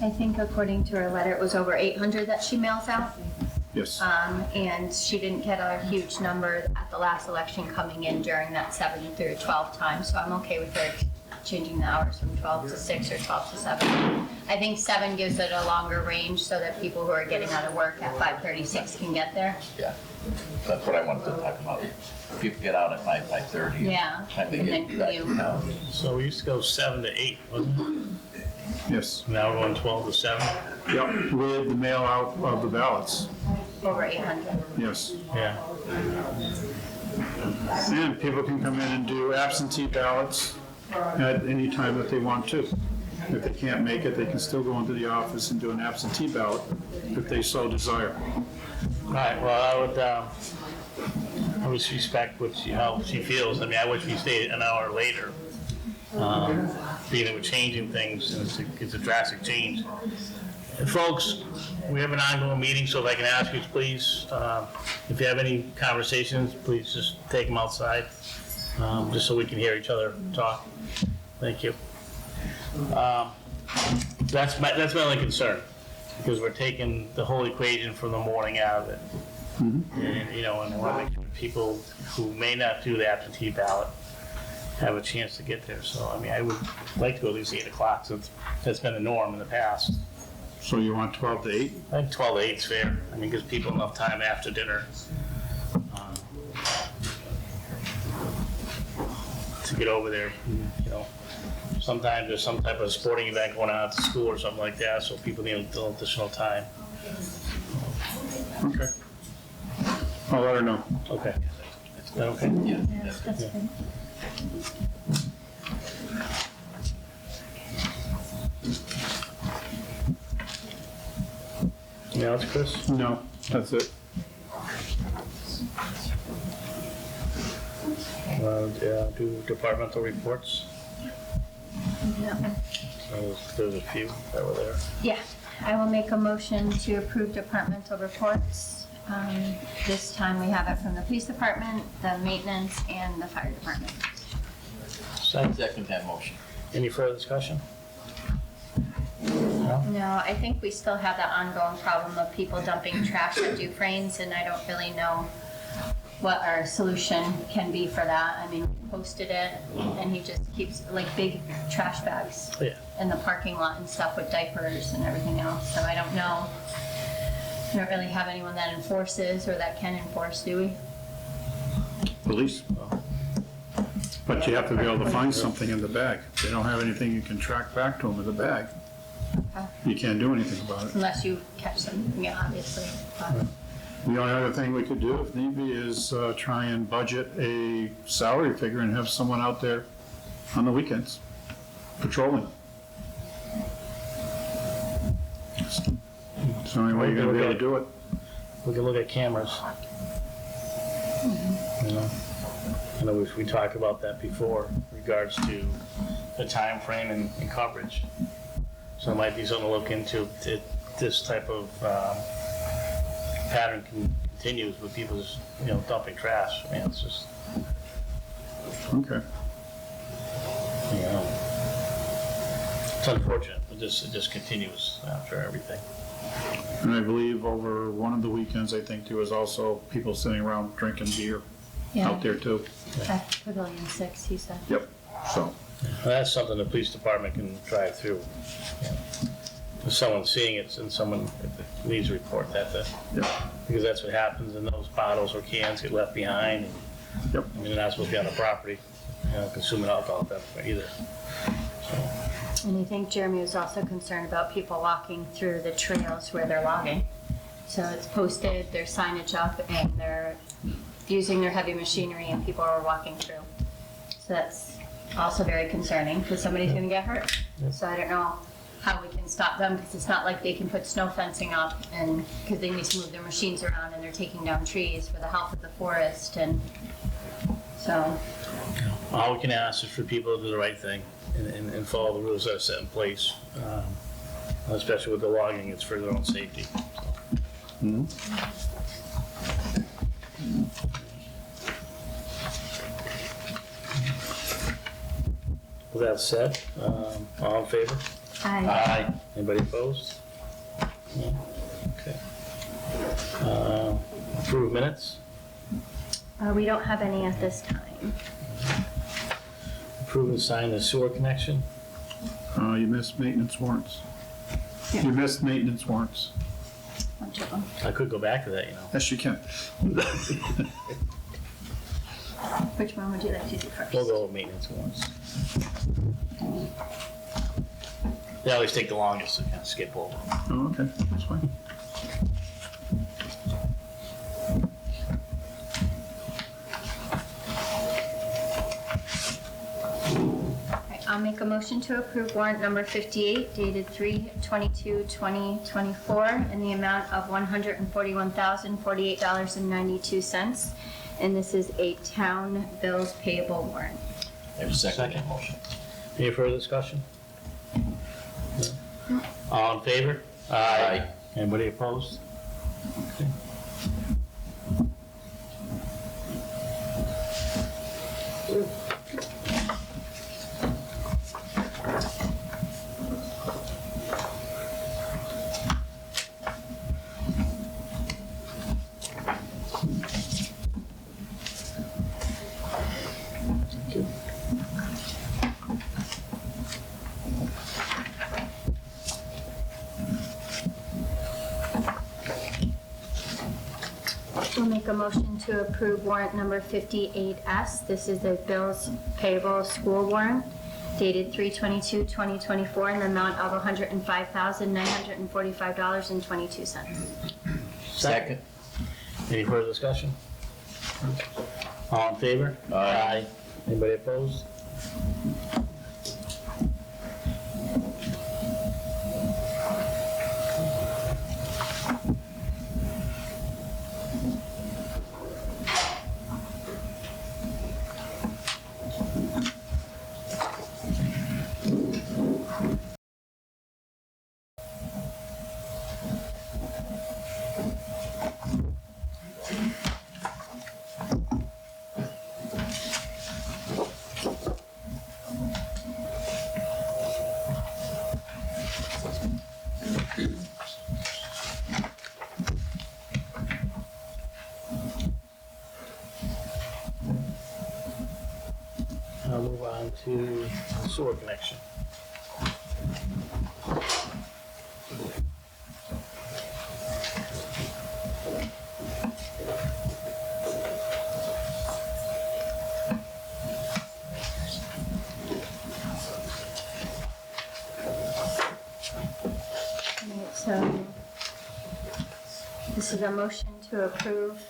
I think according to her letter, it was over 800 that she mails out. Yes. And she didn't get a huge number at the last election coming in during that 7 through 12 time, so I'm okay with her changing the hours from 12 to 6 or 12 to 7. I think 7 gives it a longer range so that people who are getting out of work at 5:36 can get there. Yeah, that's what I wanted to talk about. People get out at 5:30. Yeah, Time to and then get back to commute. town. So we used to go 7 to 8, wasn't it? Yes. Now we're going 12 to 7? Yep, with the mail out of the ballots. Over 800. Yes. Yeah. And people can come in and do absentee ballots at any time that they want to. If they can't make it, they can still go into the office and do an absentee ballot if they so desire. All right, well, I would respect what how she feels. I mean, I wish we stayed an hour later. Being that we're changing things, and it's a drastic change. And folks, we have an ongoing meeting, so if I can ask you, please, if you have any conversations, please just take them outside, just so we can hear each other talk. Thank you. That's my only concern, because we're taking the whole equation from the morning out of it. Mm-hmm. And, you know, and we want to make sure people who may not do the absentee ballot have a chance to get there. So, I mean, I would like to go at least 8 o'clock, since that's been the norm in the past. So you want 12 to 8? I think 12 to 8 is fair. I mean, gives people enough time after dinner to get over there. You know, sometimes there's some type of sporting event going on at the school or something like that, so people need a little additional time. Okay. I'll let her know. Okay. Is that okay? Yeah, That's good. Anything else, Chris? No, that's it. Do departmental reports. No. There's a few that were there. Yeah, I will make a motion to approve departmental reports. This time we have it from the police department, the maintenance, and the fire department. second that motion. Any further discussion? No? No, I think we still have that ongoing problem of people dumping trash at Dufrane's, and I don't really know what our solution can be for that. I mean, we posted it, and he just keeps, like, big trash bags Yeah. in the parking lot and stuff with diapers and everything else, so I don't know. We don't really have anyone that enforces or that can enforce, do we? Police. But you have to be able to find something in the bag. If they don't have anything you can track back to them in the bag, you can't do anything about it. Unless you catch them, yeah, obviously. But The only other thing we could do, if need be, is try and budget a salary figure and have someone out there on the weekends patrolling. It's the only way you're gonna be able to do it. We can look at cameras. You know, I know we talked about that before in regards to the time frame and coverage. So it might be something to look into if this type of pattern continues with people just, you know, dumping trash. I mean, it's just, Okay. you know, it's unfortunate. It just continues after everything. And I believe over one of the weekends, I think there was also people sitting around drinking beer Yeah, out there too. at Pavilion 6, he said. Yep, so, Well, that's something the police department can drive through. You know. If someone's seeing it and someone needs to report that, yep, because that's what happens, and those bottles or cans get left behind. yep. I mean, they're not supposed to be on the property, you know, consuming alcohol at that point either. And I think Jeremy was also concerned about people walking through the trails where they're logging. So it's posted, there's signage up, and they're using their heavy machinery, and people are walking through. So that's also very concerning, because somebody's gonna get hurt. So I don't know how we can stop them, because it's not like they can put snow fencing up, and, because they need to move their machines around, and they're taking down trees for the health of the forest, and so. All we can ask is for people to do the right thing and follow the rules that are set in place, especially with the logging. It's for their own safety. Mhm. With that said, all in favor? Aye. Anybody opposed? No? Okay. Approve minutes? We don't have any at this time. Approve and sign the sewer connection? You missed maintenance warrants. Yeah. You missed maintenance warrants. Bunch of them. I could go back to that, you know. Yes, you can. Which one would you like to do first? We'll go with maintenance warrants. They always take the longest to kind of skip over. Oh, okay, that's fine. Okay, I'll make a motion to approve warrant number 58 dated 3/22/2024 in the amount of $141,048.92. And this is a town bills payable warrant. There's a second motion. Any further discussion? No? All in favor? Aye. Anybody opposed? Okay. We'll make a motion to approve warrant number 58S. This is the bills payable school warrant dated 3/22/2024 in the amount of $105,945.22. Second. Any further discussion? All in favor? Aye. Anybody opposed? I'll move on to sewer connection. Alright, so this is a motion to approve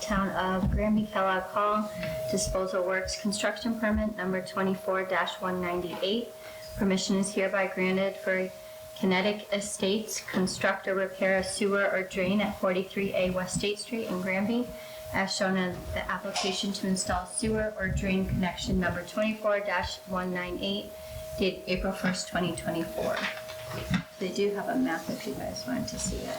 Town of Granby Kellogg Hall Disposal Works Construction Permit number 24-198. Permission is hereby granted for Kinetic Estates construct or repair a sewer or drain at 43A West State Street in Granby, as shown in the application to install sewer or drain connection number 24-198, dated April 1st, 2024. They do have a map if you guys wanted to see it.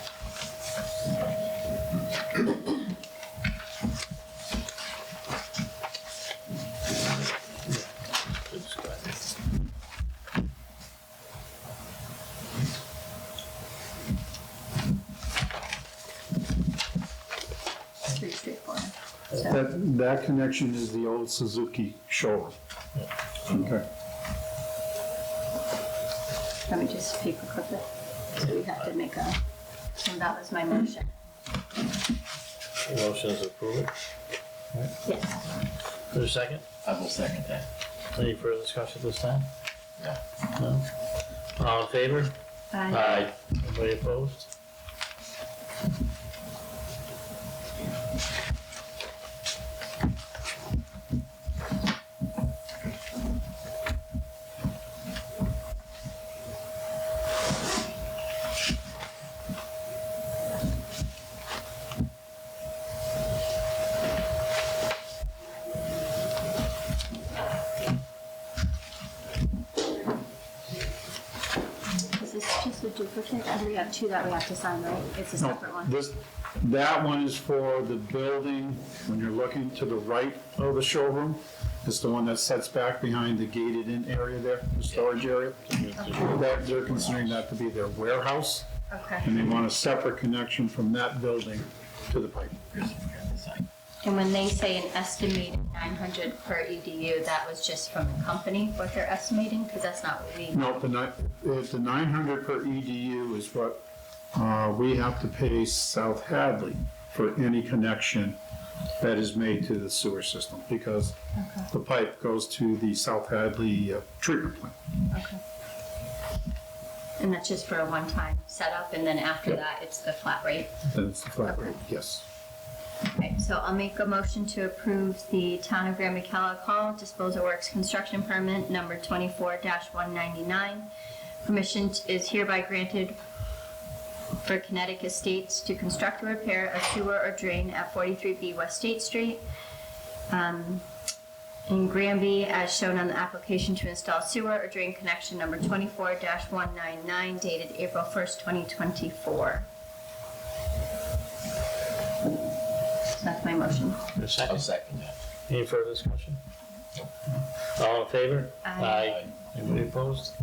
It's pretty straightforward. So, That connection is the old Suzuki showroom. Okay. let me just paperclip it. So we have to make a, and that was my motion. The motion is approved. Yes. Is there a second? I will second that. Any further discussion at this time? Yeah. No? All in favor? Aye. Anybody opposed? Is this just a duplicate? Or do we have two that we have to sign, right? It's a No, separate one. that one is for the building, when you're looking to the right of the showroom, It's the one that sets back behind the gated in area there, the storage area. That, they're considering that to be their warehouse, Okay. and they want a separate connection from that building to the pipe. And when they say an estimated 900 per EDU, that was just from the company, what they're estimating? Because that's not what we. No, the 900 per EDU is what we have to pay South Hadley for any connection that is made to the sewer system, because the pipe goes to the South Hadley treatment plant. Okay. And that's just for a one-time setup, and then after that, it's the flat rate? Then it's the flat rate, yes. Okay, so I'll make a motion to approve the Town of Granby Hall Disposal Works construction permit number 24-199. Permission is hereby granted for Kinetic Estates to construct or repair a sewer or drain at 43B West State Street in Granby, as shown on the application to install sewer or drain connection number 24-199, dated April 1st, 2024. That's my motion. A I'll second? second that. Any further discussion? All in favor? Aye. Anybody opposed?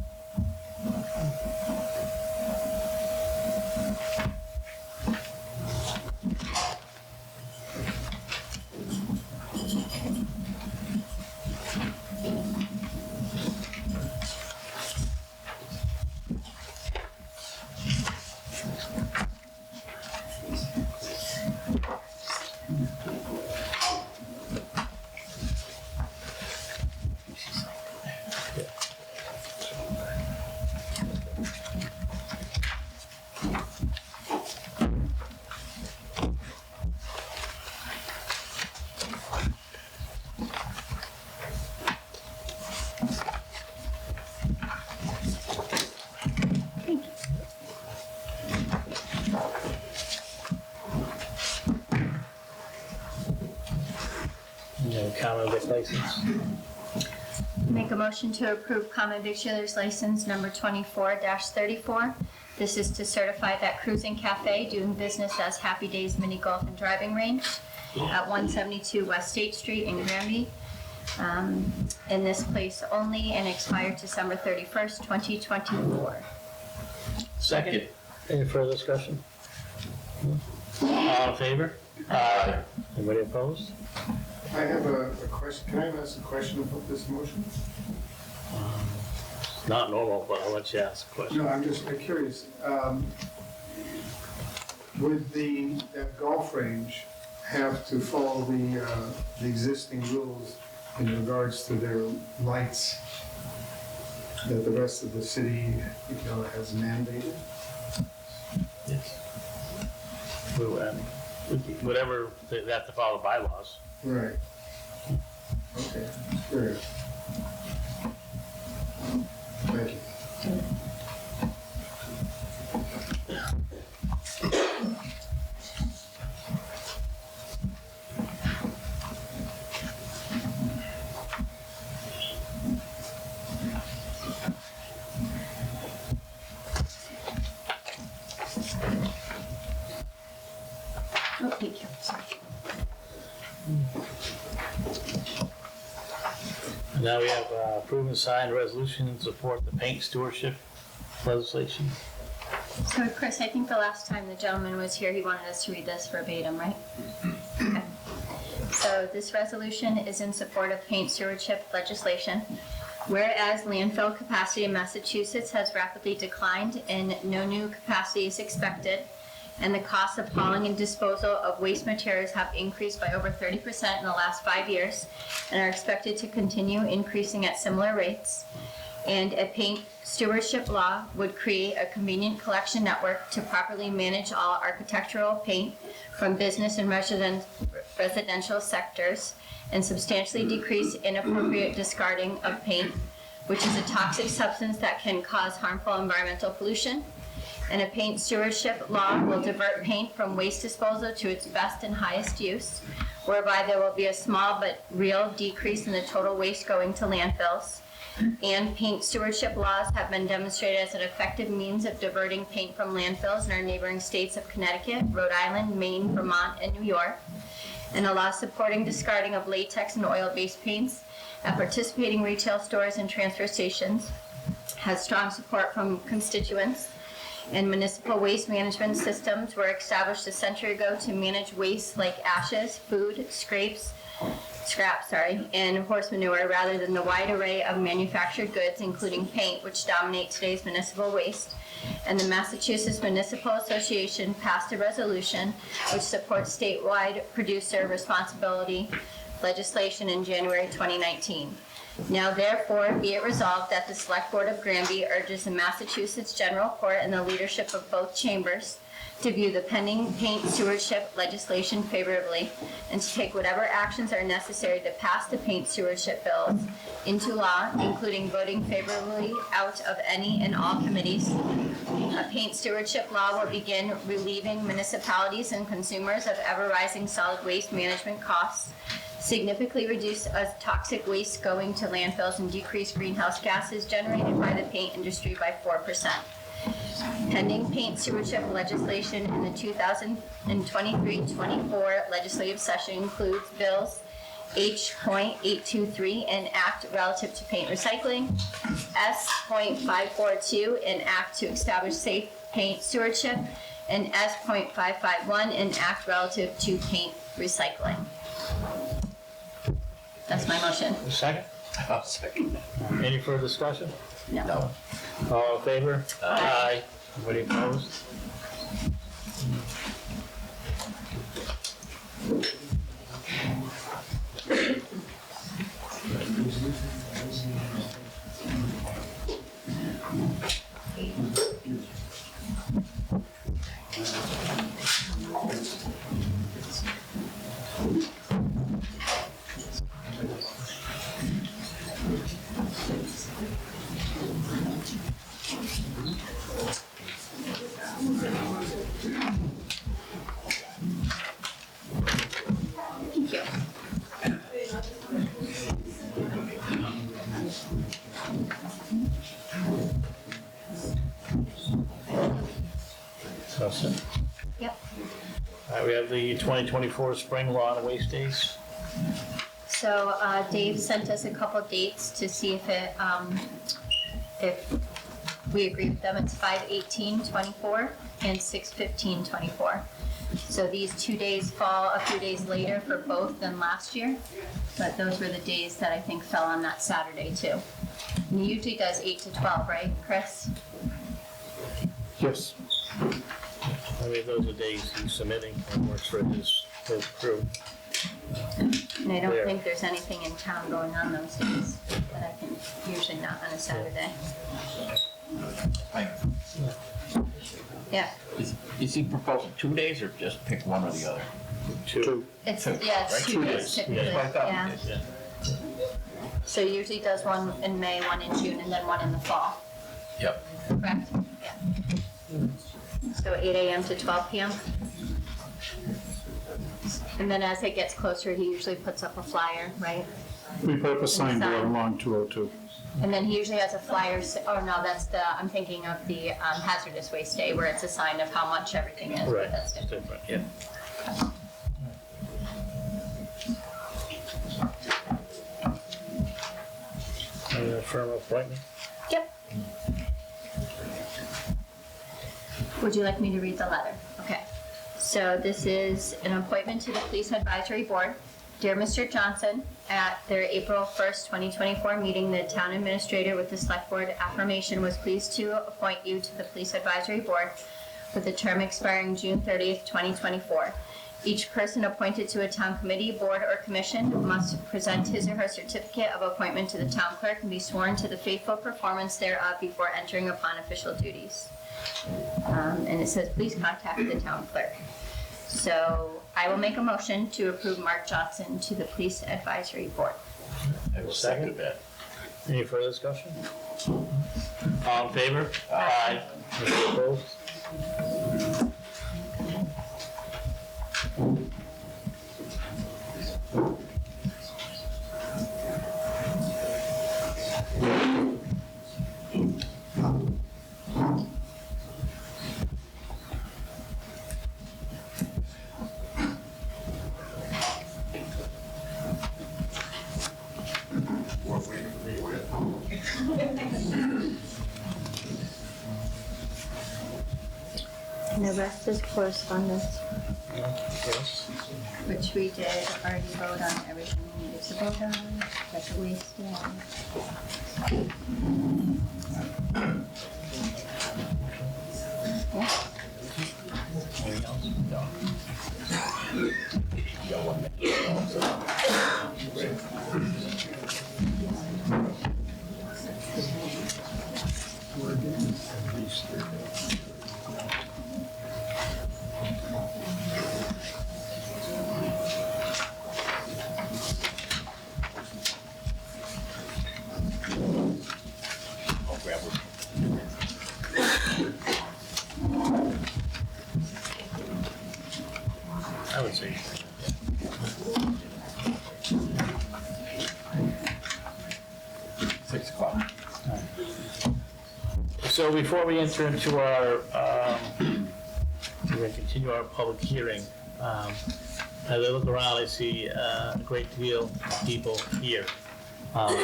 You have a common vic license? Make a motion to approve common victualer's license number 24-34. This is to certify that Cruising Cafe, doing business as Happy Days Mini Golf and Driving Range at 172 West State Street in Granby, in this place only, and expired December 31st, 2024. Second. Any further discussion? All in favor? Aye. Anybody opposed? I have a question. Can I ask a question about this motion? Not normal, but I'll let you ask a question. No, I'm just curious. Would that golf range have to follow the existing rules in regards to their lights that the rest of the city, has mandated? Yes. Whatever, they have to follow bylaws. Right. Okay, great. Thank you. Oh, thank you. Sorry. Now we have approved and signed resolution in support of the paint stewardship legislation. So Chris, I think the last time the gentleman was here, he wanted us to read this verbatim, right? Okay. So this resolution is in support of paint stewardship legislation. Whereas landfill capacity in Massachusetts has rapidly declined and no new capacity is expected, and the costs of hauling and disposal of waste materials have increased by over 30% in the last 5 years and are expected to continue increasing at similar rates. And a paint stewardship law would create a convenient collection network to properly manage all architectural paint from business and residential sectors, and substantially decrease inappropriate discarding of paint, which is a toxic substance that can cause harmful environmental pollution. And a paint stewardship law will divert paint from waste disposal to its best and highest use, whereby there will be a small but real decrease in the total waste going to landfills. And paint stewardship laws have been demonstrated as an effective means of diverting paint from landfills in our neighboring states of Connecticut, Rhode Island, Maine, Vermont, and New York. and allow supporting discarding of latex and oil-based paints at participating retail stores and transfer stations, has strong support from constituents, and municipal waste management systems were established a century ago to manage waste like ashes, food, scrap, and horse manure rather than the wide array of manufactured goods, including paint, which dominate today's municipal waste. And the Massachusetts Municipal Association passed a resolution which supports statewide producer responsibility legislation in January 2019. Now therefore be it resolved that the Select Board of Granby urges the Massachusetts General Court and the leadership of both chambers to view the pending paint stewardship legislation favorably and to take whatever actions are necessary to pass the paint stewardship bills into law, including voting favorably out of any and all committees. A paint stewardship law will begin relieving municipalities and consumers of ever-rising solid waste management costs, significantly reduce toxic waste going to landfills, and decrease greenhouse gases generated by the paint industry by 4%. Pending paint stewardship legislation in the 2023-24 legislative session includes bills H.823, an act relative to paint recycling, S.542, an act to establish safe paint stewardship, and S.551, an act relative to paint recycling. That's my motion. A second? I'll second that. Any further discussion? No. All in favor? Aye. Anybody opposed? Thank you. So, Yep. all right, we have the 2024 spring lawn and waste days. So Dave sent us a couple dates to see if we agree with them. It's 5/18/24 and 6/15/24. So these 2 days fall a few days later for both than last year, but those were the days that I think fell on that Saturday too. And he usually does 8 to 12, right, Chris? Yes. I mean, those are days he's submitting and works for his whole crew. And I don't There. think there's anything in town going on those days, but I can usually not on a Saturday. Yeah, Is he proposing 2 days or just pick one or the other? Two. it's, Two, yeah, it's right? 2 2 days days. typically, That's what I thought. yeah. Yeah. So he usually does one in May, one in June, and then one in the fall, Yep. correct? Yeah. So 8 a.m. to 12 p.m. And then as it gets closer, he usually puts up a flyer, right? We put up a signboard Sign. along 202. And then he usually has a flyer, oh no, that's I'm thinking of the hazardous waste day where it's a sign of how much everything is, Right. but that's different. Different, yeah. And a firm appointment? Yep. Would you like me to read the letter? Okay. So this is an appointment to the Police Advisory Board. Dear Mr. Johnson, at their April 1st, 2024 meeting, the town administrator with the Select Board affirmation was pleased to appoint you to the Police Advisory Board with a term expiring June 30th, 2024. Each person appointed to a town committee, board, or commission must present his or her certificate of appointment to the town clerk and be sworn to the faithful performance thereof before entering upon official duties. And it says, please contact the town clerk. So I will make a motion to approve Mark Johnson to the Police Advisory Board. I will second that. Any further discussion? All in favor? Aye. Any opposed? And the rest is correspondence, Yes. which we did already vote on everything we needed to vote on, special waste day. Yeah. Anything else? No. You got 1 I'll grab it. I would say. 6 o'clock. So before we enter into our, we're going to continue our public hearing. As I look around, I see a great deal of people here. But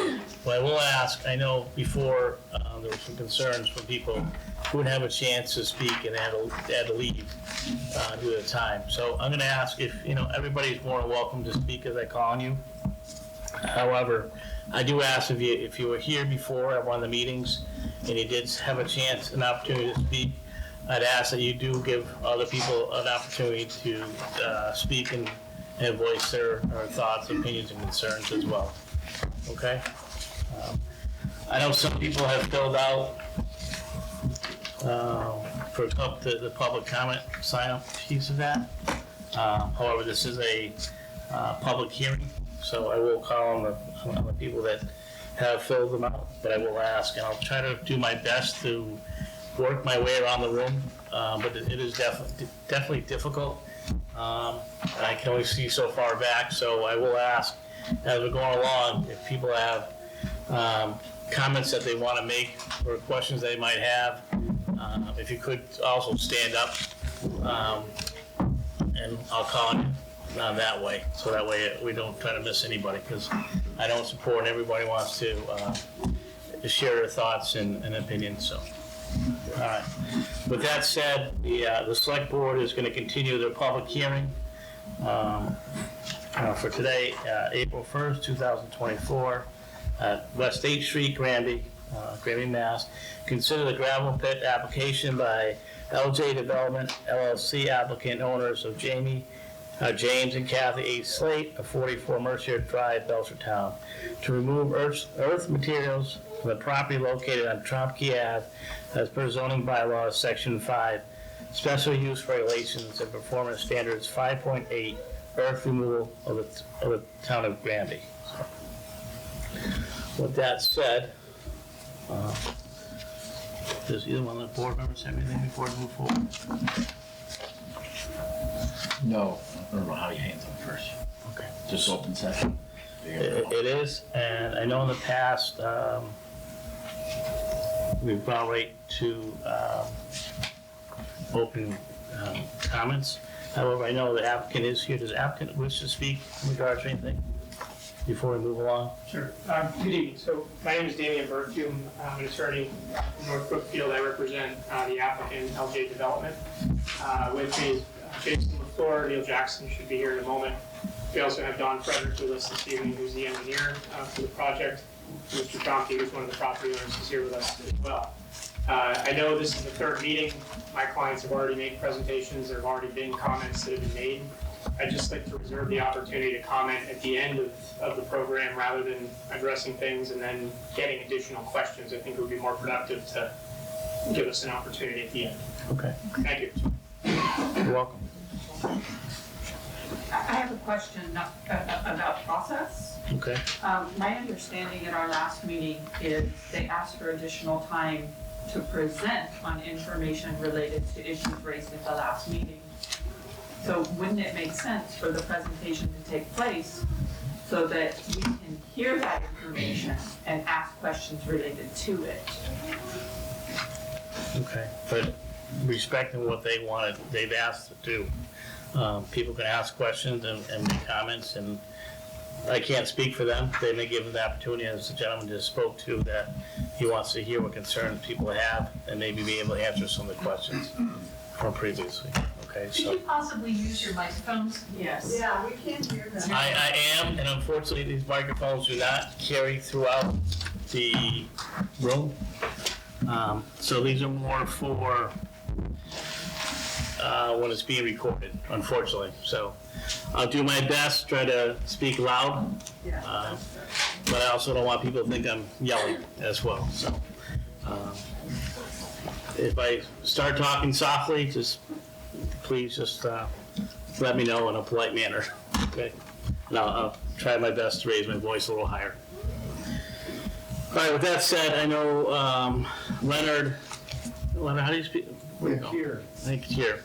I will ask, I know before there were some concerns from people who would have a chance to speak and had to leave due to time. So I'm going to ask if, everybody's more than welcome to speak as I call on you. However, I do ask if you were here before at one of the meetings and you did have a chance, an opportunity to speak, I'd ask that you do give other people an opportunity to speak and voice their thoughts, opinions, and concerns as well. Okay? I know some people have filled out for the public comment sign-up piece of that. However, this is a public hearing, so I will call on the people that have filled them out, but I will ask, and I'll try to do my best to work my way around the room, but it is definitely difficult. I can only see so far back, so I will ask as we're going along if people have comments that they want to make or questions they might have. If you could also stand up, and I'll call on you that way, so that way we don't try to miss anybody, because I don't support and everybody wants to share their thoughts and opinions. So, all right. With that said, the select board is going to continue their public hearing for today, April 1st, 2024, at West 8th Street, Granby, Mass. Consider the gravel pit application by LJ Development LLC, applicant owners of James and Kathy H. Slate of 44 Mercier Drive, Belchertown, to remove earth materials from the property located on Trompke Ave as per zoning bylaws, section 5, special use regulations and performance standards 5.8, earth removal of the town of Granby. So, with that said, does either one of the board members have anything before we move forward? No, I don't know how you handle it first. Okay. Just open session. It is, and I know in the past, we've brought right to open comments. However, I know the applicant is here. Does the applicant wish to speak in regards to anything before we move along? Sure. Good evening. So my name is Damian Berghume. I'm an attorney from North Brookfield. I represent the applicant, LJ Development. With me is Jason LaFleur. Neil Jackson should be here in a moment. We also have Don Frederick with us this evening, who's the engineer for the project. Mr. Trompke, who's one of the property owners, is here with us as well. I know this is the third meeting. My clients have already made presentations. There have already been comments that have been made. I'd just like to reserve the opportunity to comment at the end of the program rather than addressing things and then getting additional questions. I think it would be more productive to give us an opportunity at the end. Okay. Thank you. You're welcome. I have a question about process. Okay. My understanding at our last meeting is they asked for additional time to present on information related to issues raised at the last meeting. So wouldn't it make sense for the presentation to take place so that we can hear that information and ask questions related to it? Okay. But respecting what they've asked to do. People can ask questions and make comments, and I can't speak for them. They may give them the opportunity, as the gentleman just spoke to, that he wants to hear what concerns people have and maybe be able to answer some of the questions from previously. Okay, Could so you possibly use your microphones? Yes. Yeah, we can't hear them. I am, and unfortunately, these microphones do not carry throughout the room. So these are more for when it's being recorded, unfortunately. So I'll do my best, try to speak loud, but I also don't want people to think I'm yelling as well. So if I start talking softly, please just let me know in a polite manner, okay? And I'll try my best to raise my voice a little higher. All right, with that said, I know Leonard, how do you speak? Where you go? Here. I think it's here.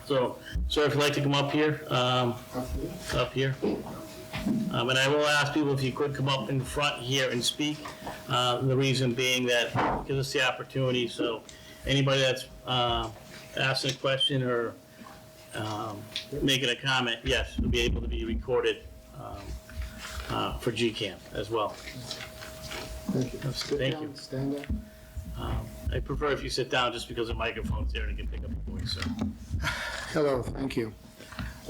So, sir, if you'd like to come up here, up here. And I will ask people if you could come up in front here and speak. The reason being that gives us the opportunity, so anybody that's asking a question or making a comment, yes, will be able to be recorded for GCAM as well. Thank you. Thank you. Stand up. I prefer if you sit down just because the microphone's there and you can pick up your voice, sir. Hello, thank you.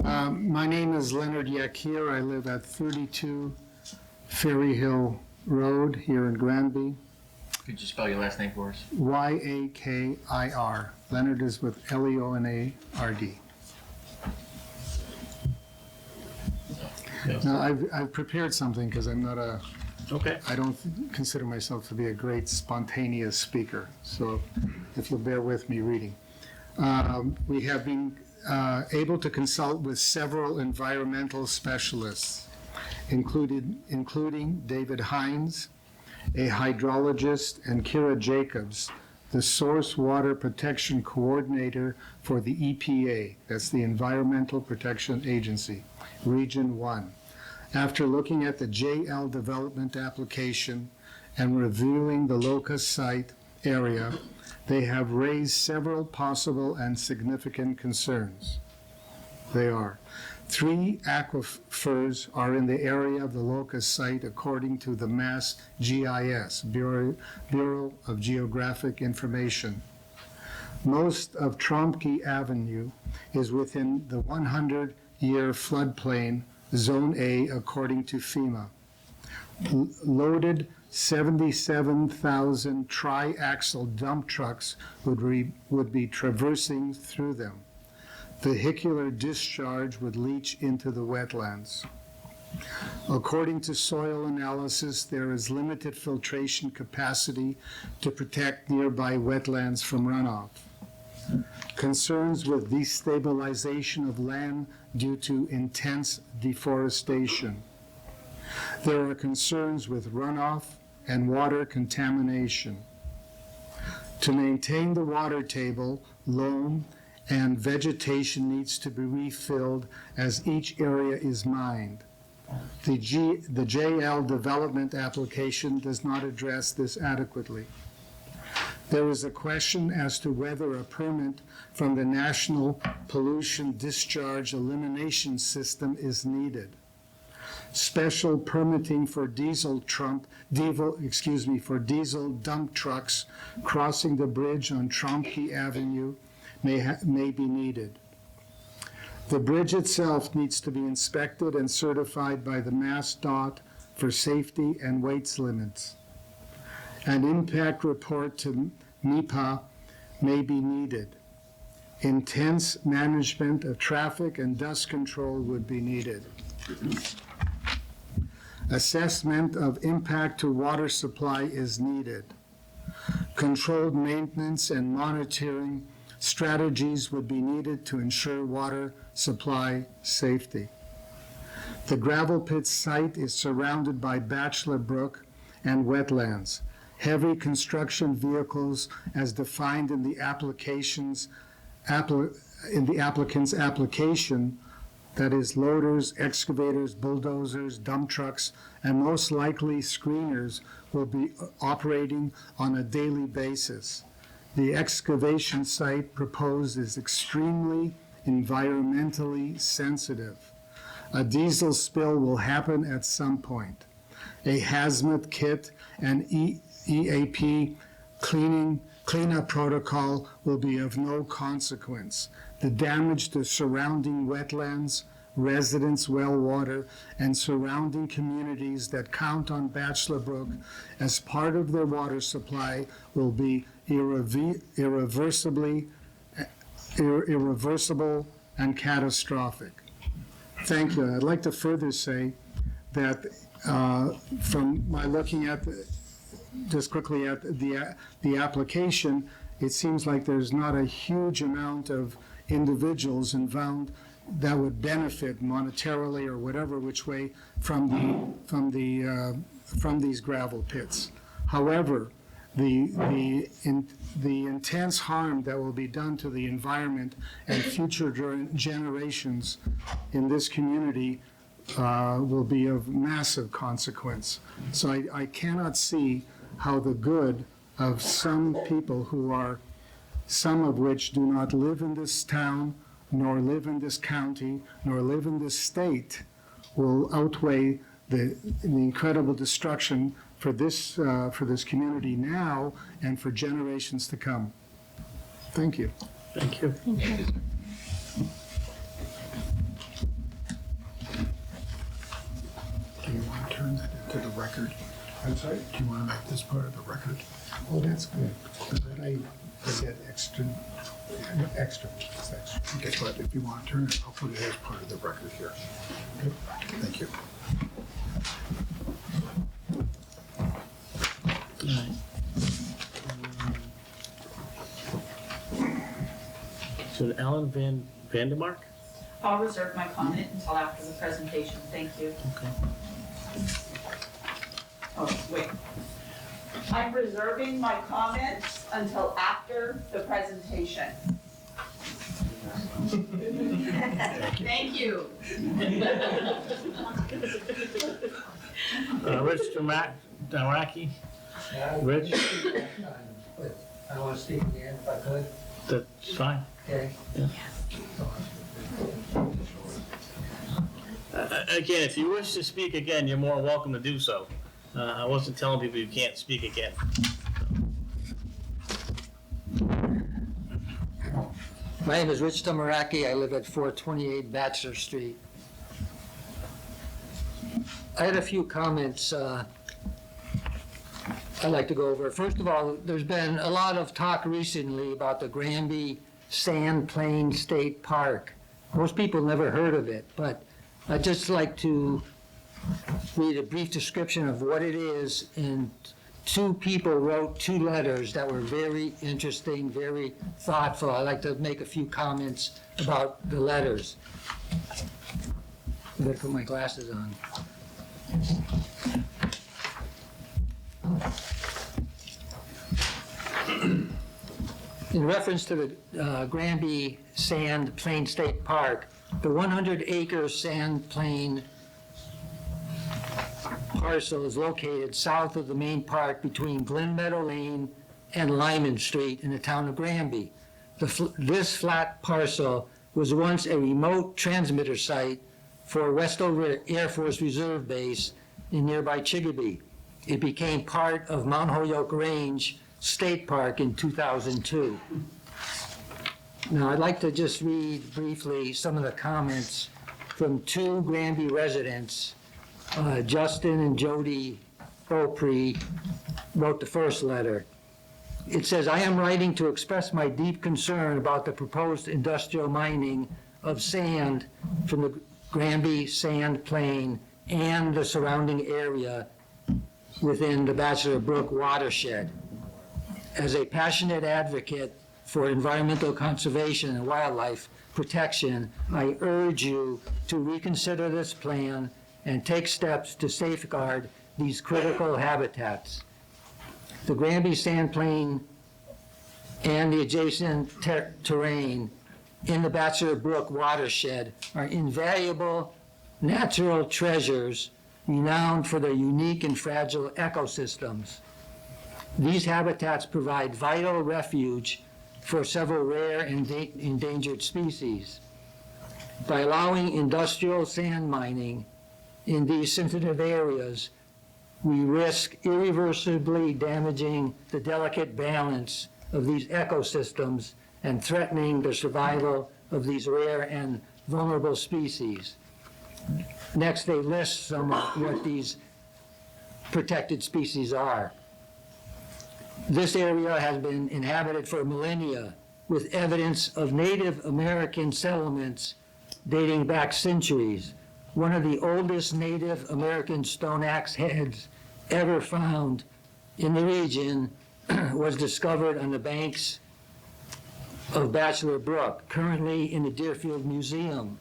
My name is Leonard Yakir. I live at 32 Ferry Hill Road here in Granby. Could you spell your last name for us? Yakir. Leonard is with Leonard. Yes. Now, I've prepared something because I'm not Okay. I don't consider myself to be a great spontaneous speaker, so if you'll bear with me reading. We have been able to consult with several environmental specialists, including David Hines, a hydrologist, and Kira Jacobs, the Source Water Protection Coordinator for the EPA, that's the Environmental Protection Agency, Region 1. After looking at the JL development application and reviewing the locus site area, they have raised several possible and significant concerns. They are: 3 aquifers are in the area of the locus site according to the Mass GIS, Bureau of Geographic Information. Most of Trompke Avenue is within the 100-year floodplain, Zone A, according to FEMA. Loaded 77,000 tri-axle dump trucks would be traversing through them. Vehicular discharge would leach into the wetlands. According to soil analysis, there is limited filtration capacity to protect nearby wetlands from runoff. Concerns with destabilization of land due to intense deforestation. There are concerns with runoff and water contamination. To maintain the water table, loam and vegetation needs to be refilled as each area is mined. The JL development application does not address this adequately. There is a question as to whether a permit from the National Pollution Discharge Elimination System is needed. Special permitting for diesel dump trucks crossing the bridge on Trompke Avenue may be needed. The bridge itself needs to be inspected and certified by the MassDOT for safety and weights limits. An impact report to MIPA may be needed. Intense management of traffic and dust control would be needed. Assessment of impact to water supply is needed. Controlled maintenance and monitoring strategies would be needed to ensure water supply safety. The gravel pit site is surrounded by Bachelor Brook and wetlands. Heavy construction vehicles, as defined in the applicant's application, that is loaders, excavators, bulldozers, dump trucks, and most likely screeners, will be operating on a daily basis. The excavation site proposed is extremely environmentally sensitive. A diesel spill will happen at some point. A hazmat kit and EAP cleanup protocol will be of no consequence. The damage to surrounding wetlands, residents' well water, and surrounding communities that count on Bachelor Brook as part of their water supply will be irreversible and catastrophic. Thank you. I'd like to further say that from my looking at just quickly at the application, it seems like there's not a huge amount of individuals involved that would benefit monetarily or whatever which way from these gravel pits. However, the intense harm that will be done to the environment and future generations in this community will be of massive consequence. So I cannot see how the good of some people who are, some of which do not live in this town, nor live in this county, nor live in this state, will outweigh the incredible destruction for this community now and for generations to come. Thank you. Thank you. Do you want to turn that into the record? I'm sorry? Do you want to make this part of the record? Oh, that's good. I get extra. Okay, but if you want to turn it, I'll put it as part of the record here. Okay? Thank you. So Alan Vandermark? I'll reserve my comment until after the presentation, thank you. Okay. Oh, wait. I'm reserving my comments until after the presentation. Thank you. Rich Damaraki? Rich? I want to speak again if I could. That's fine. Okay. Yeah. Again, if you wish to speak again, you're more welcome to do so. I wasn't telling people you can't speak again. My name is Rich Damaraki. I live at 428 Bachelor Street. I had a few comments I'd like to go over. First of all, there's been a lot of talk recently about the Granby Sand Plain State Park. Most people never heard of it, but I'd just like to read a brief description of what it is. And two people wrote two letters that were very interesting, very thoughtful. I'd like to make a few comments about the letters. I'm going to put my glasses on. In reference to the Granby Sand Plain State Park, the 100-acre sand plain parcel is located south of the main park between Glen Meadow Lane and Lyman Street in the town of Granby. This flat parcel was once a remote transmitter site for Westover Air Force Reserve Base in nearby Chicopee. It became part of Mount Holyoke Range State Park in 2002. Now, I'd like to just read briefly some of the comments from two Granby residents. Justin and Jody Beaupre wrote the first letter. It says, I am writing to express my deep concern about the proposed industrial mining of sand from the Granby Sand Plain and the surrounding area within the Bachelor Brook watershed. As a passionate advocate for environmental conservation and wildlife protection, I urge you to reconsider this plan and take steps to safeguard these critical habitats. The Granby Sand Plain and the adjacent terrain in the Bachelor Brook watershed are invaluable natural treasures renowned for their unique and fragile ecosystems. These habitats provide vital refuge for several rare and endangered species. By allowing industrial sand mining in these sensitive areas, we risk irreversibly damaging the delicate balance of these ecosystems and threatening the survival of these rare and vulnerable species. Next, they list some of what these protected species are. This area has been inhabited for millennia with evidence of Native American settlements dating back centuries. One of the oldest Native American stone axe heads ever found in the region was discovered on the banks of Bachelor Brook, currently in the Deerfield Museum.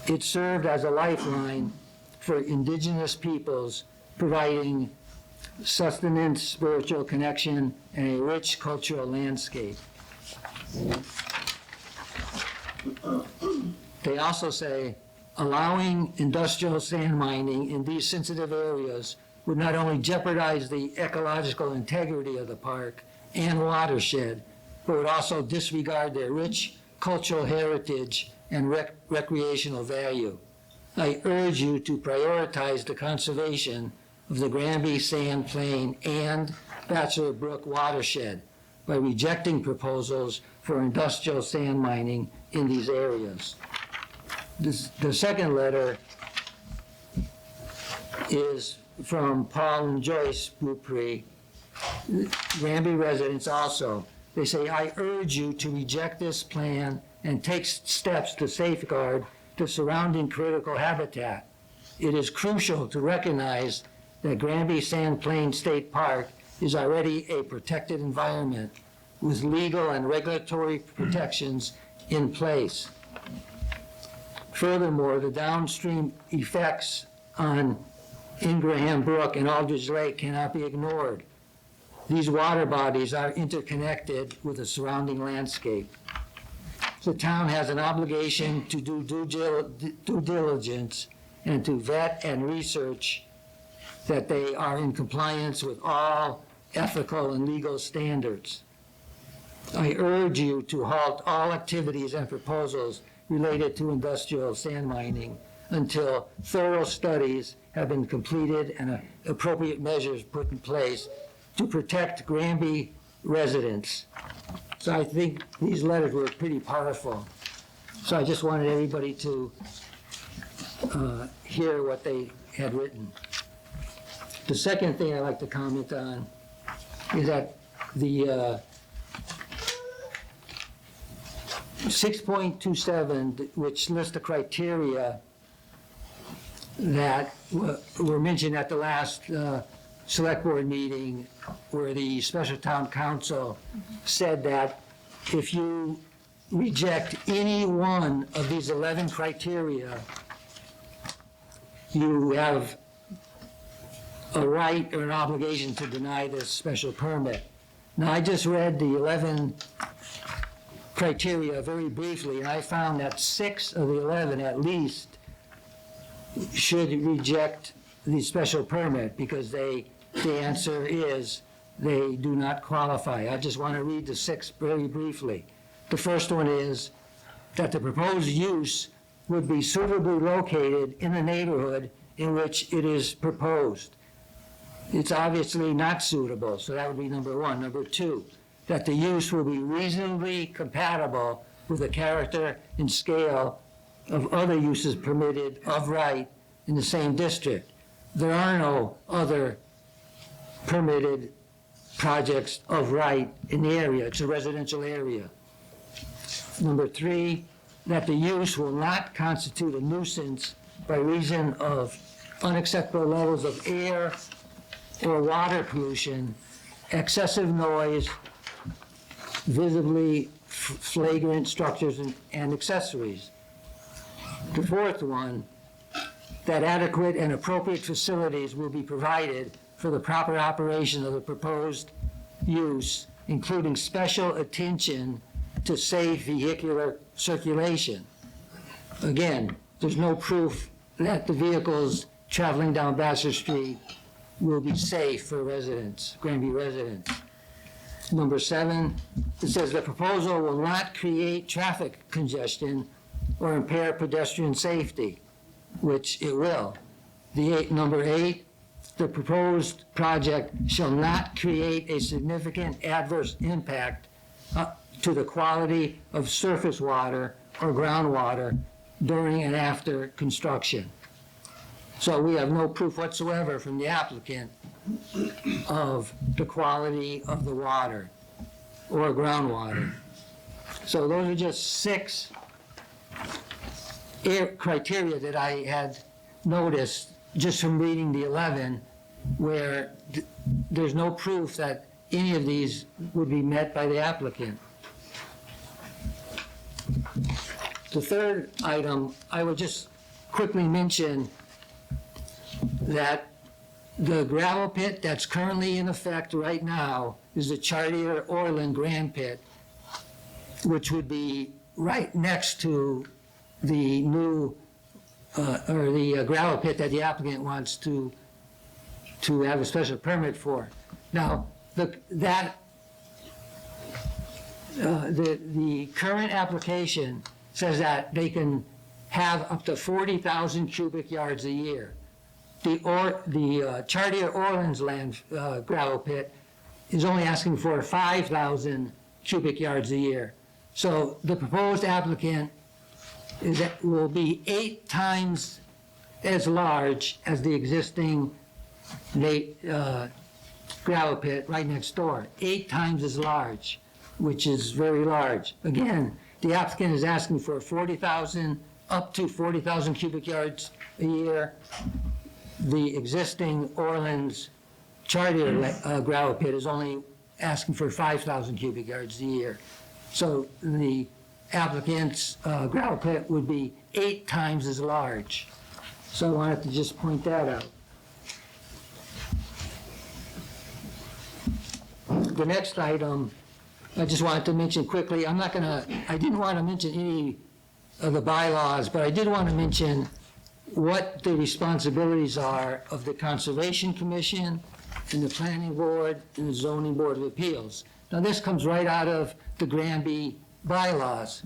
It served as a lifeline for indigenous peoples, providing sustenance, spiritual connection, and a rich cultural landscape. They also say, allowing industrial sand mining in these sensitive areas would not only jeopardize the ecological integrity of the park and watershed, but would also disregard their rich cultural heritage and recreational value. I urge you to prioritize the conservation of the Granby Sand Plain and Bachelor Brook watershed by rejecting proposals for industrial sand mining in these areas. The second letter is from Paul and Joyce Beaupre, Granby residents also. They say, I urge you to reject this plan and take steps to safeguard the surrounding critical habitat. It is crucial to recognize that Granby Sand Plain State Park is already a protected environment with legal and regulatory protections in place. Furthermore, the downstream effects on Ingraham Brook and Aldridge Lake cannot be ignored. These water bodies are interconnected with the surrounding landscape. The town has an obligation to do due diligence and to vet and research that they are in compliance with all ethical and legal standards. I urge you to halt all activities and proposals related to industrial sand mining until thorough studies have been completed and appropriate measures put in place to protect Granby residents. So I think these letters were pretty powerful. So I just wanted everybody to hear what they had written. The second thing I'd like to comment on is that the 6.27, which lists the criteria that were mentioned at the last select board meeting, where the special town council said that if you reject any one of these 11 criteria, you have a right or an obligation to deny this special permit. Now, I just read the 11 criteria very briefly, and I found that 6 of the 11 at least should reject the special permit because the answer is they do not qualify. I just want to read the 6 very briefly. The first one is that the proposed use would be suitably located in the neighborhood in which it is proposed. It's obviously not suitable, so that would be number 1. Number 2, that the use will be reasonably compatible with the character and scale of other uses permitted of right in the same district. There are no other permitted projects of right in the area. It's a residential area. Number 3, that the use will not constitute a nuisance by reason of unacceptable levels of air or water pollution, excessive noise, visibly flagrant structures and accessories. The fourth one, that adequate and appropriate facilities will be provided for the proper operation of the proposed use, including special attention to safe vehicular circulation. Again, there's no proof that the vehicles traveling down Vassar Street will be safe for residents, Granby residents. Number 7, it says the proposal will not create traffic congestion or impair pedestrian safety, which it will. Number 8, the proposed project shall not create a significant adverse impact to the quality of surface water or groundwater during and after construction. So we have no proof whatsoever from the applicant of the quality of the water or groundwater. So those are just 6 criteria that I had noticed just from reading the 11, where there's no proof that any of these would be met by the applicant. The third item, I would just quickly mention that the gravel pit that's currently in effect right now is the Chartier Orland Grand Pit, which would be right next to the new, or the gravel pit that the applicant wants to have a special permit for. Now, the current application says that they can have up to 40,000 cubic yards a year. The Chartier Orland's land gravel pit is only asking for 5,000 cubic yards a year. So the proposed applicant will be 8 times as large as the existing gravel pit right next door. 8 times as large, which is very large. Again, the applicant is asking for 40,000, up to 40,000 cubic yards a year. The existing Orland's Chartier gravel pit is only asking for 5,000 cubic yards a year. So the applicant's gravel pit would be 8 times as large. So I wanted to just point that out. The next item, I just wanted to mention quickly, I didn't want to mention any of the bylaws, but I did want to mention what the responsibilities are of the Conservation Commission and the Planning Board and the Zoning Board of Appeals. Now, this comes right out of the Granby bylaws.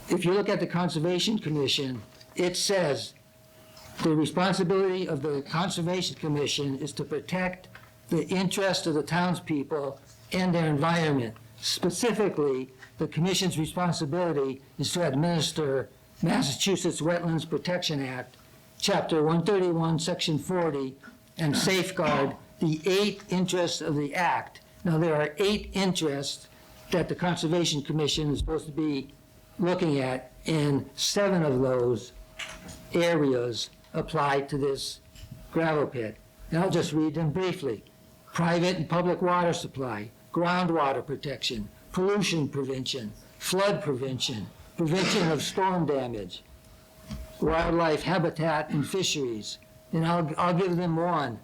If you look at the Conservation Commission, it says the responsibility of the Conservation Commission is to protect the interest of the townspeople and their environment. Specifically, the Commission's responsibility is to administer Massachusetts Wetlands Protection Act, Chapter 131, Section 40, and safeguard the 8 interests of the Act. Now, there are 8 interests that the Conservation Commission is supposed to be looking at, and 7 of those areas apply to this gravel pit. And I'll just read them briefly. Private and public water supply, groundwater protection, pollution prevention, flood prevention, prevention of storm damage, wildlife habitat and fisheries. And I'll give them one.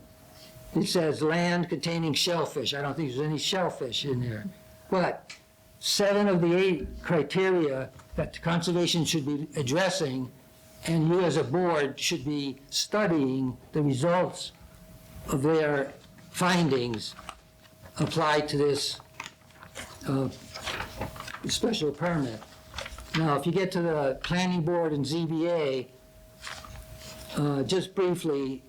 It says land containing shellfish. I don't think there's any shellfish in there. But 7 of the 8 criteria that the conservation should be addressing, and you as a board should be studying the results of their findings, apply to this special permit. Now, if you get to the Planning Board and ZBA, just briefly,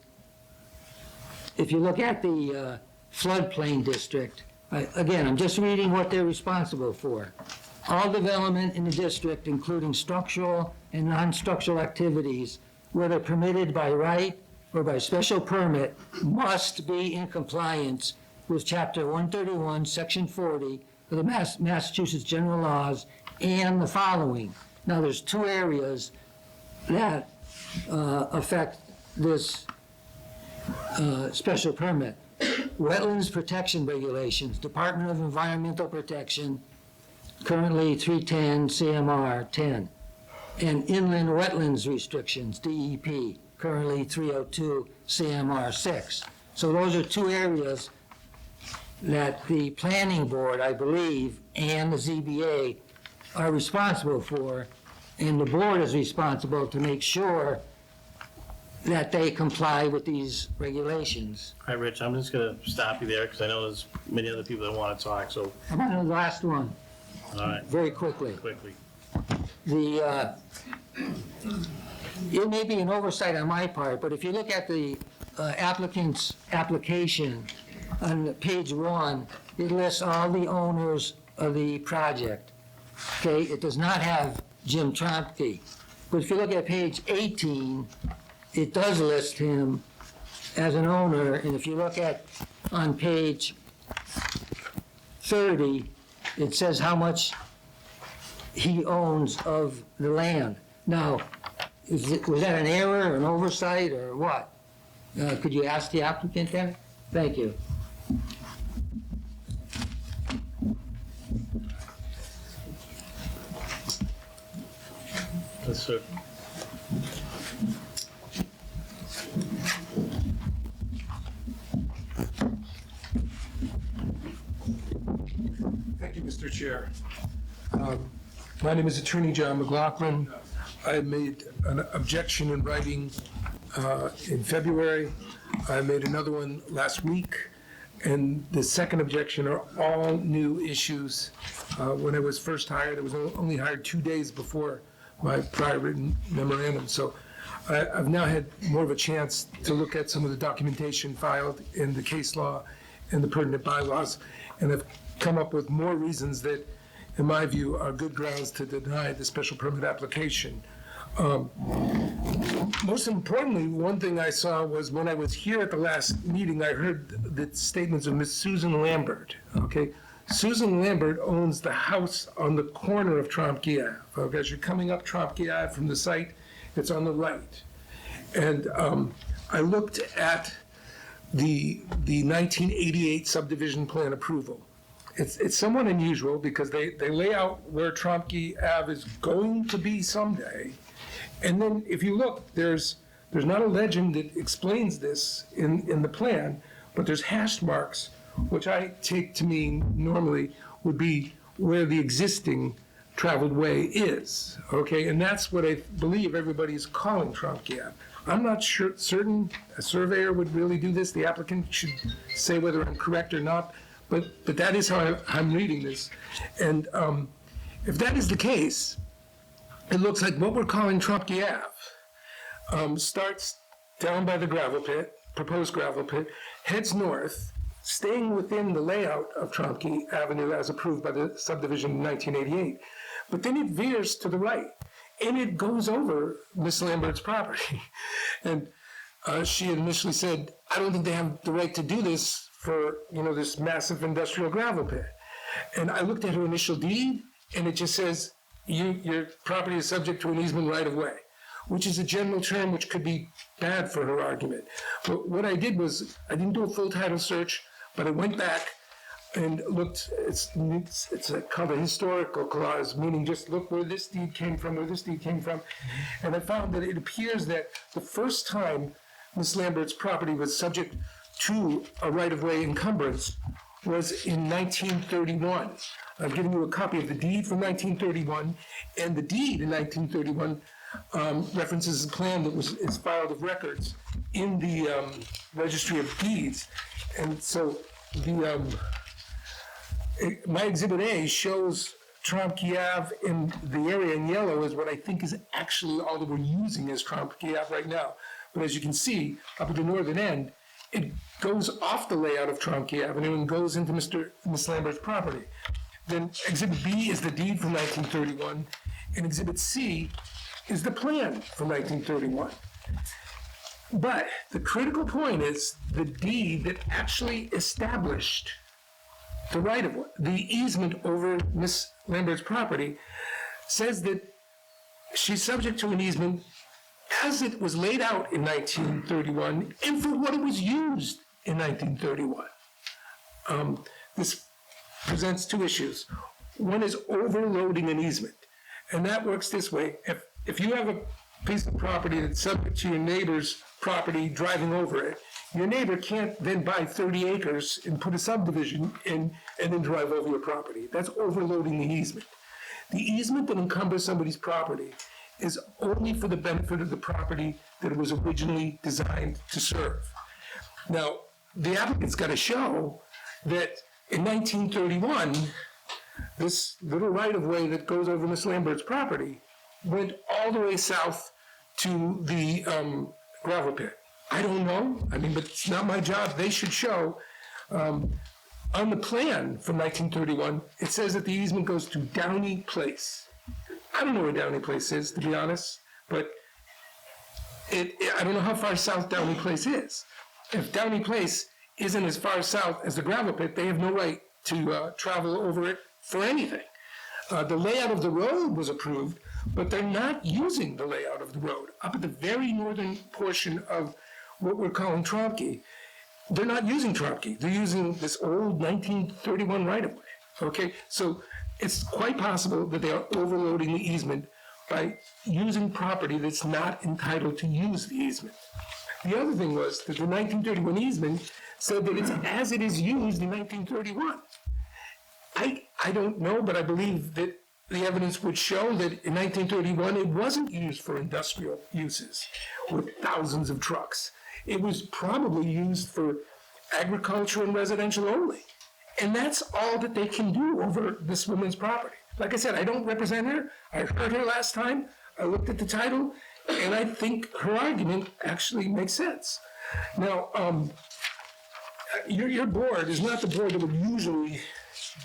if you look at the floodplain district, again, I'm just reading what they're responsible for. All development in the district, including structural and non-structural activities, whether permitted by right or by special permit, must be in compliance with Chapter 131, Section 40 of the Massachusetts General Laws and the following. Now, there's 2 areas that affect this special permit. Wetlands protection regulations, Department of Environmental Protection, currently 310 CMR 10. And inland wetlands restrictions, DEP, currently 302 CMR 6. So those are 2 areas that the Planning Board, I believe, and the ZBA are responsible for, and the board is responsible to make sure that they comply with these regulations. All right, Rich, I'm just going to stop you there because I know there's many other people that want to talk, so, I'm on the last one, all right, very quickly. quickly. it may be an oversight on my part, but if you look at the applicant's application on page 1, it lists all the owners of the project. Okay, it does not have Jim Tromke. But if you look at page 18, it does list him as an owner, and if you look at on page 30, it says how much he owns of the land. Now, was that an error, an oversight, or what? Could you ask the applicant that? Thank you. That's it. Thank you, Mr. Chair. My name is Attorney John McLaughlin. I made an objection in writing in February. I made another one last week. And the second objection are all new issues. When I was first hired, I was only hired 2 days before my prior written memorandum. So I've now had more of a chance to look at some of the documentation filed in the case law and the pertinent bylaws. And I've come up with more reasons that, in my view, are good grounds to deny the special permit application. Most importantly, one thing I saw was when I was here at the last meeting, I heard the statements of Miss Susan Lambert, okay? Susan Lambert owns the house on the corner of Tromke Ave. Okay, as you're coming up Tromke Ave from the site, it's on the right. And I looked at the 1988 subdivision plan approval. It's somewhat unusual because they lay out where Tromke Ave is going to be someday. And then if you look, there's not a legend that explains this in the plan, but there's hash marks, which I take to mean normally would be where the existing traveled way is, okay? And that's what I believe everybody's calling Tromke Ave. I'm not certain a surveyor would really do this. The applicant should say whether I'm correct or not, but that is how I'm reading this. And if that is the case, it looks like what we're calling Tromke Ave starts down by the gravel pit, proposed gravel pit, heads north, staying within the layout of Tromke Avenue as approved by the subdivision in 1988. But then it veers to the right, and it goes over Miss Lambert's property. And she initially said, I don't think they have the right to do this for, this massive industrial gravel pit. And I looked at her initial deed, and it just says, your property is subject to an easement right of way, which is a general term which could be bad for her argument. But what I did was, I didn't do a full title search, but I went back and looked, it's called a historical clause, meaning just look where this deed came from, where this deed came from. And I found that it appears that the first time Miss Lambert's property was subject to a right-of-way encumbrance was in 1931. I've given you a copy of the deed from 1931, and the deed in 1931 references a plan that is filed of records in the Registry of Deeds. And so my Exhibit A shows Tromke Ave in the area in yellow is what I think is actually all that we're using as Tromke Ave right now. But as you can see, up at the northern end, it goes off the layout of Tromke Avenue and goes into Miss Lambert's property. Then Exhibit B is the deed from 1931, and Exhibit C is the plan from 1931. But the critical point is the deed that actually established the right-of-way, the easement over Miss Lambert's property, says that she's subject to an easement as it was laid out in 1931 and for what it was used in 1931. This presents two issues. One is overloading an easement, and that works this way. If you have a piece of property that's subject to your neighbor's property driving over it, your neighbor can't then buy 30 acres and put a subdivision in and then drive over your property. That's overloading the easement. The easement that encumbers somebody's property is only for the benefit of the property that it was originally designed to serve. Now, the applicant's got to show that in 1931, this little right-of-way that goes over Miss Lambert's property went all the way south to the gravel pit. I don't know, I mean, but it's not my job, they should show. On the plan from 1931, it says that the easement goes to Downey Place. I don't know where Downey Place is, to be honest, but I don't know how far south Downey Place is. If Downey Place isn't as far south as the gravel pit, they have no right to travel over it for anything. The layout of the road was approved, but they're not using the layout of the road. Up at the very northern portion of what we're calling Tromke, they're not using Tromke. They're using this old 1931 right-of-way, okay? So it's quite possible that they are overloading the easement by using property that's not entitled to use the easement. The other thing was that the 1931 easement said that it's as it is used in 1931. I don't know, but I believe that the evidence would show that in 1931 it wasn't used for industrial uses with thousands of trucks. It was probably used for agriculture and residential only. And that's all that they can do over this woman's property. Like I said, I don't represent her. I heard her last time. I looked at the title, and I think her argument actually makes sense. Now, your board is not the board that would usually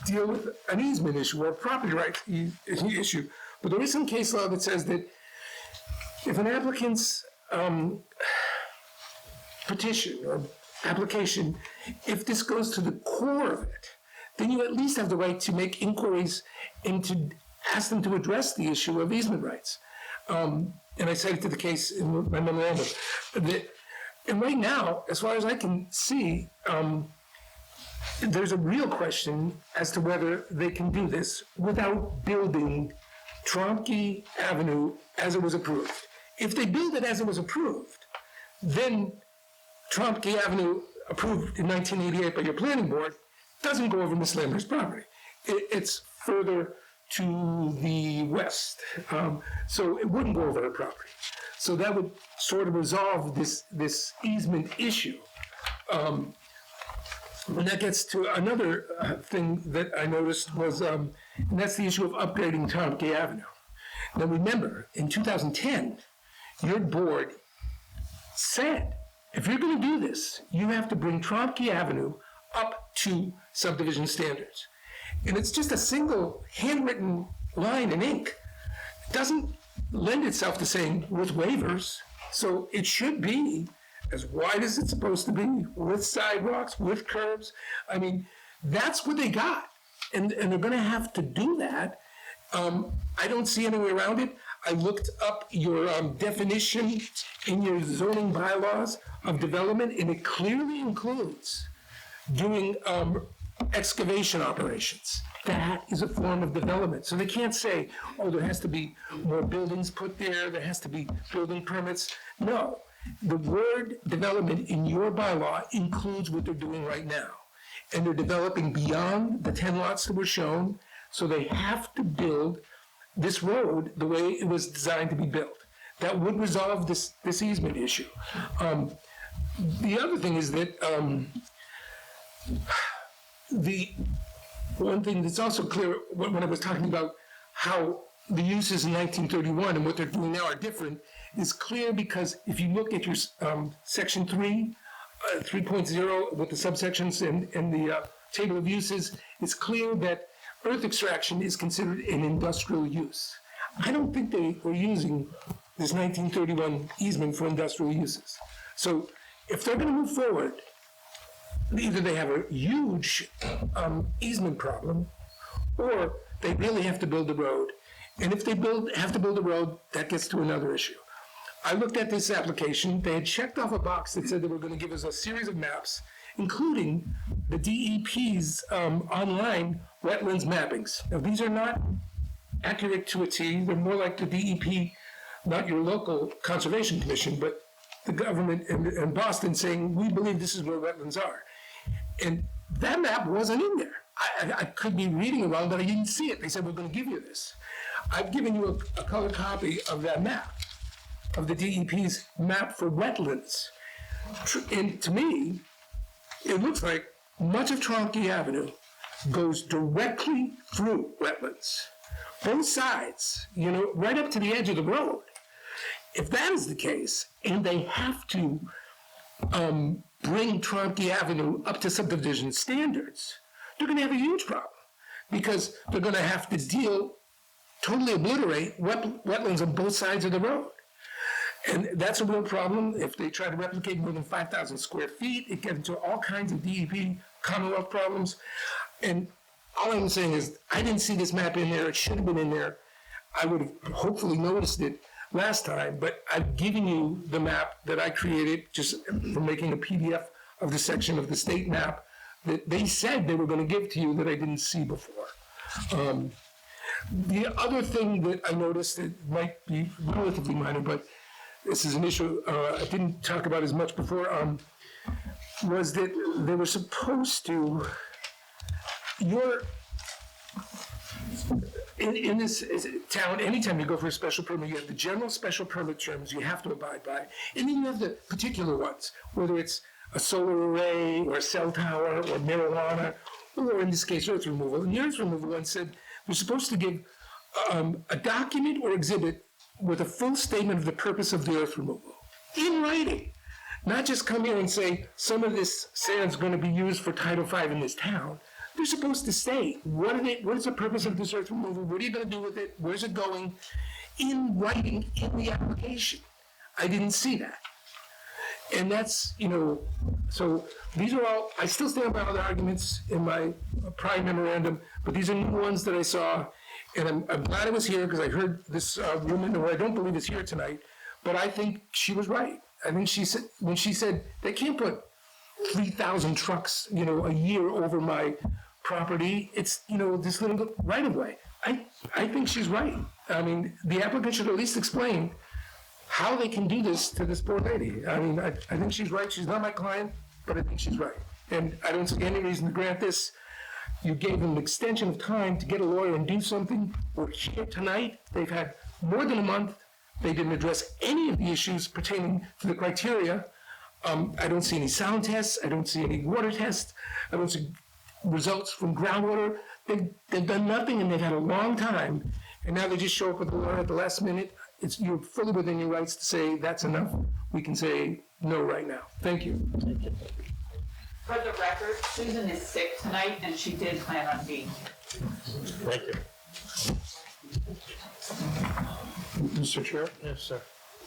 deal with an easement issue or a property right issue, but there is some case law that says that if an applicant's petition or application, if this goes to the core of it, then you at least have the right to make inquiries and to ask them to address the issue of easement rights. And I cited to the case in my memorandum. And right now, as far as I can see, there's a real question as to whether they can do this without building Tromke Avenue as it was approved. If they build it as it was approved, then Tromke Avenue, approved in 1988 by your planning board, doesn't go over Ms. Lambert's property. It's further to the west, so it wouldn't go over her property. So that would sort of resolve this easement issue. And that gets to another thing that I noticed was, and that's the issue of upgrading Tromke Avenue. Now remember, in 2010, your board said, if you're going to do this, you have to bring Tromke Avenue up to subdivision standards. And it's just a single handwritten line in ink. It doesn't lend itself to saying with waivers. So it should be as wide as it's supposed to be, with sidewalks, with curbs. I mean, that's what they got. And they're going to have to do that. I don't see any way around it. I looked up your definition in your zoning bylaws of development, and it clearly includes doing excavation operations. That is a form of development. So they can't say, oh, there has to be more buildings put there, there has to be building permits. No, the word development in your bylaw includes what they're doing right now. And they're developing beyond the 10 lots that were shown, so they have to build this road the way it was designed to be built. That would resolve this easement issue. The other thing is that the one thing that's also clear when I was talking about how the uses in 1931 and what they're doing now are different is clear because if you look at your section 3.0 with the subsections and the table of uses, it's clear that earth extraction is considered an industrial use. I don't think they were using this 1931 easement for industrial uses. So if they're going to move forward, either they have a huge easement problem, or they really have to build a road. And if they have to build a road, that gets to another issue. I looked at this application. They had checked off a box that said they were going to give us a series of maps, including the DEP's online wetlands mappings. Now, these are not accurate to a T. They're more like the DEP, not your local conservation commission, but the government in Boston saying, we believe this is where wetlands are. And that map wasn't in there. I could be reading it wrong, but I didn't see it. They said, we're going to give you this. I've given you a color copy of that map, of the DEP's map for wetlands. And to me, it looks like much of Tromke Avenue goes directly through wetlands, both sides, right up to the edge of the road. If that is the case, and they have to bring Tromke Avenue up to subdivision standards, they're gonna have a huge problem, because they're gonna have to totally obliterate wetlands on both sides of the road. And that's a real problem. If they try to replicate more than 5,000 square feet, it gets into all kinds of DEP Commonwealth problems. And all I'm saying is, I didn't see this map in there. It should have been in there. I would have hopefully noticed it last time, but I've given you the map that I created just from making a PDF of the section of the state map that they said they were going to give to you that I didn't see before. The other thing that I noticed, that might be relatively minor, but this is an issue I didn't talk about as much before, was that they were supposed to, in this town, anytime you go for a special permit, you have the general special permit terms you have to abide by, and then you have the particular ones, whether it's a solar array, or a cell tower, or marijuana, or in this case, earth removal. And the earth removal one said we're supposed to give a document or exhibit with a full statement of the purpose of the earth removal, in writing. Not just come here and say, some of this sand's gonna be used for Title V in this town. They're supposed to say, what is the purpose of this earth removal? What are you gonna do with it? Where's it going? In writing, in the application. I didn't see that. And that's, so these are all, I still stand by all the arguments in my prior memorandum, but these are new ones that I saw. And I'm glad I was here, because I heard this woman, who I don't believe is here tonight, but I think she was right. I think she said, when she said, they can't put 3,000 trucks, a year over my property, it's, this little right-of-way. I think she's right. I mean, the applicant should at least explain how they can do this to this poor lady. I mean, I think she's right. She's not my client, but I think she's right. And I don't see any reason to grant this. You gave them an extension of time to get a lawyer and do something. We're here tonight. They've had more than a month. They didn't address any of the issues pertaining to the criteria. I don't see any sound tests. I don't see any water tests. I don't see results from groundwater. They've done nothing, and they've had a long time. And now they just show up with the lawyer at the last minute. You're fully within your rights to say that's enough. We can say no right now. Thank you. For the record, Susan is sick tonight, and she did plan on being here. Thank you. Mr. Chair, Yes, sir.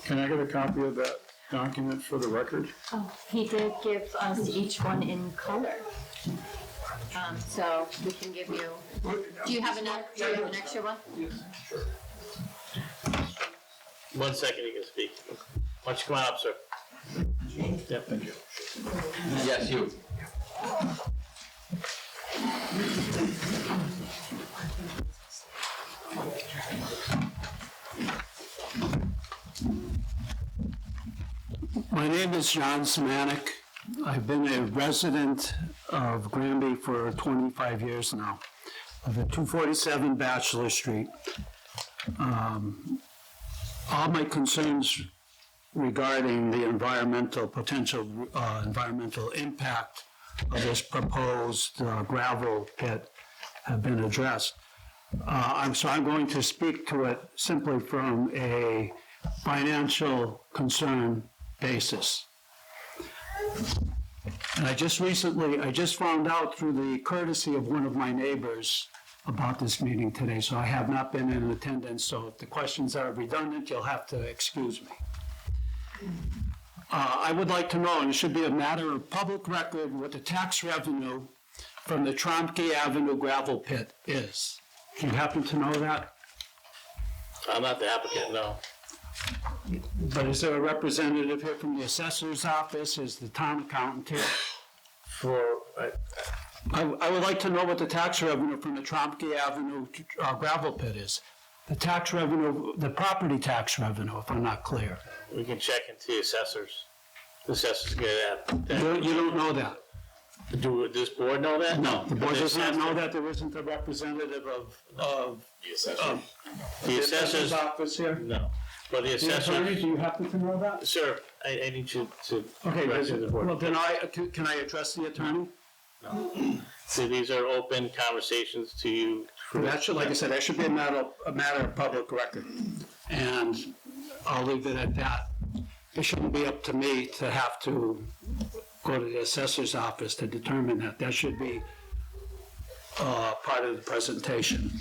can I get a copy of that document for the record? Oh, he did give us each one in color. So we can give you, do you have an extra one? Sure. 1 second, you can speak. Why don't you come on up, sir? Yep. Thank you. Yes, you. My name is John Semanek. I've been a resident of Granby for 25 years now. I live at 247 Bachelor Street. All my concerns regarding the potential environmental impact of this proposed gravel pit have been addressed. So I'm going to speak to it simply from a financial concern basis. And I just found out through the courtesy of one of my neighbors about this meeting today, so I have not been in attendance, so if the questions are redundant, you'll have to excuse me. I would like to know, and it should be a matter of public record, what the tax revenue from the Tromke Avenue gravel pit is. Do you happen to know that? I'm not the applicant, no. But is there a representative here from the assessor's office? Is the town accountant here? I would like to know what the tax revenue from the Tromke Avenue gravel pit is. The tax revenue, the property tax revenue, if I'm not clear. We can check into the assessors. The assessors get that. You don't know that? Does this board know that? No, the board does not know that. There isn't a representative of The assessor. The assessors office here? No. But the The attorney, assessors, do you happen to know that? sir, I need you to. Okay, direct to the board. well, then can I address the attorney? No. So these are open conversations to you. That should, like I said, that should be a matter of public record. And I'll leave it at that. It shouldn't be up to me to have to go to the assessor's office to determine that. That should be part of the presentation.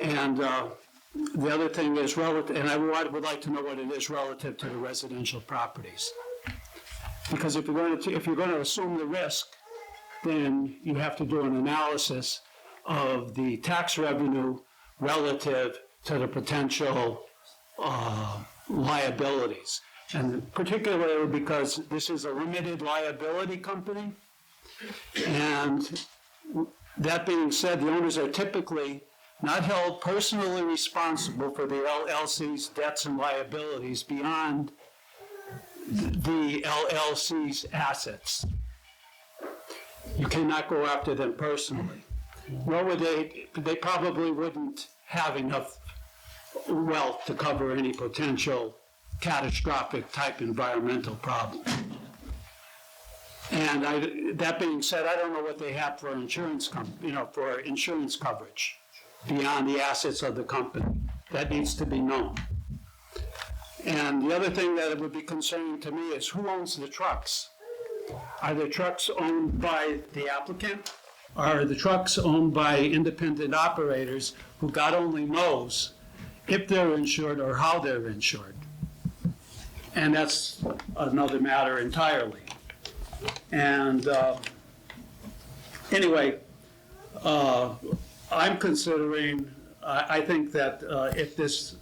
And the other thing is relative, and I would like to know what it is relative to the residential properties. Because if you're going to assume the risk, then you have to do an analysis of the tax revenue relative to the potential liabilities. And particularly because this is a limited liability company. And that being said, the owners are typically not held personally responsible for the LLC's debts and liabilities beyond the LLC's assets. You cannot go after them personally. Nor would they probably wouldn't have enough wealth to cover any potential catastrophic type environmental problem. And that being said, I don't know what they have for insurance coverage beyond the assets of the company. That needs to be known. And the other thing that would be concerning to me is who owns the trucks? Are the trucks owned by the applicant? Are the trucks owned by independent operators who God only knows if they're insured or how they're insured? And that's another matter entirely. And anyway, I'm considering, I think that if this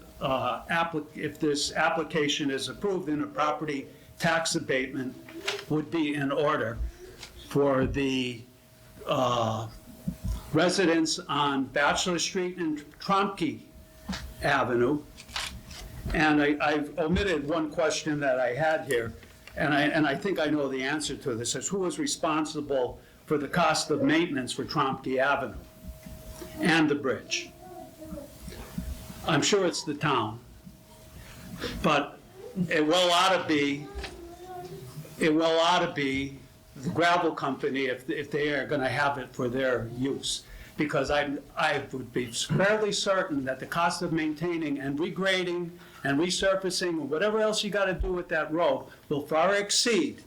application is approved, then a property tax abatement would be in order for the residents on Bachelor Street and Tromke Avenue. And I've omitted one question that I had here, and I think I know the answer to this. Is who is responsible for the cost of maintenance for Tromke Avenue and the bridge? I'm sure it's the town, but it will ought to be the gravel company if they are going to have it for their use. Because I would be fairly certain that the cost of maintaining and regrading and resurfacing and whatever else you got to do with that road will far exceed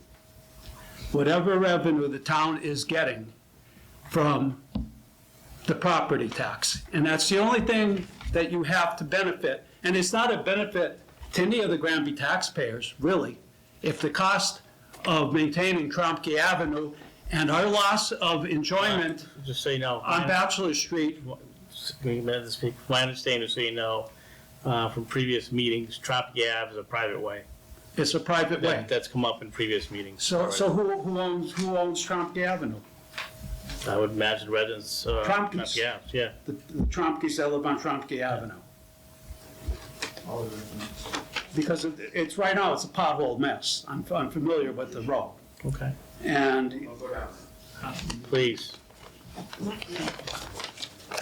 whatever revenue the town is getting from the property tax. And that's the only thing that you have to benefit. And it's not a benefit to any of the Granby taxpayers, really, if the cost of maintaining Tromke Avenue and our loss of enjoyment Just so you know. on Bachelor Street. My understanding, so you know, from previous meetings, Tromke Ave is a private way. It's a private way. That's come up in previous meetings. So who owns Tromke Avenue? I would imagine residents. Tromkes. Tromke Ave, yeah. The Tromkes that live on Tromke Avenue. Because it's right now, it's a pothole mess. I'm familiar with the road. Okay. And Please.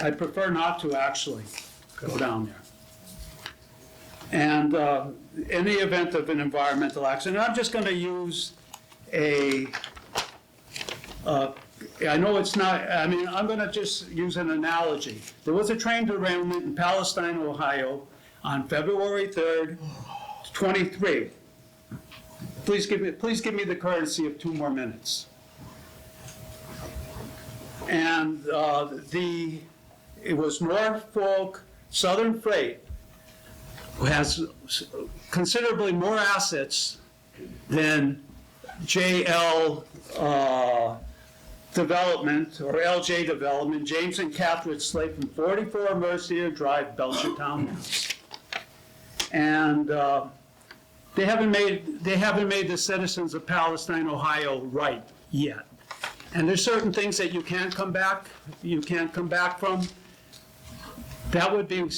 I prefer not to actually go down there. And in the event of an environmental accident, I'm just going to use I know it's not, I'm going to just use an analogy. There was a train derailment in Palestine, Ohio on February 3rd, 23. Please give me the courtesy of 2 more minutes. And it was Norfolk Southern Freight, who has considerably more assets than JL Development, or LJ Development, James and Catherine Slate from 44 Mercier Drive, Belchertown, Mass. And they haven't made the citizens of Palestine, Ohio right yet. And there's certain things that you can't come back from. That would be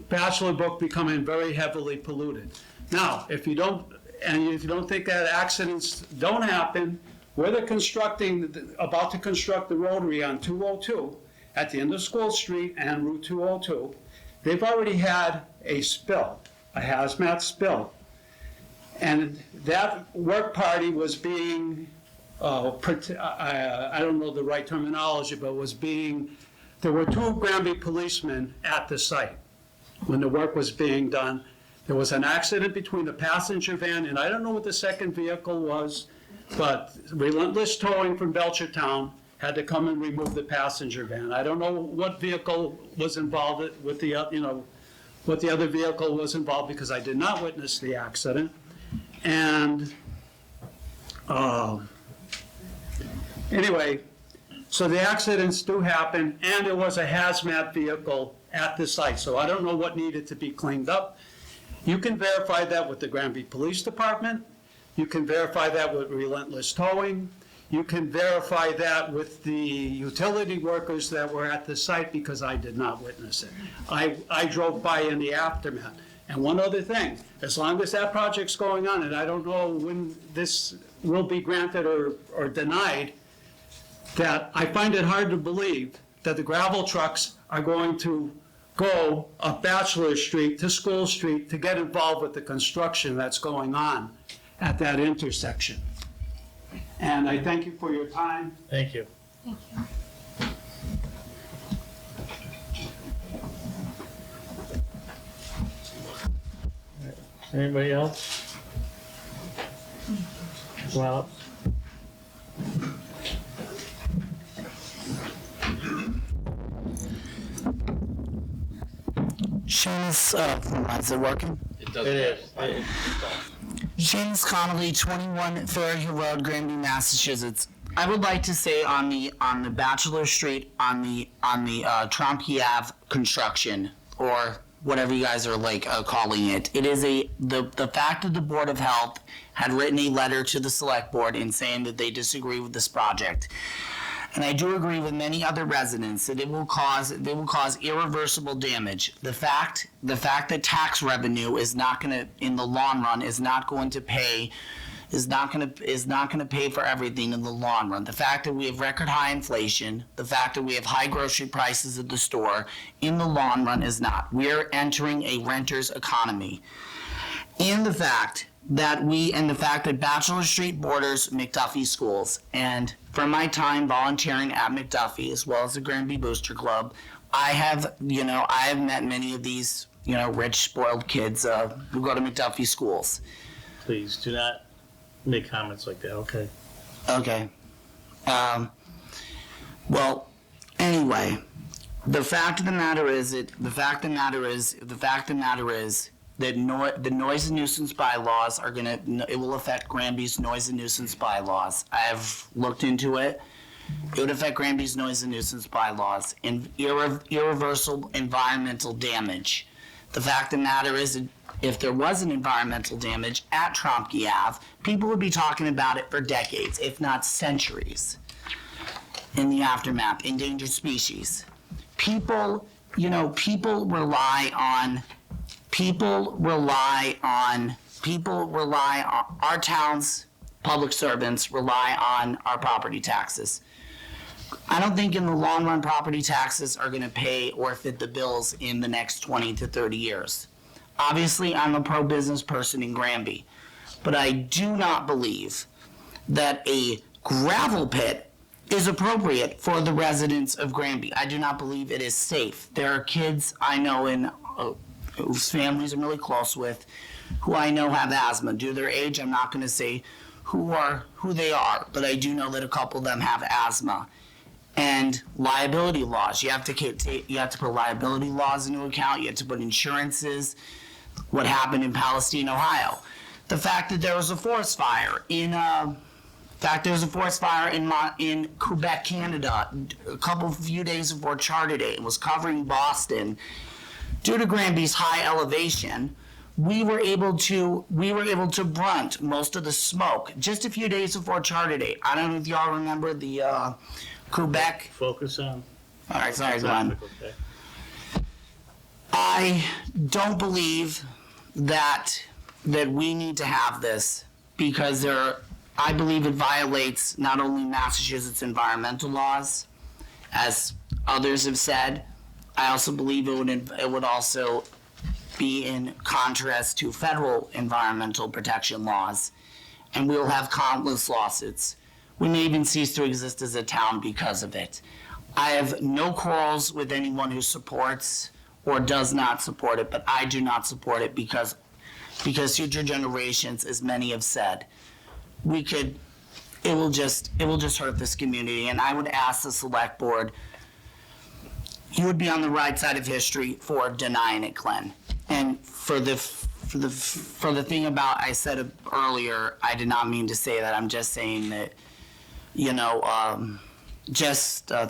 Bachelor Brook becoming very heavily polluted. Now, if you don't think that accidents don't happen, where they're about to construct the rotary on 202 at the end of School Street and Route 202, they've already had a spill, a hazmat spill. And that work party was being I don't know the right terminology, but there were 2 Granby policemen at the site when the work was being done. There was an accident between the passenger van, and I don't know what the second vehicle was, but Relentless Towing from Belchertown had to come and remove the passenger van. I don't know what vehicle was involved with the, what the other vehicle was involved, because I did not witness the accident. And anyway, so the accidents do happen, and there was a hazmat vehicle at the site, so I don't know what needed to be cleaned up. You can verify that with the Granby Police Department. You can verify that with Relentless Towing. You can verify that with the utility workers that were at the site, because I did not witness it. I drove by in the aftermath. And one other thing, as long as that project's going on, and I don't know when this will be granted or denied, that I find it hard to believe that the gravel trucks are going to go up Bachelor Street to School Street to get involved with the construction that's going on at that intersection. And I thank you for your time. Thank you. Thank you. Anybody else? Well, Seamus, is it working? It does. it is. Seamus Connolly, 21 Fairhill Road, Granby, Massachusetts. I would like to say on the Bachelor Street, on the Trompe Ave construction, or whatever you guys are calling it. It is the fact that the Board of Health had written a letter to the Select Board in saying that they disagree with this project. And I do agree with many other residents that it will cause irreversible damage. The fact that tax revenue is not going to, in the long run, is not going to pay for everything in the long run. The fact that we have record high inflation, the fact that we have high grocery prices at the store, in the long run is not. We're entering a renter's economy. And the fact that Bachelor Street borders McDuffie schools. And from my time volunteering at McDuffie, as well as the Granby Booster Club, I have met many of these, rich, spoiled kids who go to McDuffie schools. Please do not make comments like that, okay? Okay. Well, anyway, the fact of the matter is that the noise and nuisance bylaws it will affect Granby's noise and nuisance bylaws. I have looked into it. It would affect Granby's noise and nuisance bylaws and irreversible environmental damage. The fact of the matter is, if there was an environmental damage at Trompe Ave, people would be talking about it for decades, if not centuries. In the aftermath, endangered species. People rely on our town's public servants rely on our property taxes. I don't think in the long run property taxes are going to pay or fit the bills in the next 20 to 30 years. Obviously, I'm a pro-business person in Granby, but I do not believe that a gravel pit is appropriate for the residents of Granby. I do not believe it is safe. There are kids I know whose families I'm really close with, who I know have asthma. Due to their age, I'm not going to say who they are, but I do know that a couple of them have asthma. And liability laws. You have to put liability laws into account. You have to put insurances. What happened in Palestine, Ohio? The fact that there was a forest fire in Quebec, Canada, a few days before Charter Day. It was covering Boston. Due to Granby's high elevation, we were able to brunt most of the smoke just a few days before Charter Day. I don't know if y'all remember the Quebec. Focus on. All right, sorry, go on. Okay. I don't believe that we need to have this because I believe it violates not only Massachusetts environmental laws, as others have said. I also believe it would also be in contrast to federal environmental protection laws, and we'll have countless lawsuits. we may even cease to exist as a town because of it. I have no quarrels with anyone who supports or does not support it, but I do not support it because future generations, as many have said, it will just hurt this community. And I would ask the select board, you would be on the right side of history for denying it, Glenn. And for the thing about, I said earlier, I did not mean to say that. I'm just saying that,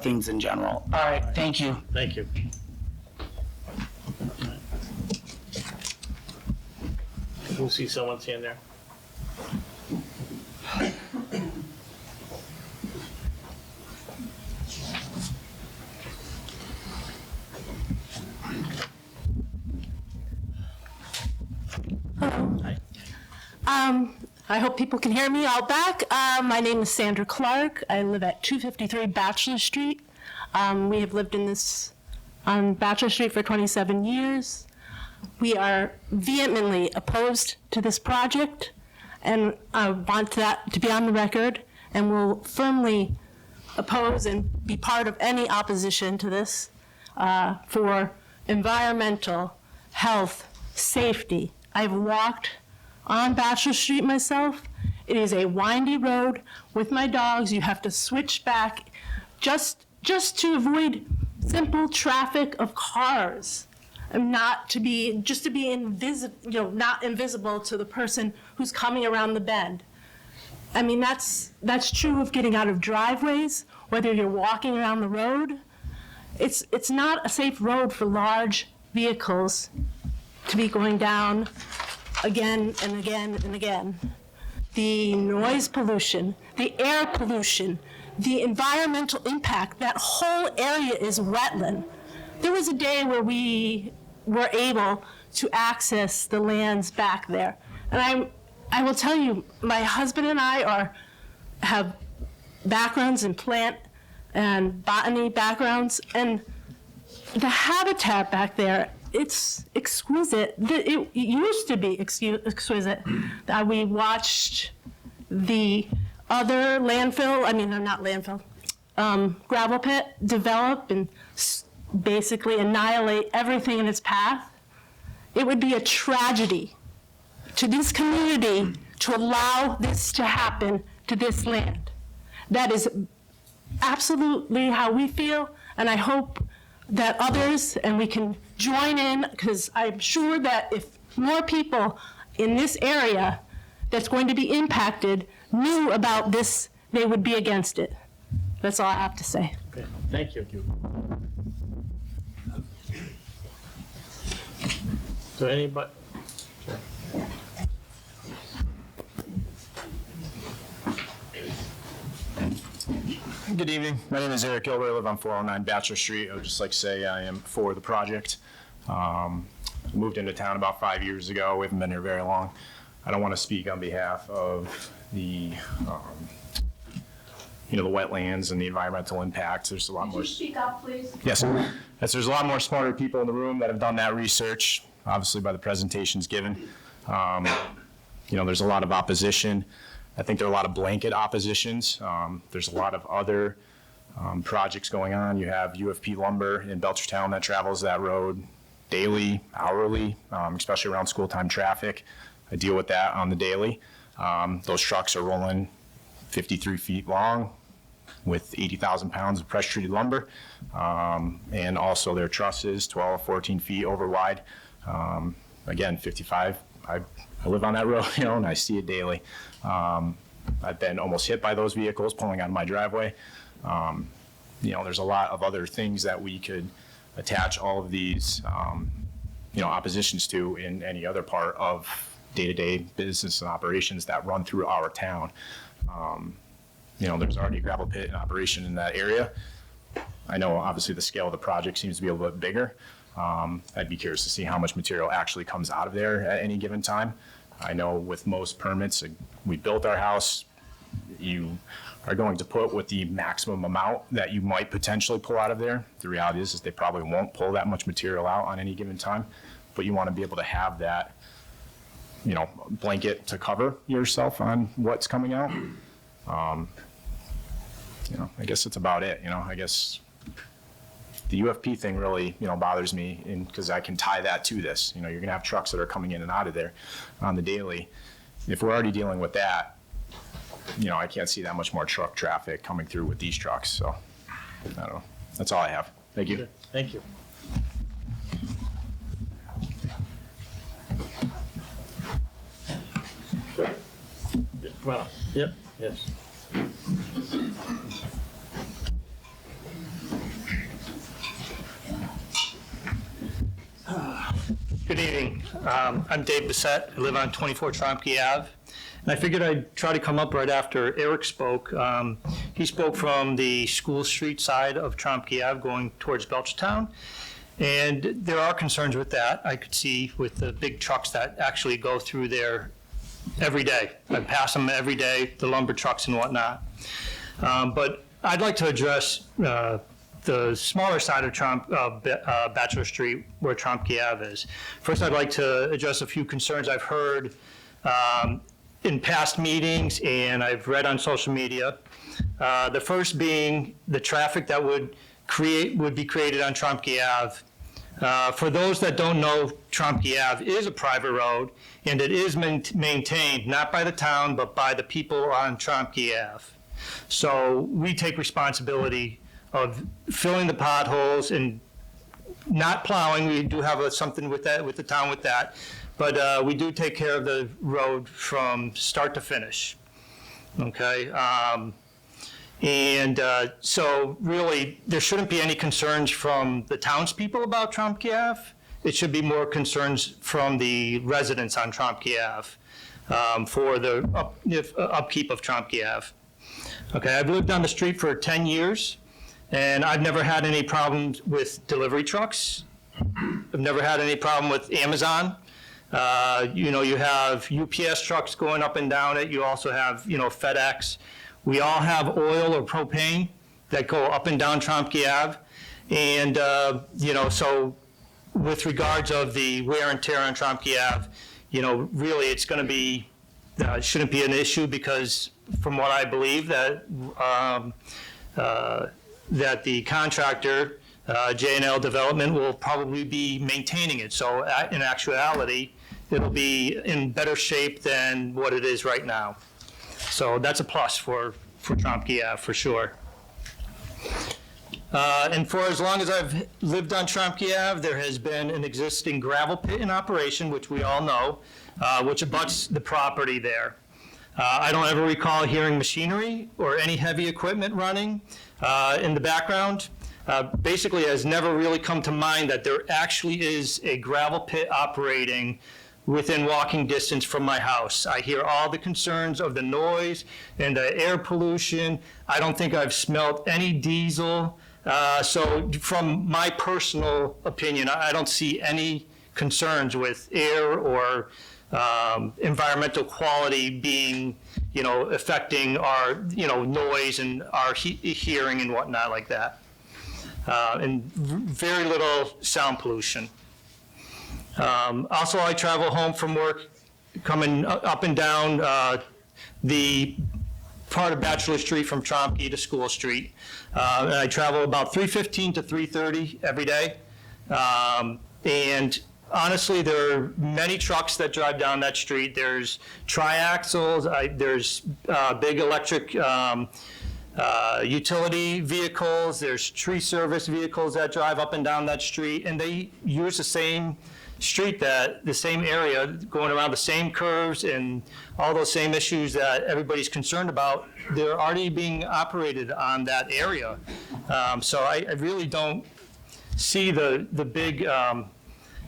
things in general. All right, thank you. Thank you. We'll see someone's hand there. I hope people can hear me out back. My name is Sandra Clark. I live at 253 Bachelor Street. We have lived on Bachelor Street for 27 years. We are vehemently opposed to this project, and I want that to be on the record, and will firmly oppose and be part of any opposition to this for environmental, health, safety. I've walked on Bachelor Street myself. It is a windy road with my dogs. You have to switch back just to avoid simple traffic of cars, and not invisible to the person who's coming around the bend. I mean, that's true of getting out of driveways, whether you're walking around the road. It's not a safe road for large vehicles to be going down again and again and again. The noise pollution, the air pollution, the environmental impact, that whole area is wetland. There was a day where we were able to access the lands back there. And I will tell you, my husband and I have backgrounds in plant and botany backgrounds, and the habitat back there, it's exquisite. It used to be exquisite. We watched the other gravel pit develop and basically annihilate everything in its path. It would be a tragedy to this community to allow this to happen to this land. That is absolutely how we feel, and I hope that others, and we can join in, because I'm sure that if more people in this area that's going to be impacted knew about this, they would be against it. That's all I have to say. Okay, thank you. So anybody? Good evening. My name is Eric Gilbert. I live on 409 Bachelor Street. I would just like to say I am for the project. Moved into town about 5 years ago. We haven't been here very long. I don't want to speak on behalf of the, the wetlands and the environmental impacts. There's a lot more. Could you speak up, please? Yes. Yes, there's a lot more smarter people in the room that have done that research, obviously by the presentations given. There's a lot of opposition. I think there are a lot of blanket oppositions. There's a lot of other projects going on. You have UFP Lumber in Belchertown that travels that road daily, hourly, especially around school time traffic. I deal with that on the daily. Those trucks are rolling 53 feet long with 80,000 pounds of pressure-treated lumber. And also their trusses, 12, 14 feet over wide. Again, 55. I live on that road, and I see it daily. I've been almost hit by those vehicles pulling out of my driveway. There's a lot of other things that we could attach all of these, oppositions to in any other part of day-to-day business and operations that run through our town. There's already a gravel pit in operation in that area. I know obviously the scale of the project seems to be a little bit bigger. I'd be curious to see how much material actually comes out of there at any given time. I know with most permits, we built our house, you are going to put with the maximum amount that you might potentially pull out of there. The reality is they probably won't pull that much material out on any given time, but you want to be able to have that, blanket to cover yourself on what's coming out. I guess that's about it, I guess the UFP thing really, bothers me because I can tie that to this. You're gonna have trucks that are coming in and out of there on the daily. If we're already dealing with that, I can't see that much more truck traffic coming through with these trucks, so, I don't know. That's all I have. Thank you. Thank you. Well, yep, yes. Good evening. I'm Dave Bissett. I live on 24 Tromke Ave. And I figured I'd try to come up right after Eric spoke. He spoke from the School Street side of Tromke Ave going towards Belchertown. And there are concerns with that. I could see with the big trucks that actually go through there every day. I pass them every day, the lumber trucks and whatnot. But I'd like to address the smaller side of Bachelor Street where Tromke Ave is. First, I'd like to address a few concerns I've heard in past meetings and I've read on social media. The first being the traffic that would be created on Tromke Ave. For those that don't know, Tromke Ave is a private road, and it is maintained not by the town, but by the people on Tromke Ave. So we take responsibility of filling the potholes and not plowing. We do have something with that, with the town with that, but we do take care of the road from start to finish. Okay. So really, there shouldn't be any concerns from the townspeople about Tromke Ave. It should be more concerns from the residents on Tromke Ave for the upkeep of Tromke Ave. Okay, I've lived on the street for 10 years, and I've never had any problems with delivery trucks. I've never had any problem with Amazon. You have UPS trucks going up and down it. You also have, FedEx. We all have oil or propane that go up and down Tromke Ave. And, so with regards of the wear and tear on Tromke Ave, really it's going to be, shouldn't be an issue because from what I believe that the contractor, J&L Development, will probably be maintaining it. So in actuality, it'll be in better shape than what it is right now. So that's a plus for Tromke Ave, for sure. And for as long as I've lived on Tromke Ave, there has been an existing gravel pit in operation, which we all know, which abuts the property there. I don't ever recall hearing machinery or any heavy equipment running in the background. Basically, it has never really come to mind that there actually is a gravel pit operating within walking distance from my house. I hear all the concerns of the noise and the air pollution. I don't think I've smelt any diesel. So from my personal opinion, I don't see any concerns with air or environmental quality being, affecting our, noise and our hearing and whatnot like that. And very little sound pollution. Also, I travel home from work, coming up and down the part of Bachelor Street from Tromke to School Street. And I travel about 3:15 to 3:30 every day. And honestly, there are many trucks that drive down that street. There's triaxles, there's big electric utility vehicles, there's tree service vehicles that drive up and down that street, and they use the same street, the same area, going around the same curves and all those same issues that everybody's concerned about. They're already being operated on that area. So I really don't see the big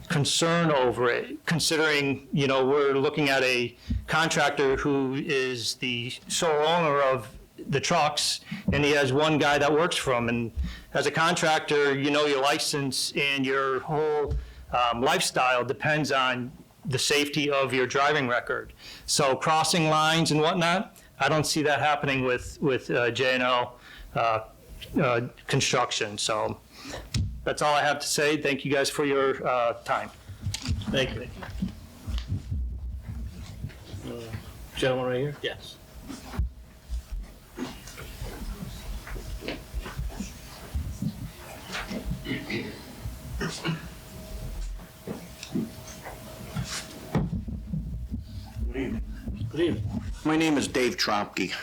concern over it, considering, we're looking at a contractor who is the sole owner of the trucks, and he has one guy that works for him. And as a contractor, your license and your whole lifestyle depends on the safety of your driving record. So crossing lines and whatnot, I don't see that happening with J&L construction. So that's all I have to say. Thank you guys for your time. Thank you. Gentleman right here? Yes. Good evening. My name is Dave Trompke.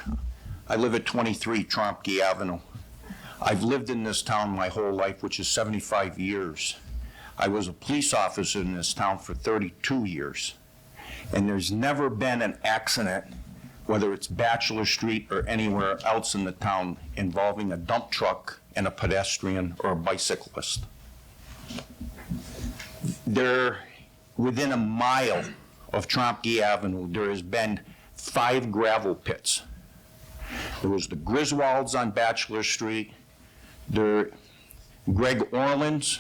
I live at 23 Trompke Avenue. I've lived in this town my whole life, which is 75 years. I was a police officer in this town for 32 years. And there's never been an accident, whether it's Bachelor Street or anywhere else in the town, involving a dump truck and a pedestrian or a bicyclist. Within a mile of Trompke Avenue, there has been 5 gravel pits. There was the Griswolds on Bachelor Street, Greg Orland's.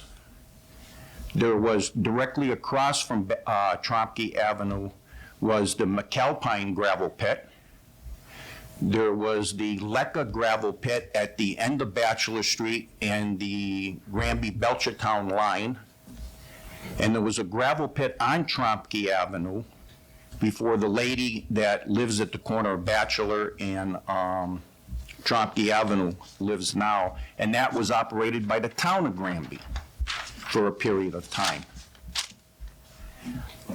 There was directly across from Trompke Avenue was the McAlpine gravel pit. There was the Lecca gravel pit at the end of Bachelor Street and the Granby Belchertown line. And there was a gravel pit on Trompke Avenue before the lady that lives at the corner of Bachelor and Trompke Avenue lives now, and that was operated by the town of Granby for a period of time.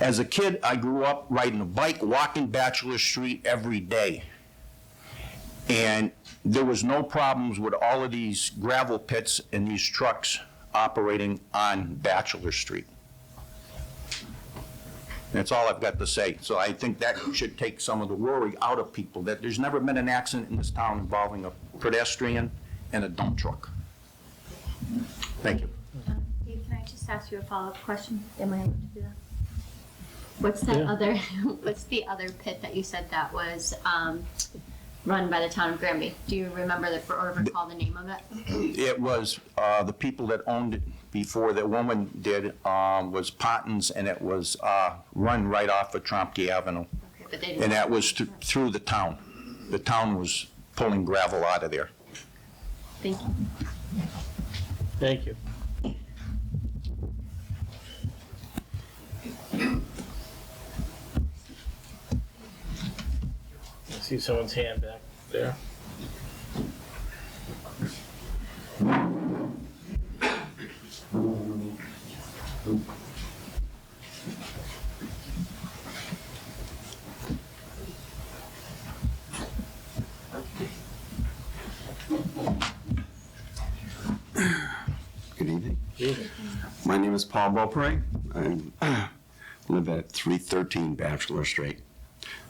As a kid, I grew up riding a bike, walking Bachelor Street every day. And there was no problems with all of these gravel pits and these trucks operating on Bachelor Street. That's all I've got to say. So I think that should take some of the worry out of people, that there's never been an accident in this town involving a pedestrian and a dump truck. Thank you. Dave, can I just ask you a follow-up question? Am I able to do that? What's that what's the other pit that you said that was run by the town of Granby? Do you remember or recall the name of it? It was the people that owned it before the woman did was Pottins, and it was run right off of Trompke Avenue. Okay, but they didn't. And that was through the town. The town was pulling gravel out of there. Thank you. Thank you. I see someone's hand back there. Good evening. My name is Paul Beaupre. I live at 313 Bachelor Street,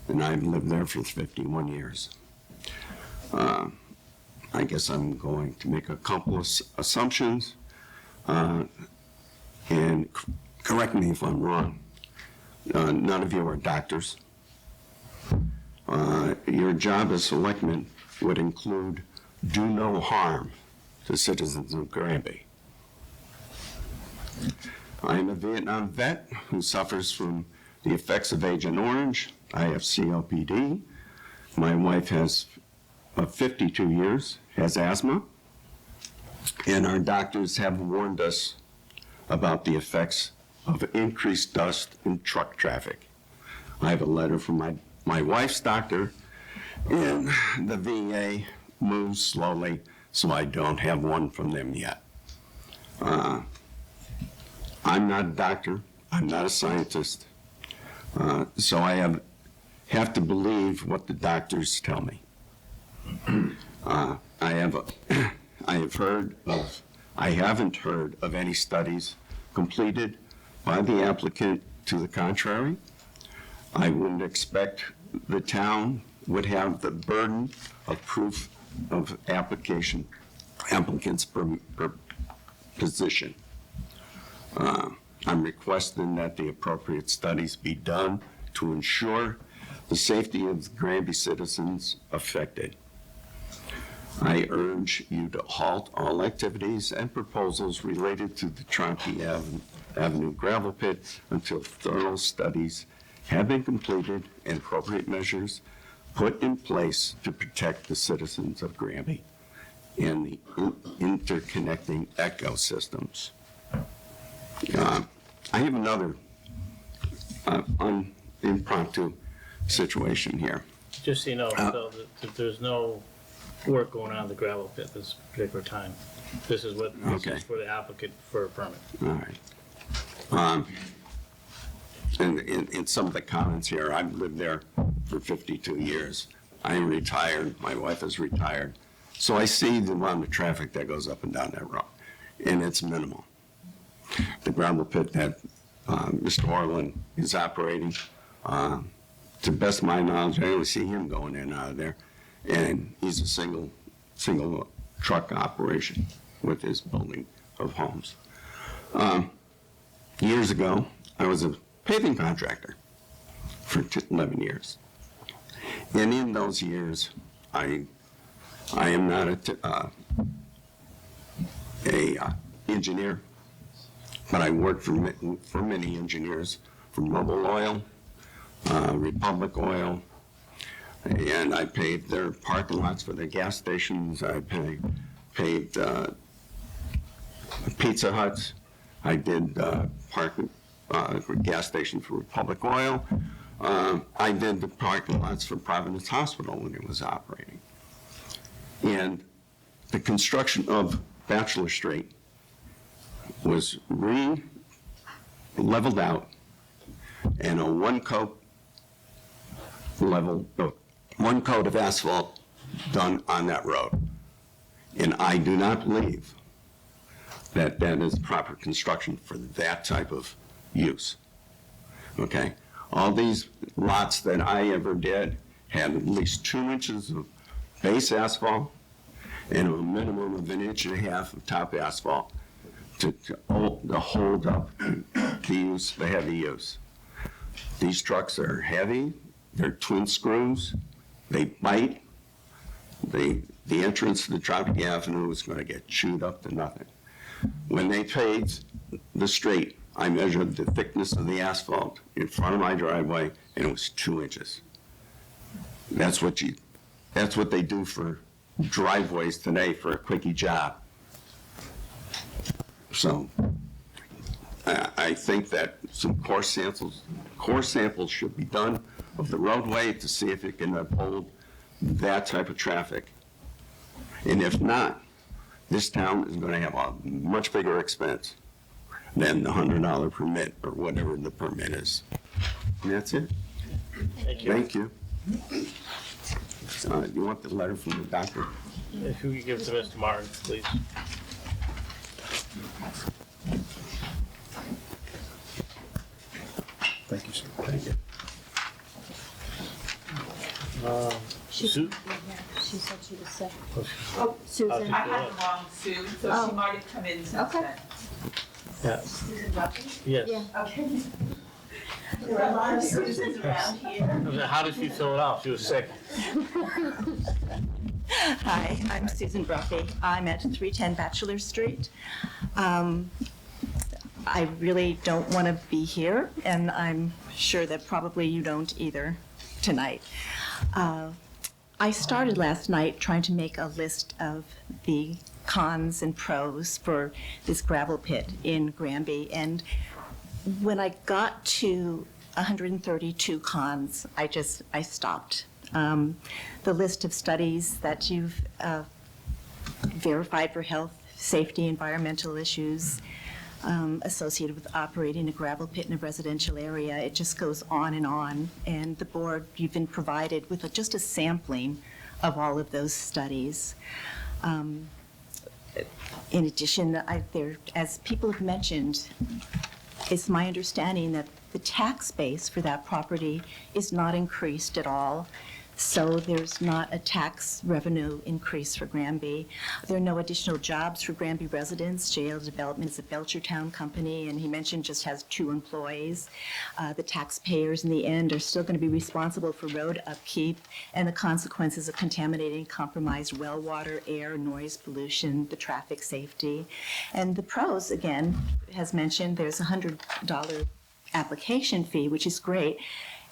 and I've lived there for 51 years. I guess I'm going to make a couple of assumptions, and correct me if I'm wrong. None of you are doctors. Your job as selectman would include do no harm to citizens of Granby. I am a Vietnam vet who suffers from the effects of Agent Orange. I have COPD. My wife has 52 years, has asthma, and our doctors have warned us about the effects of increased dust in truck traffic. I have a letter from my wife's doctor, and the VA moves slowly, so I don't have one from them yet. I'm not a doctor, I'm not a scientist, so I have to believe what the doctors tell me. I haven't heard of any studies completed by the applicant to the contrary. I wouldn't expect the town would have the burden of proof of applicants per position. I'm requesting that the appropriate studies be done to ensure the safety of the Granby citizens affected. I urge you to halt all activities and proposals related to the Trompke Avenue gravel pit until thorough studies have been completed and appropriate measures put in place to protect the citizens of Granby and the interconnecting ecosystems. I have another impromptu situation here. Just so you know, so that there's no work going on in the gravel pit this particular time. This is Okay. for the applicant for a permit. All right. And in some of the comments here, I've lived there for 52 years. I am retired, my wife is retired. So I see the amount of traffic that goes up and down that road, and it's minimal. The gravel pit that Mr. Orland is operating, to the best of my knowledge, I only see him going in and out of there, and he's a single truck operation with his building of homes. Years ago, I was a paving contractor for 11 years. And in those years, I am not a engineer, but I worked for many engineers, from Mobil Oil, Republic Oil, and I paved their parking lots for their gas stations. I paved Pizza Huts. I did gas station for Republic Oil. I did the parking lots for Providence Hospital when it was operating. And the construction of Bachelor Street was leveled out, and a one coat of asphalt done on that road. And I do not believe that that is proper construction for that type of use. Okay? All these lots that I ever did had at least 2 inches of base asphalt and a minimum of 1.5 inches of top asphalt to hold up the heavy use. These trucks are heavy, they're twin screws, they bite. The entrance to the Tropic Avenue is going to get chewed up to nothing. When they paved the street, I measured the thickness of the asphalt in front of my driveway, and it was 2 inches. That's what they do for driveways today for a quickie job. So I think that some core samples should be done of the roadway to see if it can uphold that type of traffic. And if not, this town is going to have a much bigger expense than the $100 permit or whatever the permit is. And that's it. Thank you. Thank you. You want the letter from the doctor? If you could give it to Mr. Martin, please. Thank you, sir. Thank you. She Sue? She said she was sick. Oh, Susan. I had the wrong Sue, so Oh. she might have come in since Okay. then. Yeah. Yes. Yeah. Okay. There are a lot of Susans around here. How did she fill it out? She was sick. Hi, I'm Susan Bruffy. I'm at 310 Bachelor Street. I really don't want to be here, and I'm sure that probably you don't either tonight. I started last night trying to make a list of the cons and pros for this gravel pit in Granby, and when I got to 132 cons, I stopped. The list of studies that you've verified for health, safety, environmental issues associated with operating a gravel pit in a residential area, it just goes on. And the board, you've been provided with just a sampling of all of those studies. In addition, as people have mentioned, it's my understanding that the tax base for that property is not increased at all. So there's not a tax revenue increase for Granby. There are no additional jobs for Granby residents. JL Development is a Belchertown company, and he mentioned just has 2 employees. The taxpayers in the end are still going to be responsible for road upkeep and the consequences of contaminating compromised well water, air, noise pollution, the traffic safety. And the pros, again, has mentioned there's a $100 application fee, which is great.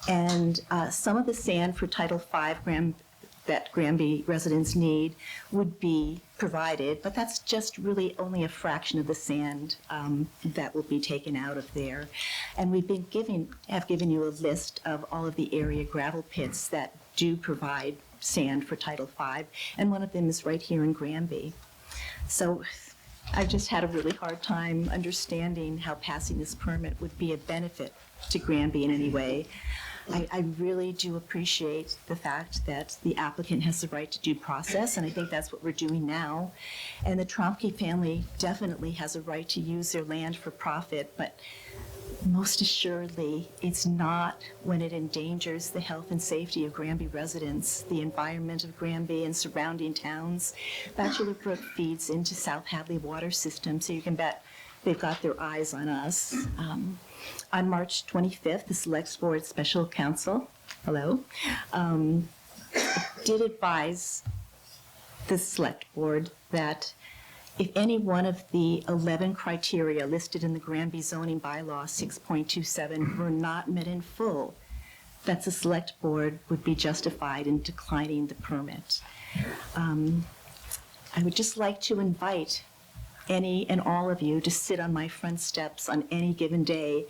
And some of the sand for Title V that Granby residents need would be provided, but that's just really only a fraction of the sand that will be taken out of there. And we've have given you a list of all of the area gravel pits that do provide sand for Title V, and one of them is right here in Granby. So I've just had a really hard time understanding how passing this permit would be a benefit to Granby in any way. I really do appreciate the fact that the applicant has the right to due process, and I think that's what we're doing now. And the Tromke family definitely has a right to use their land for profit, but most assuredly, it's not when it endangers the health and safety of Granby residents, the environment of Granby and surrounding towns. Bachelor Brook feeds into South Hadley water system, so you can bet they've got their eyes on us. On March 25th, the Select Board Special Counsel, did advise the Select Board that if any one of the 11 criteria listed in the Granby zoning bylaw 6.27 were not met in full, that the Select Board would be justified in declining the permit. I would just like to invite any and all of you to sit on my front steps on any given day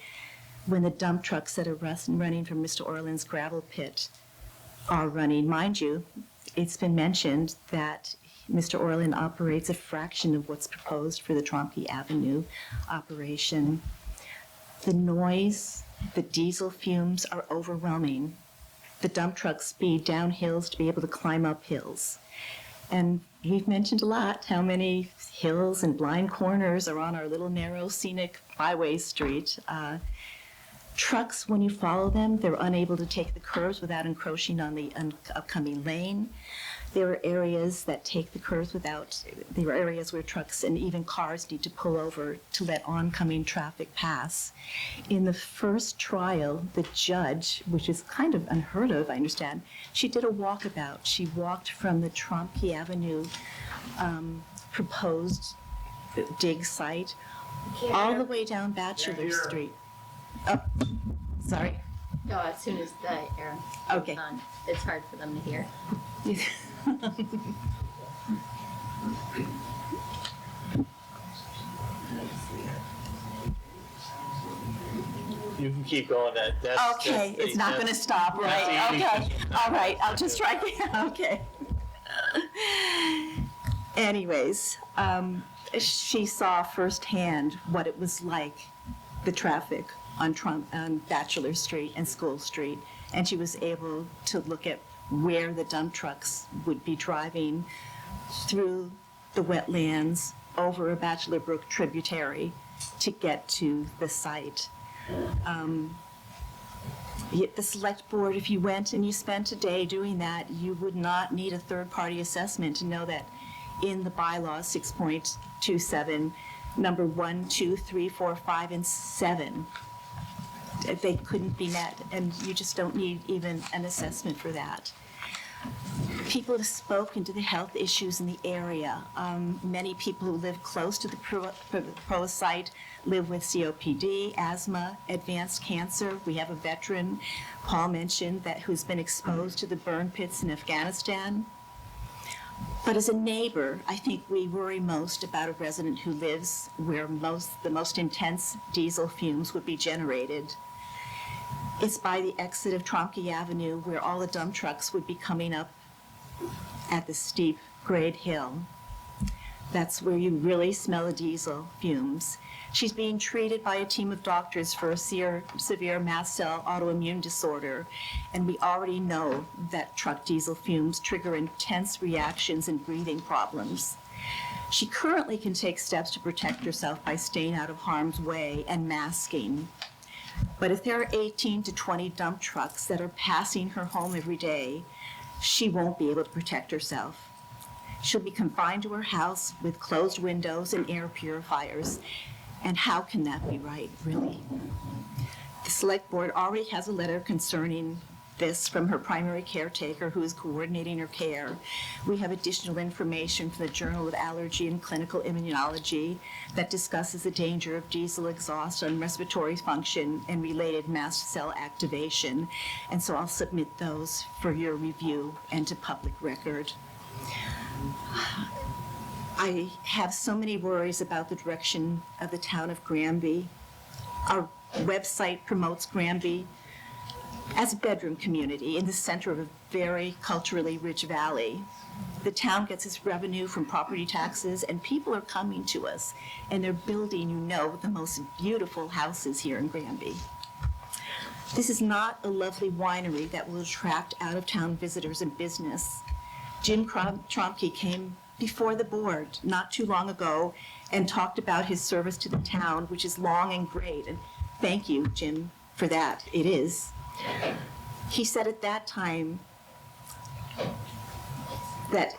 when the dump trucks that are running from Mr. Orland's gravel pit are running. Mind you, it's been mentioned that Mr. Orland operates a fraction of what's proposed for the Tromke Avenue operation. The noise, the diesel fumes are overwhelming. The dump trucks speed down hills to be able to climb up hills. And we've mentioned a lot how many hills and blind corners are on our little narrow scenic byway street. Trucks, when you follow them, they're unable to take the curves without encroaching on the upcoming lane. There are areas that take the curves there are areas where trucks and even cars need to pull over to let oncoming traffic pass. In the first trial, the judge, which is kind of unheard of, I understand, she did a walkabout. She walked from the Tromke Avenue proposed dig site all the way down Bachelor Street. Oh, sorry. No, as soon as the air Okay. is on, it's hard for them to hear. You can keep going. Okay, it's not going to stop, right? Okay, all right, I'll just try. Okay. Anyways, she saw firsthand what it was like, the traffic on Bachelor Street and School Street, and she was able to look at where the dump trucks would be driving through the wetlands over a Bachelor Brook tributary to get to the site. Yet the Select Board, if you went and you spent a day doing that, you would not need a third-party assessment to know that in the bylaw 6.27, number 1, 2, 3, 4, 5, and 7, they couldn't be met, and you just don't need even an assessment for that. People have spoken to the health issues in the area. Many people who live close to the proposed site live with COPD, asthma, advanced cancer. We have a veteran, Paul mentioned, who's been exposed to the burn pits in Afghanistan. But as a neighbor, I think we worry most about a resident who lives where the most intense diesel fumes would be generated. It's by the exit of Tromke Avenue where all the dump trucks would be coming up at the steep grade hill. That's where you really smell the diesel fumes. She's being treated by a team of doctors for a severe mast cell autoimmune disorder, and we already know that truck diesel fumes trigger intense reactions and breathing problems. She currently can take steps to protect herself by staying out of harm's way and masking. But if there are 18 to 20 dump trucks that are passing her home every day, she won't be able to protect herself. She'll be confined to her house with closed windows and air purifiers. And how can that be right, really? The Select Board already has a letter concerning this from her primary caretaker who is coordinating her care. We have additional information from the Journal of Allergy and Clinical Immunology that discusses the danger of diesel exhaust on respiratory function and related mast cell activation. And so I'll submit those for your review and to public record. I have so many worries about the direction of the town of Granby. Our website promotes Granby As a bedroom community in the center of a very culturally rich valley, the town gets its revenue from property taxes, and people are coming to us, and they're building, the most beautiful houses here in Granby. This is not a lovely winery that will attract out-of-town visitors and business. Jim Tromke came before the board not too long ago and talked about his service to the town, which is long and great, and thank you, Jim, for that. It is. He said at that time that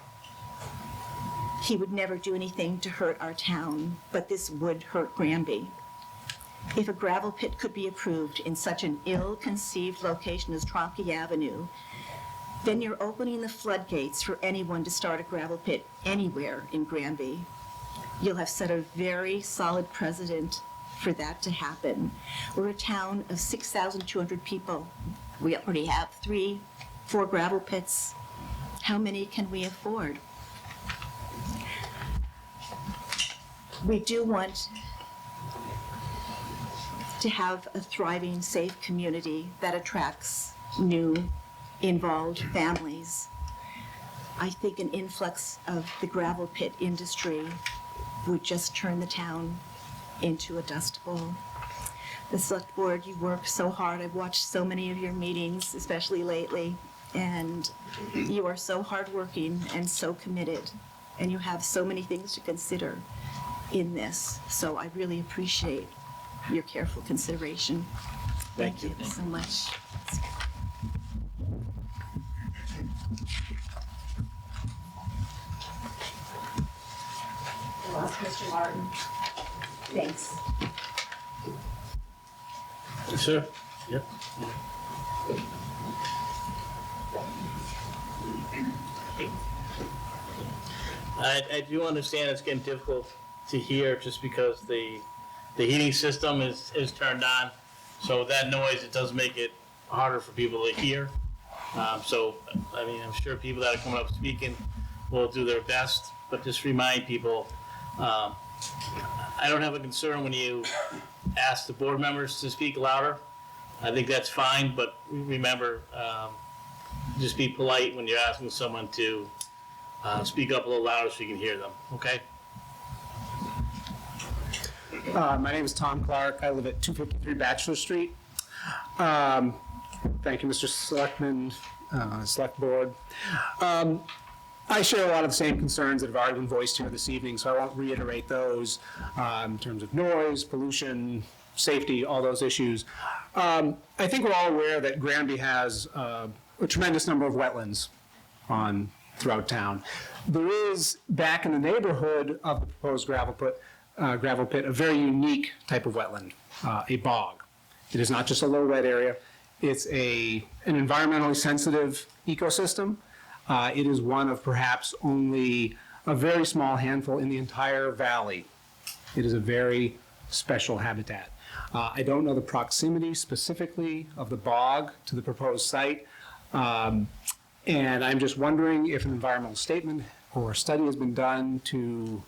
he would never do anything to hurt our town, but this would hurt Granby. If a gravel pit could be approved in such an ill-conceived location as Tromke Avenue, then you're opening the floodgates for anyone to start a gravel pit anywhere in Granby. You'll have set a very solid precedent for that to happen. We're a town of 6,200 people. We already have 4 gravel pits. How many can we afford? We do want to have a thriving, safe community that attracts new, involved families. I think an influx of the gravel pit industry would just turn the town into a dust bowl. The select board, you work so hard. I've watched so many of your meetings, especially lately, and you are so hardworking and so committed, and you have so many things to consider in this. So I really appreciate your careful consideration. Thank you so much. Mr. Martin. Thanks. Sir? Yep. I do understand it's getting difficult to hear just because the heating system is turned on. So with that noise, it does make it harder for people to hear. So, I mean, I'm sure people that are coming up speaking will do their best, but just remind people, I don't have a concern when you ask the board members to speak louder. I think that's fine, but remember, just be polite when you're asking someone to speak up a little louder so you can hear them, okay? My name is Tom Clark. I live at 253 Bachelor Street. Thank you, Mr. Selectman, Select Board. I share a lot of the same concerns that have already been voiced here this evening, so I won't reiterate those in terms of noise, pollution, safety, all those issues. I think we're all aware that Granby has a tremendous number of wetlands throughout town. There is, back in the neighborhood of the proposed gravel pit, a very unique type of wetland, a bog. It is not just a low wet area. It's an environmentally sensitive ecosystem. It is one of perhaps only a very small handful in the entire valley. It is a very special habitat. I don't know the proximity specifically of the bog to the proposed site. And I'm just wondering if an environmental statement or study has been done to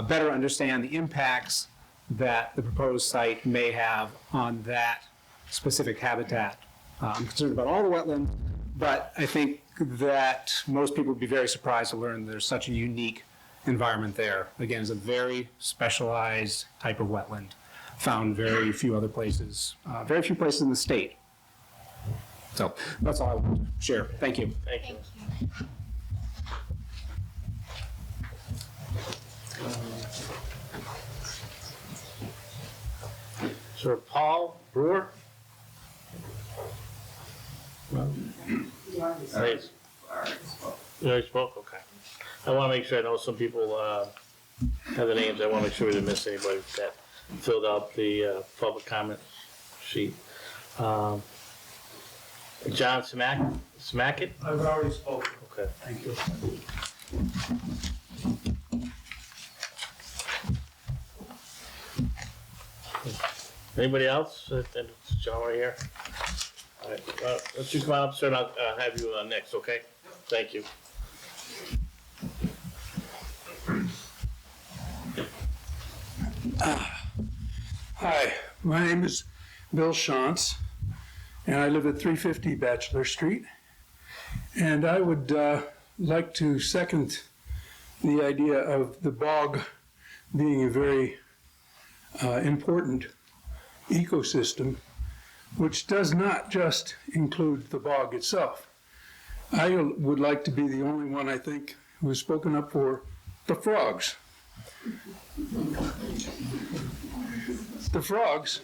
better understand the impacts that the proposed site may have on that specific habitat. I'm concerned about all the wetlands, but I think that most people would be very surprised to learn there's such a unique environment there. Again, it's a very specialized type of wetland, found very few other places, very few places in the state. So that's all I want to share. Thank you. Thank you. Sir Paul Brewer? You already spoke? Okay. I want to make sure, I know some people have the names. I want to make sure we didn't miss anybody that filled out the public comment sheet. John Smackett? I've already spoken. Okay. Thank you. Anybody else? John right here. All right, let's you come on up, sir, and I'll have you next, okay? Thank you. Hi, my name is Bill Shantz, and I live at 350 Bachelor Street. And I would like to second the idea of the bog being a very important ecosystem, which does not just include the bog itself. I would like to be the only one, I think, who has spoken up for the frogs. The frogs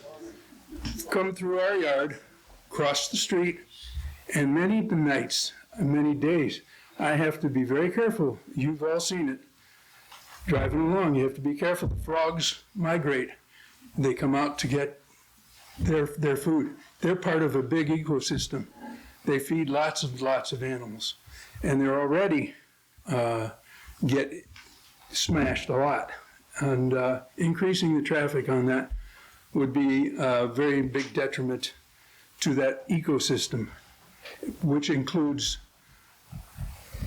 come through our yard, cross the street, and many nights, many days, I have to be very careful. You've all seen it. Driving along, you have to be careful. The frogs migrate. They come out to get their food. They're part of a big ecosystem. They feed lots of animals. And they're already get smashed a lot. And increasing the traffic on that would be a very big detriment to that ecosystem, which includes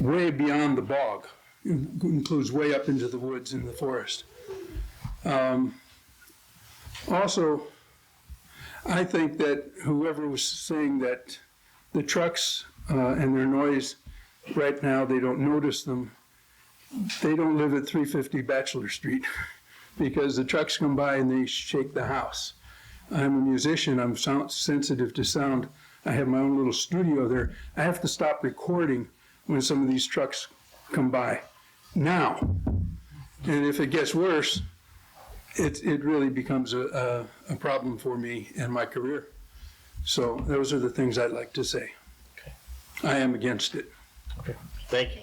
way beyond the bog, includes way up into the woods and the forest. Also, I think that whoever was saying that the trucks and their noise right now, they don't notice them. They don't live at 350 Bachelor Street because the trucks come by and they shake the house. I'm a musician, I'm sensitive to sound. I have my own little studio there. I have to stop recording when some of these trucks come by now. And if it gets worse, it really becomes a problem for me and my career. So those are the things I'd like to say. Okay. I am against it. Okay, thank you.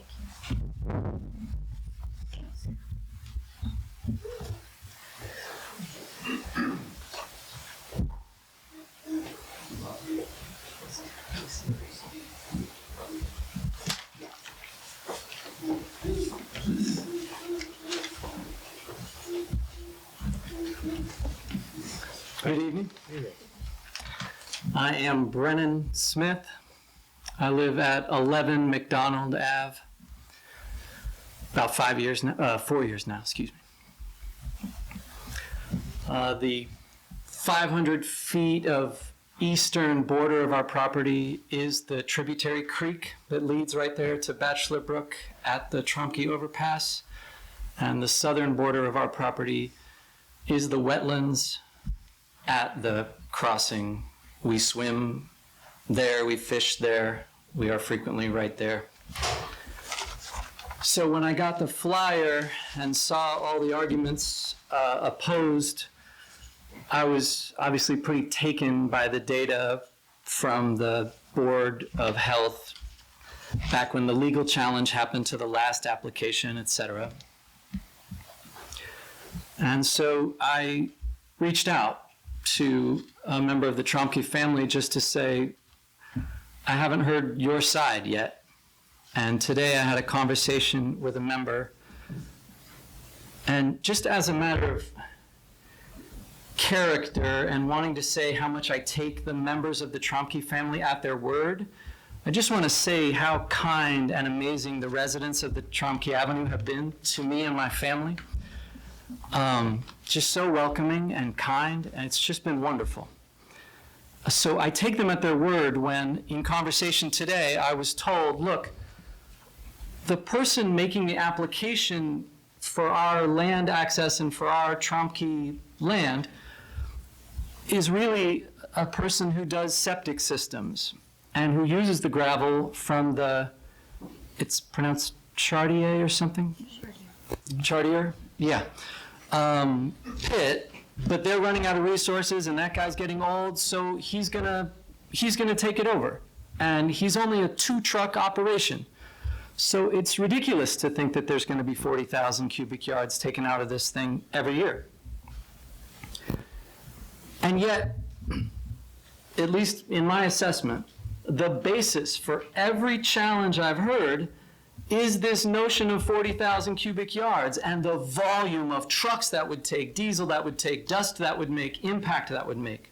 Good evening. I am Brennan Smith. I live at 11 McDonald Ave. About 4 years now, excuse me. The 500 feet of eastern border of our property is the tributary creek that leads right there to Bachelor Brook at the Tromke overpass. And the southern border of our property is the wetlands at the crossing. We swim there, we fish there, we are frequently right there. So when I got the flyer and saw all the arguments opposed, I was obviously pretty taken by the data from the Board of Health back when the legal challenge happened to the last application, etc. And so I reached out to a member of the Tromke family just to say, I haven't heard your side yet. And today I had a conversation with a member, and just as a matter of character and wanting to say how much I take the members of the Tromke family at their word, I just want to say how kind and amazing the residents of the Tromke Avenue have been to me and my family. Just so welcoming and kind, and it's just been wonderful. So I take them at their word when, in conversation today, I was told, look, the person making the application for our land access and for our Tromke land is really a person who does septic systems and who uses the gravel from the, it's pronounced Chartier or something? Chartier? Yeah. Pit, but they're running out of resources and that guy's getting old, so he's gonna take it over. And he's only a 2-truck operation. So it's ridiculous to think that there's gonna be 40,000 cubic yards taken out of this thing every year. And yet, at least in my assessment, the basis for every challenge I've heard is this notion of 40,000 cubic yards and the volume of trucks that would take, diesel that would take, dust that would make, impact that would make,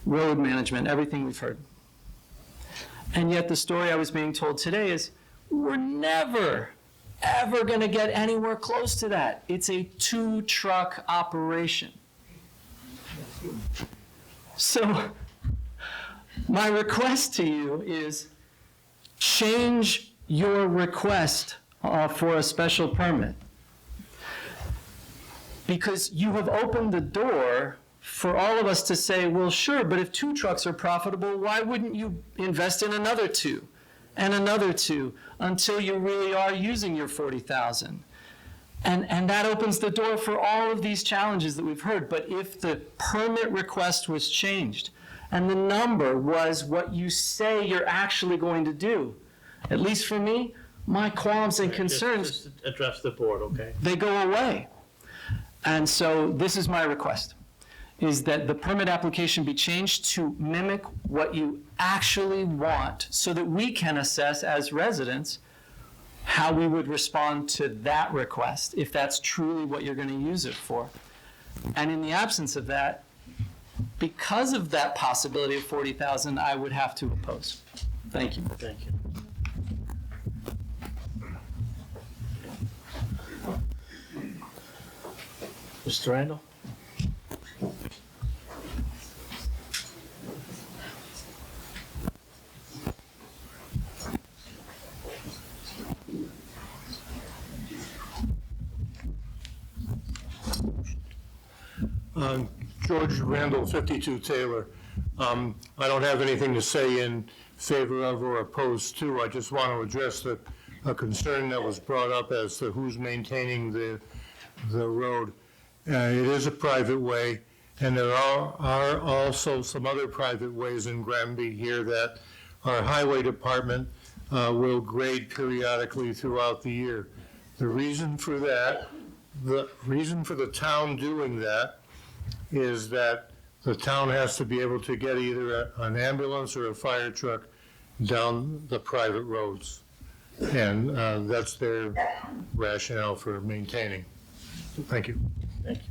road management, everything we've heard. And yet the story I was being told today is we're never, ever going to get anywhere close to that. It's a 2-truck operation. So My request to you is change your request for a special permit. Because you have opened the door for all of us to say, well, sure, but if 2 trucks are profitable, why wouldn't you invest in another 2 and another 2 until you really are using your 40,000? And that opens the door for all of these challenges that we've heard. But if the permit request was changed and the number was what you say you're actually going to do, at least for me, my qualms and concerns, Just address the board, okay? they go away. And so this is my request, is that the permit application be changed to mimic what you actually want so that we can assess as residents how we would respond to that request, if that's truly what you're going to use it for. And in the absence of that, because of that possibility of 40,000, I would have to oppose. Thank you. Thank you. Mr. Randall? George Randall, 52 Taylor. I don't have anything to say in favor of or opposed to. I just want to address a concern that was brought up as to who's maintaining the road. It is a private way, and there are also some other private ways in Granby here that our highway department will grade periodically throughout the year. The reason for that, the reason for the town doing that is that the town has to be able to get either an ambulance or a fire truck down the private roads. And that's their rationale for maintaining. Thank you. Thank you.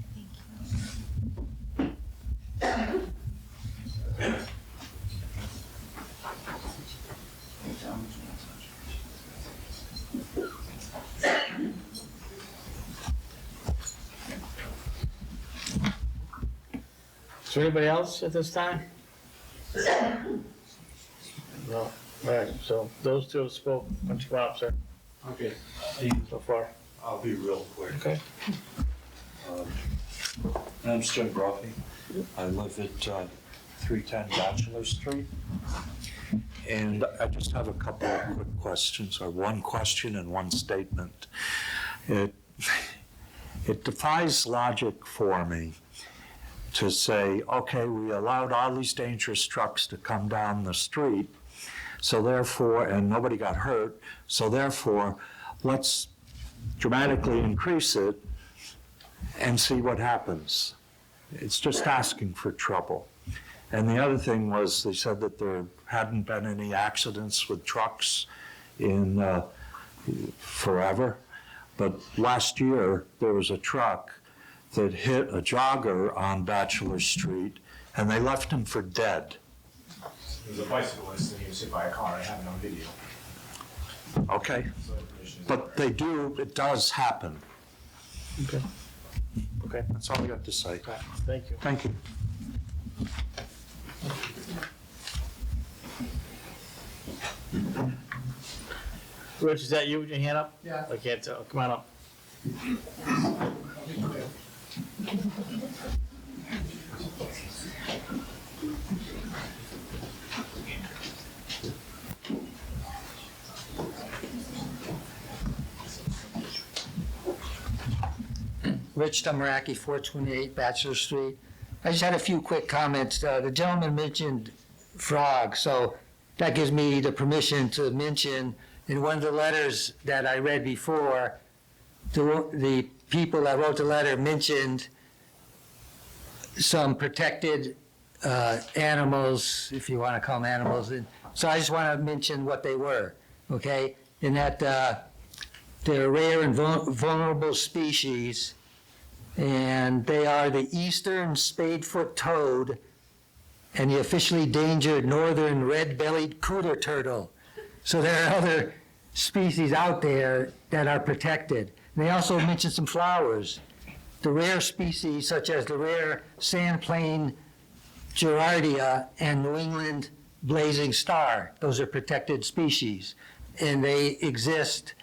Is there anybody else at this time? No. All right, so those 2 have spoke. Why don't you come up, sir? Okay. So far. I'll be real quick. Okay. My name's Jim Brophy. I live at 310 Bachelor Street. And I just have a couple of quick questions, or one question and one statement. It defies logic for me to say, okay, we allowed all these dangerous trucks to come down the street, so therefore, and nobody got hurt, so therefore, let's dramatically increase it and see what happens. It's just asking for trouble. And the other thing was, they said that there hadn't been any accidents with trucks in forever. But last year, there was a truck that hit a jogger on Bachelor Street, and they left him for dead. There was a bicyclist and he was hit by a car. I have it on video. Okay. But it does happen. Okay. Okay. That's all I got to say. Thank you. Thank you. Rich, is that you with your hand up? Yeah. I can't tell. Come on up. Rich Tamaraki, 428 Bachelor Street. I just had a few quick comments. The gentleman mentioned frogs, so that gives me the permission to mention in one of the letters that I read before, the people that wrote the letter mentioned some protected animals, if you want to call them animals. And so I just want to mention what they were, okay? In that they're rare and vulnerable species, and they are the eastern spadefoot toad and the officially endangered northern red-bellied cooter turtle. So there are other species out there that are protected. And they also mentioned some flowers. The rare species, such as the rare sandplane gerardia and New England blazing star. Those are protected species. And they exist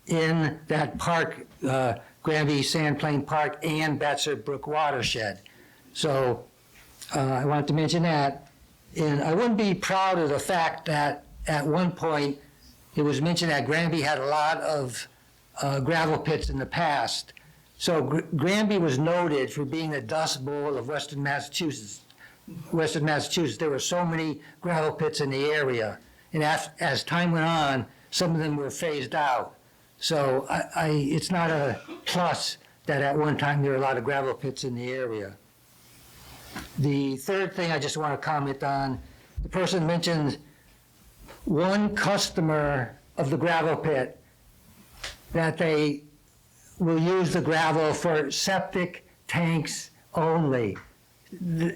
in that park, Granby Sandplain Park and Batser Brook watershed. So I wanted to mention that. And I wouldn't be proud of the fact that at one point it was mentioned that Granby had a lot of gravel pits in the past. So Granby was noted for being the Dust Bowl of Western Massachusetts. There were so many gravel pits in the area. And as time went on, some of them were phased out. So it's not a plus that at one time there were a lot of gravel pits in the area. The third thing I just want to comment on, the person mentioned one customer of the gravel pit, that they will use the gravel for septic tanks only.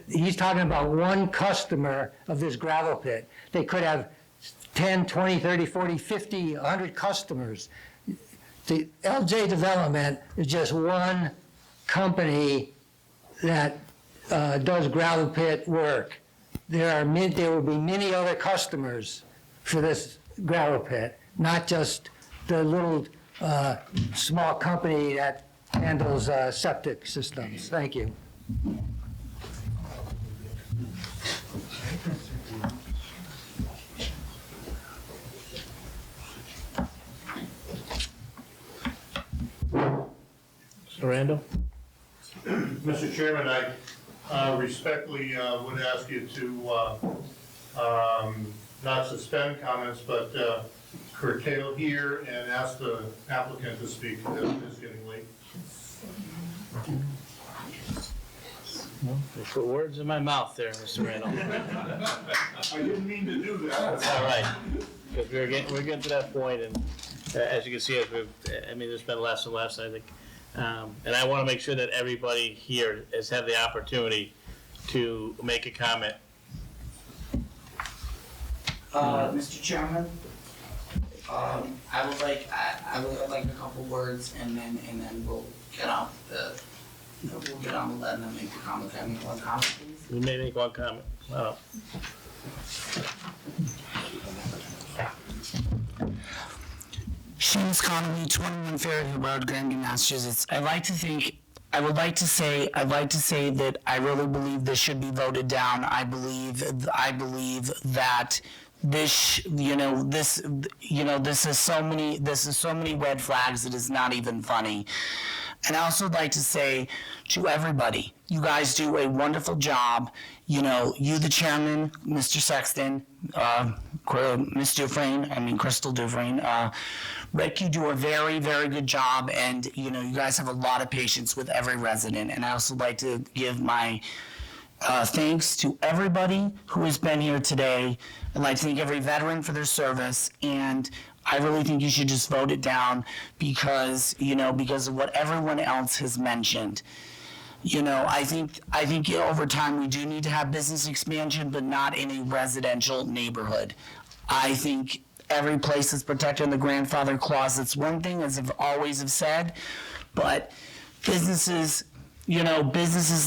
He's talking about one customer of this gravel pit. They could have 10, 20, 30, 40, 50, 100 customers. The LJ Development is just one company that does gravel pit work. There will be many other customers for this gravel pit, not just the little small company that handles septic systems. Thank you. Mr. Randall? Mr. Chairman, I respectfully would ask you to not suspend comments, but curtail here and ask the applicant to speak. It's getting late. You put words in my mouth there, Mr. Randall. I didn't mean to do that. That's all right. Because we're getting to that point, and as you can see, there's been less and less, I think. And I want to make sure that everybody here has had the opportunity to make a comment. Mr. Chairman, I would like a couple words, and then we'll get on to letting them make the comment. Can I make one comment, please? We may make one comment. Seamus Connolly, 21 Fairview Road, Granby, Massachusetts. I'd like to say that I really believe this should be voted down. I believe that this is so many red flags that it's not even funny. And I also like to say to everybody, you guys do a wonderful job. You, the chairman, Mr. Sexton, Crystal Dufresne, Rick, you do a very, very good job, and you guys have a lot of patience with every resident. And I also like to give my thanks to everybody who has been here today. I'd like to thank every veteran for their service, and I really think you should just vote it down because of what everyone else has mentioned. I think over time we do need to have business expansion, but not in a residential neighborhood. I think every place is protected in the grandfather clause. That's one thing, as I've always have said, but businesses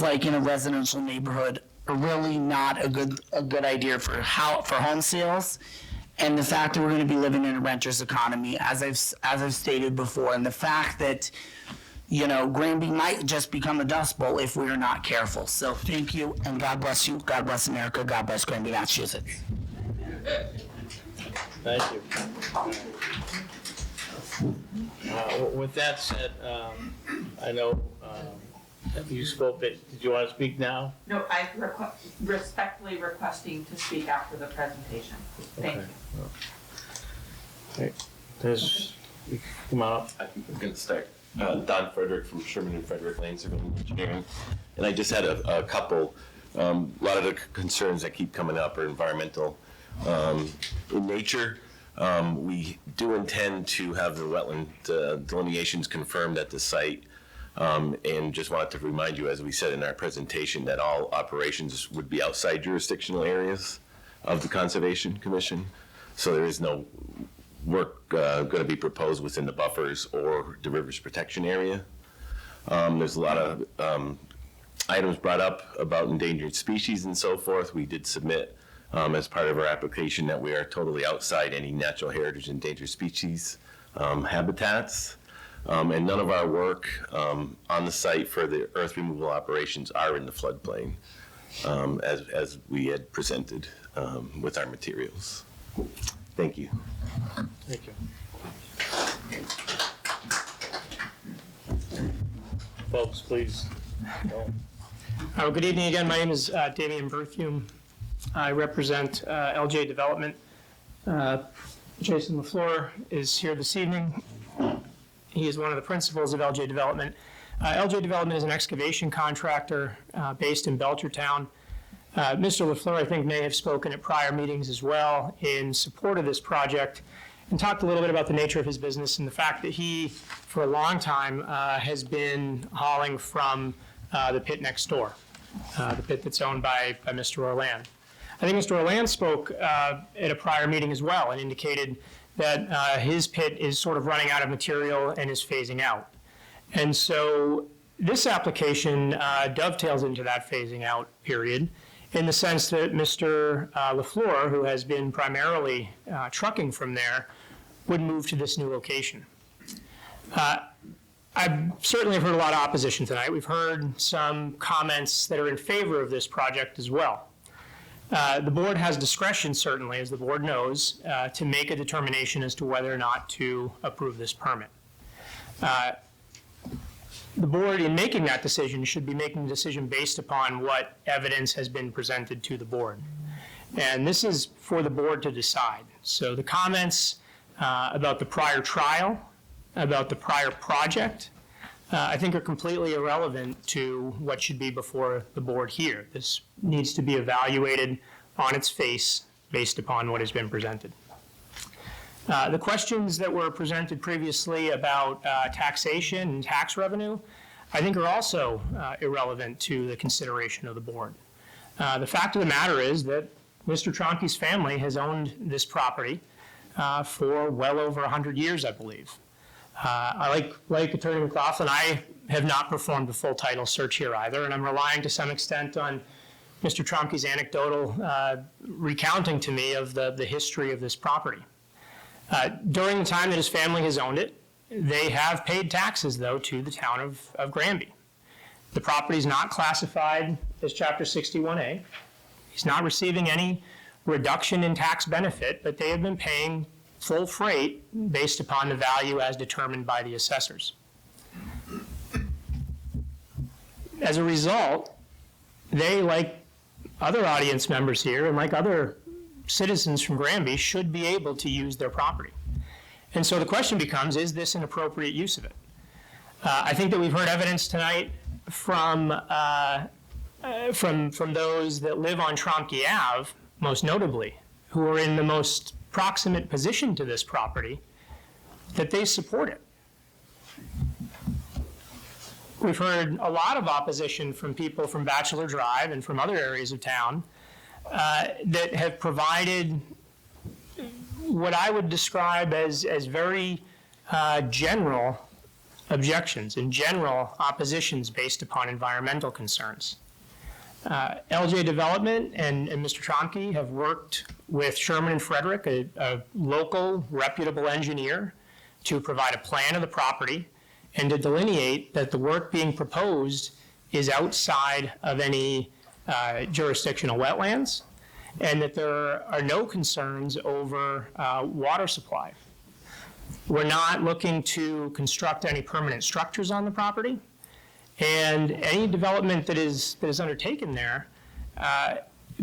like in a residential neighborhood are really not a good idea for home sales. And the fact that we're going to be living in a renter's economy, as I've stated before, and the fact that Granby might just become a dust bowl if we are not careful. So thank you, and God bless you. God bless America. God bless Granby, Massachusetts. Thank you. With that said, I know you spoke. Did you want to speak now? No, I'm respectfully requesting to speak after the presentation. Thank you. Okay. Come on up. I'm going to start. Don Frederick from Sherman and Frederick Lane Civil Engineering. And I just had a couple, a lot of the concerns that keep coming up are environmental in nature. We do intend to have the wetland delineations confirmed at the site. And just wanted to remind you, as we said in our presentation, that all operations would be outside jurisdictional areas of the Conservation Commission. So there is no work going to be proposed within the buffers or the rivers protection area. There's a lot of items brought up about endangered species and so forth. We did submit as part of our application that we are totally outside any natural heritage endangered species habitats. And none of our work on the site for the earth removal operations are in the floodplain, as we had presented with our materials. Thank you. Thank you. Folks, please. Good evening again. My name is Damian Berthume. I represent LJ Development. Jason LaFleur is here this evening. He is one of the principals of LJ Development. LJ Development is an excavation contractor based in Belchertown. Mr. LaFleur, I think, may have spoken at prior meetings as well in support of this project and talked a little bit about the nature of his business and the fact that he, for a long time, has been hauling from the pit next door, the pit that's owned by Mr. Orland. I think Mr. Orland spoke at a prior meeting as well and indicated that his pit is sort of running out of material and is phasing out. And so this application dovetails into that phasing out period in the sense that Mr. LaFleur, who has been primarily trucking from there, would move to this new location. I certainly have heard a lot of opposition tonight. We've heard some comments that are in favor of this project as well. The board has discretion, certainly, as the board knows, to make a determination as to whether or not to approve this permit. The board, in making that decision, should be making a decision based upon what evidence has been presented to the board. And this is for the board to decide. So the comments about the prior trial, about the prior project, I think are completely irrelevant to what should be before the board here. This needs to be evaluated on its face based upon what has been presented. The questions that were presented previously about taxation and tax revenue, I think are also irrelevant to the consideration of the board. The fact of the matter is that Mr. Tronke's family has owned this property for well over 100 years, I believe. Like Attorney McLaughlin, I have not performed a full title search here either, and I'm relying to some extent on Mr. Tronke's anecdotal recounting to me of the history of this property. During the time that his family has owned it, they have paid taxes, though, to the town of Granby. The property is not classified as Chapter 61A. He's not receiving any reduction in tax benefit, but they have been paying full freight based upon the value as determined by the assessors. As a result, they, like other audience members here and like other citizens from Granby, should be able to use their property. And so the question becomes, is this an appropriate use of it? I think that we've heard evidence tonight from those that live on Tromke Ave, most notably, who are in the most proximate position to this property, that they support it. We've heard a lot of opposition from people from Bachelor Drive and from other areas of town that have provided what I would describe as very general objections and general oppositions based upon environmental concerns. LJ Development and Mr. Tronke have worked with Sherman and Frederick, a local reputable engineer, to provide a plan of the property and to delineate that the work being proposed is outside of any jurisdictional wetlands and that there are no concerns over water supply. We're not looking to construct any permanent structures on the property, and any development that is undertaken there,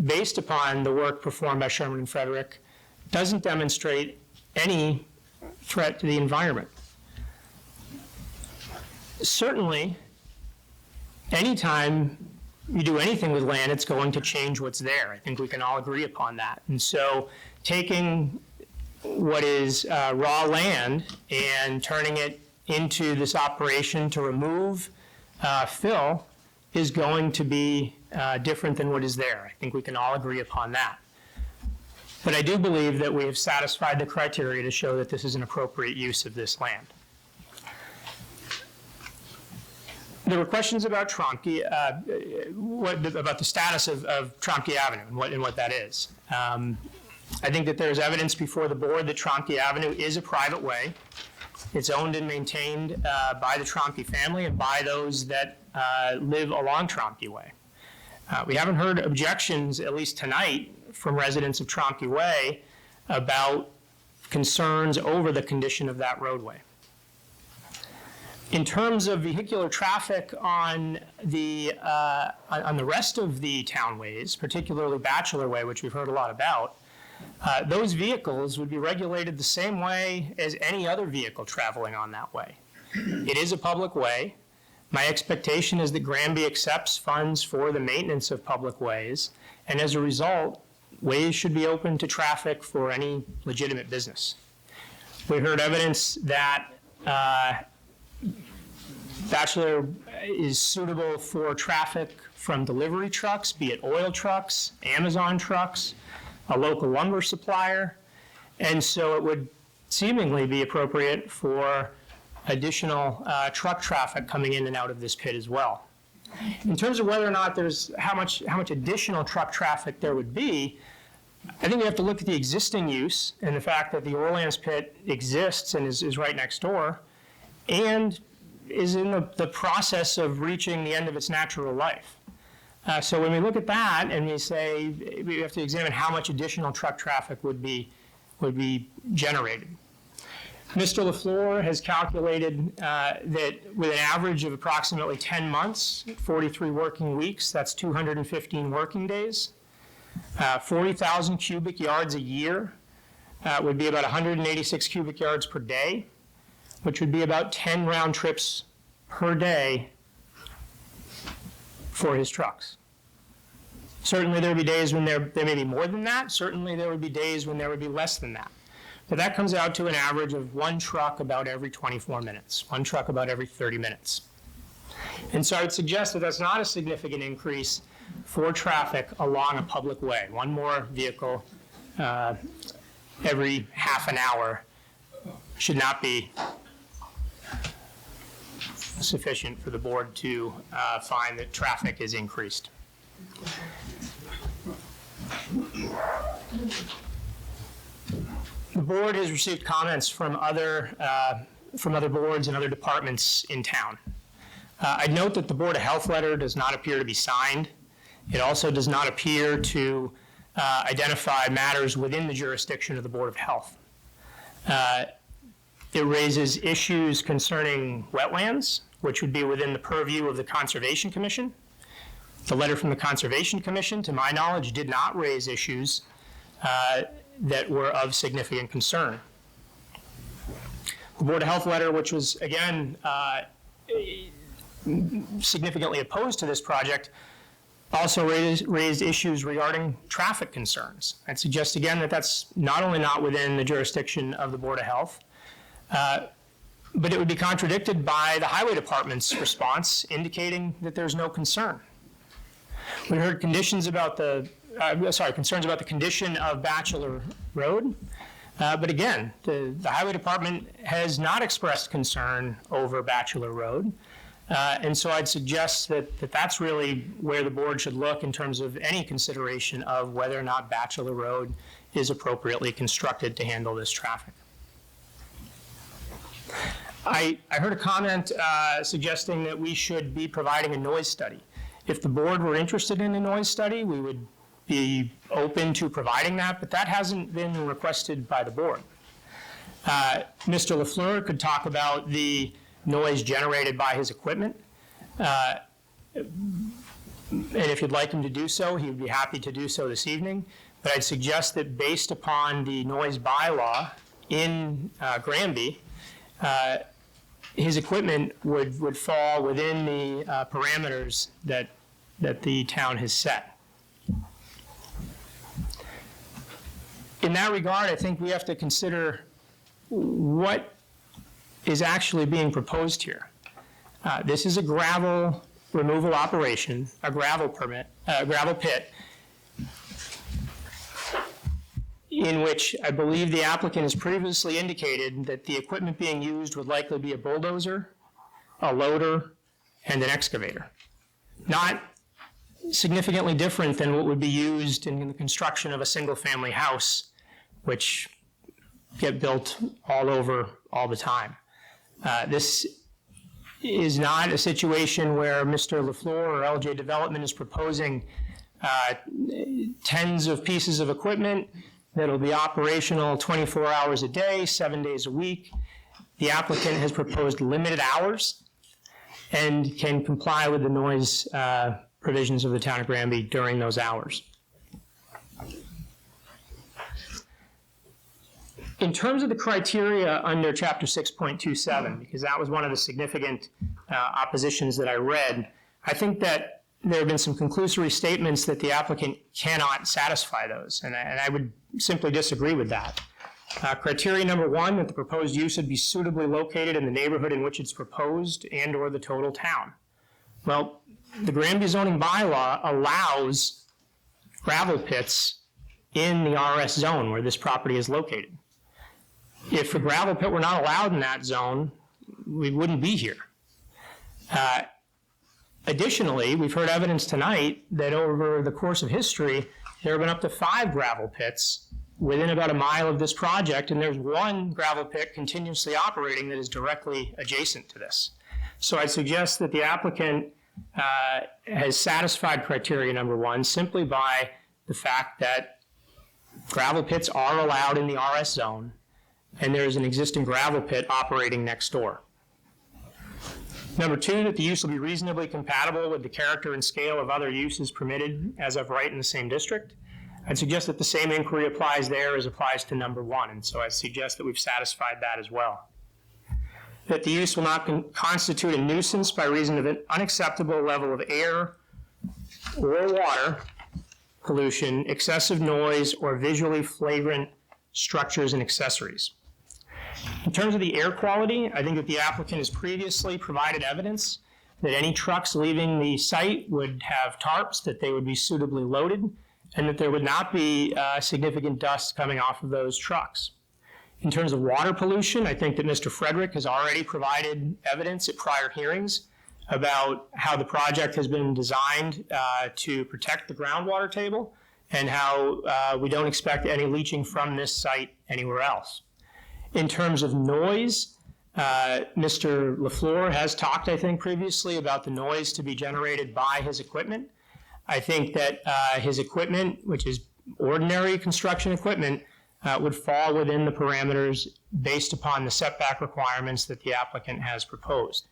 based upon the work performed by Sherman and Frederick, doesn't demonstrate any threat to the environment. Certainly, anytime you do anything with land, it's going to change what's there. I think we can all agree upon that. And so taking what is raw land and turning it into this operation to remove fill is going to be different than what is there. I think we can all agree upon that. But I do believe that we have satisfied the criteria to show that this is an appropriate use of this land. There were questions about Tromke, about the status of Tromke Avenue and what that is. I think that there's evidence before the board that Tromke Avenue is a private way. It's owned and maintained by the Tromke family and by those that live along Tromke Way. We haven't heard objections, at least tonight, from residents of Tromke Way about concerns over the condition of that roadway. In terms of vehicular traffic on the rest of the townways, particularly Bachelor Way, which we've heard a lot about, those vehicles would be regulated the same way as any other vehicle traveling on that way. It is a public way. My expectation is that Granby accepts funds for the maintenance of public ways, and as a result, ways should be open to traffic for any legitimate business. We heard evidence that Bachelor is suitable for traffic from delivery trucks, be it oil trucks, Amazon trucks, a local lumber supplier, and so it would seemingly be appropriate for additional truck traffic coming in and out of this pit as well. In terms of whether or not there's how much additional truck traffic there would be, I think we have to look at the existing use and the fact that the Orleans pit exists and is right next door and is in the process of reaching the end of its natural life. So when we look at that and we say we have to examine how much additional truck traffic would be generated. Mr. LaFleur has calculated that with an average of approximately 10 months, 43 working weeks, that's 215 working days, 40,000 cubic yards a year would be about 186 cubic yards per day, which would be about 10 round trips per day for his trucks. Certainly there would be days when there may be more than that. Certainly there would be days when there would be less than that. But that comes out to an average of one truck about every 24 minutes, one truck about every 30 minutes. And so I would suggest that that's not a significant increase for traffic along a public way. One more vehicle every half an hour should not be sufficient for the board to find that traffic is increased. The board has received comments from other boards and other departments in town. I'd note that the Board of Health letter does not appear to be signed. It also does not appear to identify matters within the jurisdiction of the Board of Health. It raises issues concerning wetlands, which would be within the purview of the Conservation Commission. The letter from the Conservation Commission, to my knowledge, did not raise issues that were of significant concern. The Board of Health letter, which was, again, significantly opposed to this project, also raised issues regarding traffic concerns. I'd suggest again that that's not only not within the jurisdiction of the Board of Health, but it would be contradicted by the Highway Department's response indicating that there's no concern. We heard concerns about the condition of Bachelor Road, but again, the Highway Department has not expressed concern over Bachelor Road. And so I'd suggest that that's really where the board should look in terms of any consideration of whether or not Bachelor Road is appropriately constructed to handle this traffic. I heard a comment suggesting that we should be providing a noise study. If the board were interested in a noise study, we would be open to providing that, but that hasn't been requested by the board. Mr. LaFleur could talk about the noise generated by his equipment. And if you'd like him to do so, he would be happy to do so this evening. But I'd suggest that based upon the noise bylaw in Granby, his equipment would fall within the parameters that the town has set. In that regard, I think we have to consider what is actually being proposed here. This is a gravel removal operation, a gravel pit, in which I believe the applicant has previously indicated that the equipment being used would likely be a bulldozer, a loader, and an excavator. Not significantly different than what would be used in the construction of a single-family house, which get built all over all the time. This is not a situation where Mr. LaFleur or LJ Development is proposing tens of pieces of equipment that'll be operational 24 hours a day, 7 days a week. The applicant has proposed limited hours and can comply with the noise provisions of the town of Granby during those hours. In terms of the criteria under Chapter 6.27, because that was one of the significant oppositions that I read, I think that there have been some conclusory statements that the applicant cannot satisfy those, and I would simply disagree with that. Criteria number 1, that the proposed use would be suitably located in the neighborhood in which it's proposed and or the total town. Well, the Granby zoning bylaw allows gravel pits in the RS zone where this property is located. If a gravel pit were not allowed in that zone, we wouldn't be here. Additionally, we've heard evidence tonight that over the course of history, there have been up to 5 gravel pits within about a mile of this project, and there's one gravel pit continuously operating that is directly adjacent to this. So I'd suggest that the applicant has satisfied criteria number 1 simply by the fact that gravel pits are allowed in the RS zone, and there's an existing gravel pit operating next door. Number 2, that the use will be reasonably compatible with the character and scale of other uses permitted as of right in the same district. I'd suggest that the same inquiry applies there as applies to number 1, and so I suggest that we've satisfied that as well. That the use will not constitute a nuisance by reason of an unacceptable level of air or water pollution, excessive noise, or visually flagrant structures and accessories. In terms of the air quality, I think that the applicant has previously provided evidence that any trucks leaving the site would have tarps, that they would be suitably loaded, and that there would not be significant dust coming off of those trucks. In terms of water pollution, I think that Mr. Frederick has already provided evidence at prior hearings about how the project has been designed to protect the groundwater table and how we don't expect any leaching from this site anywhere else. In terms of noise, Mr. LaFleur has talked, I think, previously about the noise to be generated by his equipment. I think that his equipment, which is ordinary construction equipment, would fall within the parameters based upon the setback requirements that the applicant has proposed.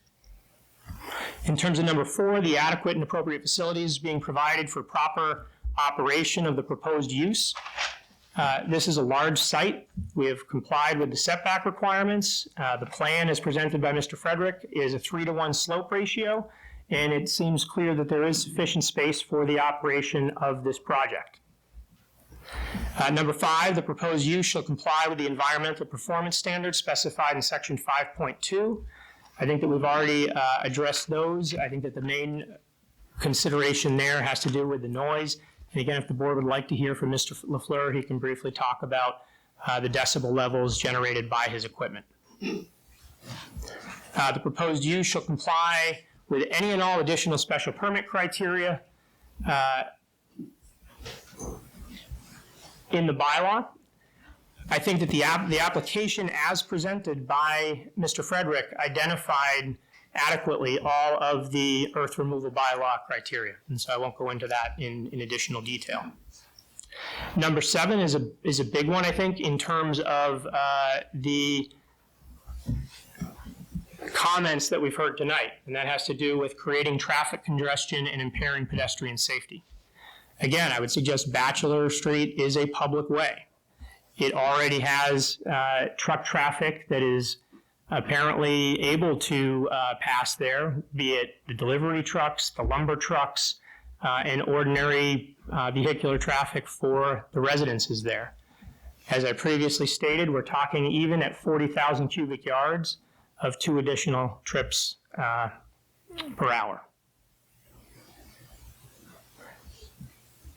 In terms of number 4, the adequate and appropriate facilities being provided for proper operation of the proposed use. This is a large site. We have complied with the setback requirements. The plan as presented by Mr. Frederick is a 3-to-1 slope ratio, and it seems clear that there is sufficient space for the operation of this project. Number 5, the proposed use shall comply with the environmental performance standards specified in section 5.2. I think that we've already addressed those. I think that the main consideration there has to do with the noise. And again, if the board would like to hear from Mr. LaFleur, he can briefly talk about the decibel levels generated by his equipment. The proposed use shall comply with any and all additional special permit criteria in the bylaw. I think that the application as presented by Mr. Frederick identified adequately all of the earth removal bylaw criteria, and so I won't go into that in additional detail. Number 7 is a big one, I think, in terms of the comments that we've heard tonight, and that has to do with creating traffic congestion and impairing pedestrian safety. Again, I would suggest Bachelor Street is a public way. It already has truck traffic that is apparently able to pass there, be it the delivery trucks, the lumber trucks, and ordinary vehicular traffic for the residences there. As I previously stated, we're talking even at 40,000 cubic yards of 2 additional trips per hour.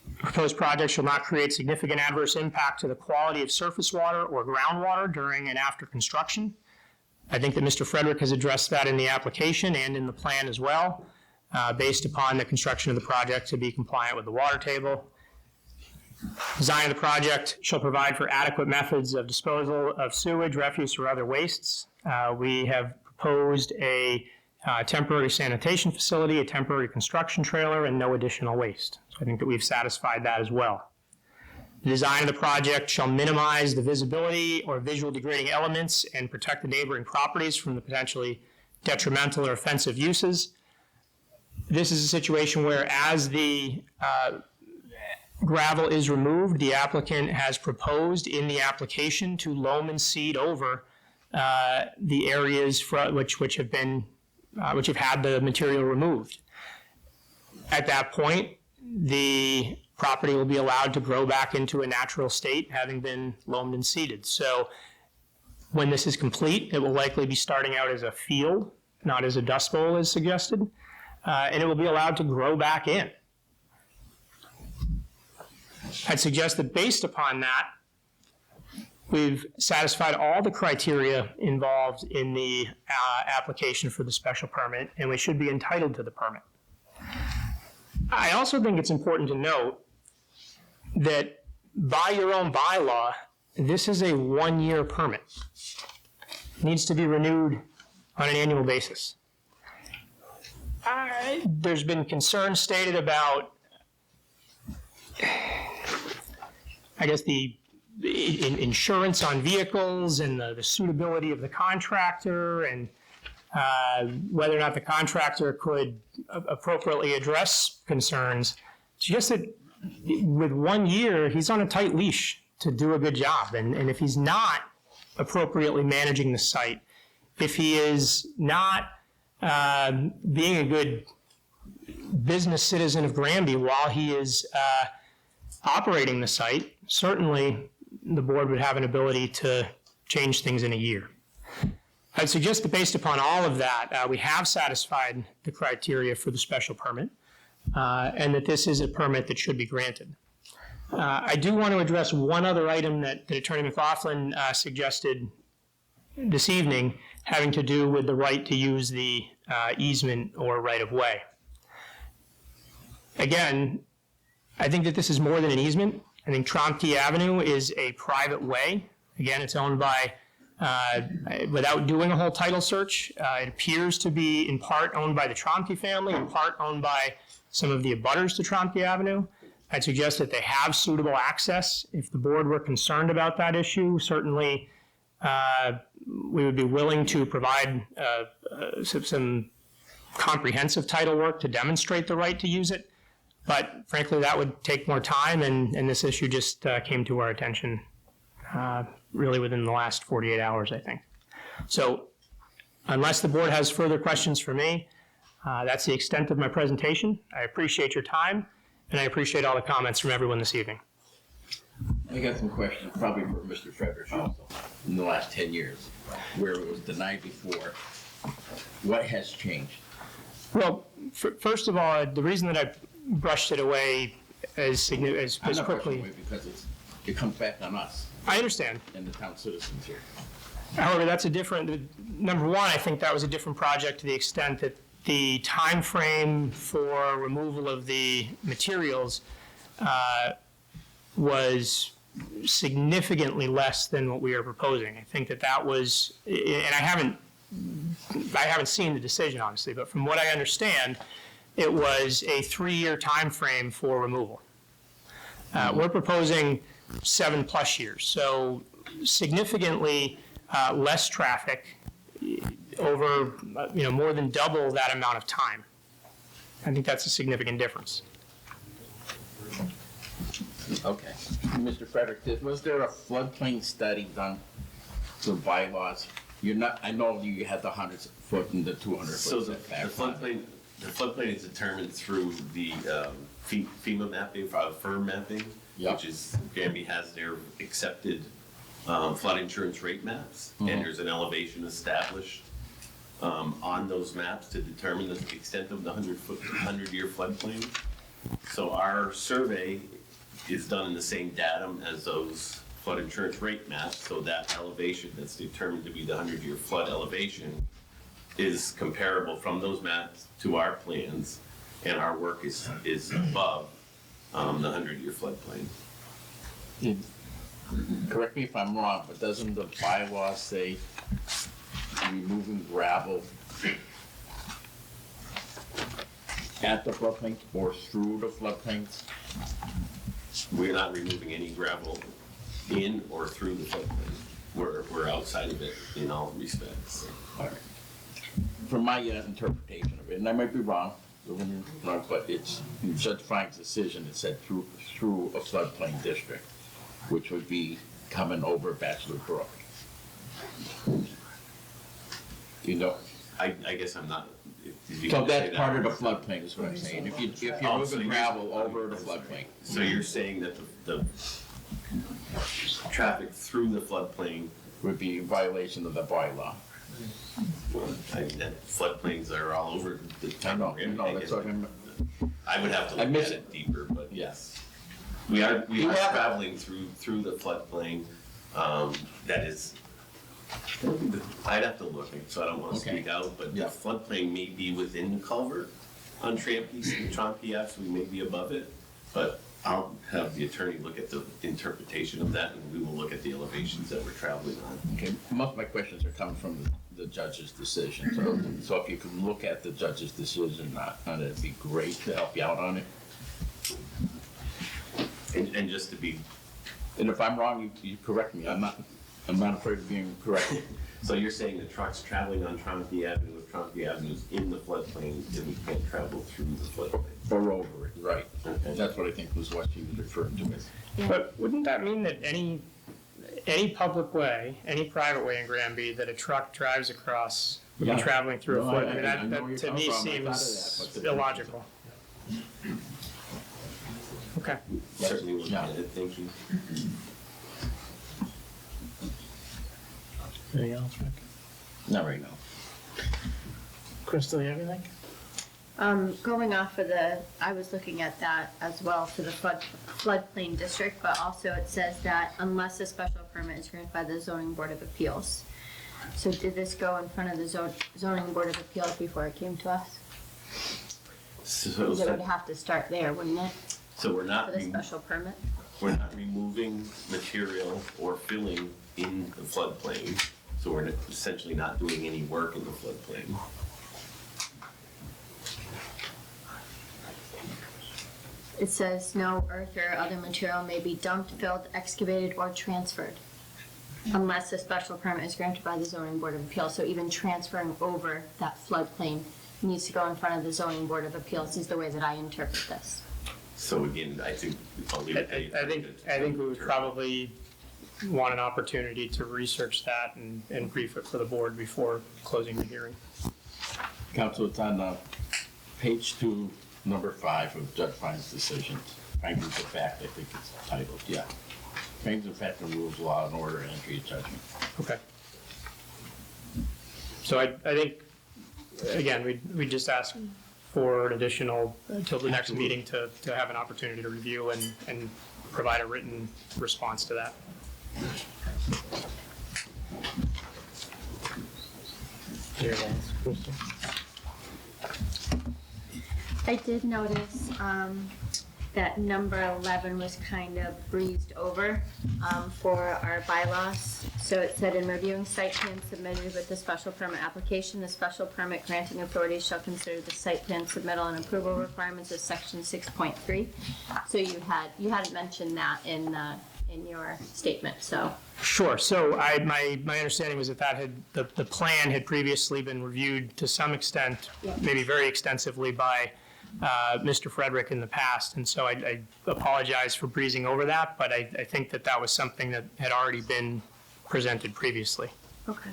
The proposed project shall not create significant adverse impact to the quality of surface water or groundwater during and after construction. I think that Mr. Frederick has addressed that in the application and in the plan as well, based upon the construction of the project to be compliant with the water table. Design of the project shall provide for adequate methods of disposal of sewage, refuse, or other wastes. We have proposed a temporary sanitation facility, a temporary construction trailer, and no additional waste. So I think that we've satisfied that as well. The design of the project shall minimize the visibility or visual degrading elements and protect the neighboring properties from the potentially detrimental or offensive uses. This is a situation where as the gravel is removed, the applicant has proposed in the application to loam and seed over the areas which have had the material removed. At that point, the property will be allowed to grow back into a natural state, having been loamed and seeded. So when this is complete, it will likely be starting out as a field, not as a dust bowl as suggested, and it will be allowed to grow back in. I'd suggest that based upon that, we've satisfied all the criteria involved in the application for the special permit, and we should be entitled to the permit. I also think it's important to note that by your own bylaw, this is a one-year permit. It needs to be renewed on an annual basis. There's been concern stated about, I guess, the insurance on vehicles and the suitability of the contractor, and whether or not the contractor could appropriately address concerns. It's just that with 1 year, he's on a tight leash to do a good job. And if he's not appropriately managing the site, if he is not being a good business citizen of Granby while he is operating the site, certainly the board would have an ability to change things in a year. I'd suggest that based upon all of that, we have satisfied the criteria for the special permit, and that this is a permit that should be granted. I do want to address one other item that Attorney McLaughlin suggested this evening, having to do with the right to use the easement or right-of-way. Again, I think that this is more than an easement. I think Tromke Avenue is a private way. Again, it's owned by, without doing a whole title search, it appears to be in part owned by the Tromke family, in part owned by some of the abutters to Tromke Avenue. I'd suggest that they have suitable access. If the board were concerned about that issue, certainly we would be willing to provide some comprehensive title work to demonstrate the right to use it. But frankly, that would take more time, and this issue just came to our attention really within the last 48 hours, I think. So unless the board has further questions for me, that's the extent of my presentation. I appreciate your time, and I appreciate all the comments from everyone this evening. I got some questions, probably for Mr. Frederick also. In the last 10 years, where it was denied before, what has changed? Well, first of all, the reason that I brushed it away as quickly. Because it comes back on us. I understand. And the town citizens here. However, that's a different, number one, I think that was a different project to the extent that the time frame for removal of the materials was significantly less than what we are proposing. I think that was, and I haven't seen the decision, honestly, but from what I understand, it was a 3-year time frame for removal. We're proposing 7+ years, so significantly less traffic over more than double that amount of time. I think that's a significant difference. Okay. Mr. Frederick, was there a floodplain study done for bylaws? I know you had the 100-foot and the 200-foot. So the floodplain is determined through the FEMA mapping, firm mapping, which is, Granby has their accepted flood insurance rate maps, and there's an elevation established on those maps to determine the extent of the 100-year floodplain. So our survey is done in the same datum as those flood insurance rate map, so that elevation that's determined to be the 100-year flood elevation is comparable from those maps to our plans, and our work is above the 100-year floodplain. Correct me if I'm wrong, but doesn't the bylaw say removing gravel at the floodplain or through the floodplain? We're not removing any gravel in or through the floodplain. We're outside of it in all respects. All right. From my interpretation of it, and I might be wrong, but it's in Judge Frank's decision, it said through a floodplain district, which would be coming over Bachelor Brook. You know, I guess I'm not. So that's part of the floodplain is what I'm saying. If you're moving gravel over the floodplain. So you're saying that the traffic through the floodplain would be in violation of the bylaw. Well, I mean, that floodplains are all over the town. No, that's what I would have to look at it deeper, but yes. We are traveling through the floodplain, that is, I'd have to look, so I don't want to speak out, but the floodplain may be within the culvert on Trompe Ave, so we may be above it, but I'll have the attorney look at the interpretation of that, and we will look at the elevations that we're traveling on. Okay, most of my questions are coming from the judge's decision, so if you could look at the judge's decision on it, it'd be great to help you out on it. And just to be, and if I'm wrong, you correct me. I'm not afraid of being corrected. So you're saying the trucks traveling on Trompe Avenue, if Trompe Avenue is in the floodplain, then we can't travel through the floodplain? Or over it, right. Okay. That's what I think was what she was referring to as. But wouldn't that mean that any public way, any private way in Granby that a truck drives across would be traveling through a flood? I mean, that to me seems illogical. Okay. Certainly look at it, thank you. Anything else, Rick? Not right now. Crystal, you have anything? Going off of I was looking at that as well for the floodplain district, but also it says that unless a special permit is granted by the zoning board of appeals. So did this go in front of the zoning board of appeals before it came to us? So It would have to start there, wouldn't it? So we're not. For the special permit? We're not removing material or filling in the floodplain, so we're essentially not doing any work in the floodplain. It says no earth or other material may be dumped, filled, excavated, or transferred unless a special permit is granted by the zoning board of appeals. So even transferring over that floodplain needs to go in front of the zoning board of appeals is the way that I interpret this. So again, I think I'll leave it I think we would probably want an opportunity to research that and brief it for the board before closing the hearing. Council, it's on page 2, number 5 of Judge Fine's decisions. Findings of fact, I think it's titled, yeah. Findings of fact and rules, law and order, and entry of judgment. Okay. So I think, again, we just ask for an additional, until the next meeting, to have an opportunity to review and provide a written response to that. I did notice that number 11 was kind of breezed over for our bylaws. So it said, in reviewing site plans submitted with the special permit application, the special permit granting authority shall consider the site plan submittal and approval requirements of section 6.3. So you hadn't mentioned that in your statement, so. Sure. So my understanding was that the plan had previously been reviewed to some extent, maybe very extensively, by Mr. Frederick in the past, and so I apologize for breezing over that, but I think that was something that had already been presented previously. Okay.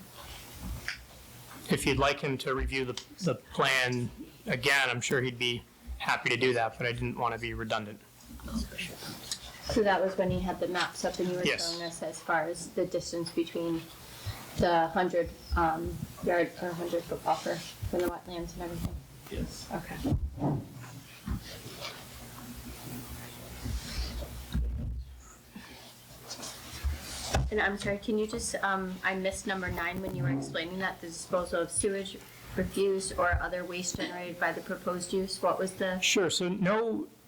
If you'd like him to review the plan again, I'm sure he'd be happy to do that, but I didn't want to be redundant. So that was when you had the maps up and you were showing us as far as the distance between the 100 yard or 100-foot buffer from the wetlands and everything? Yes. Okay. And I'm sorry, can you just, I missed number 9 when you were explaining that, the disposal of sewage, refuse, or other waste generated by the proposed use. What was the? Sure, so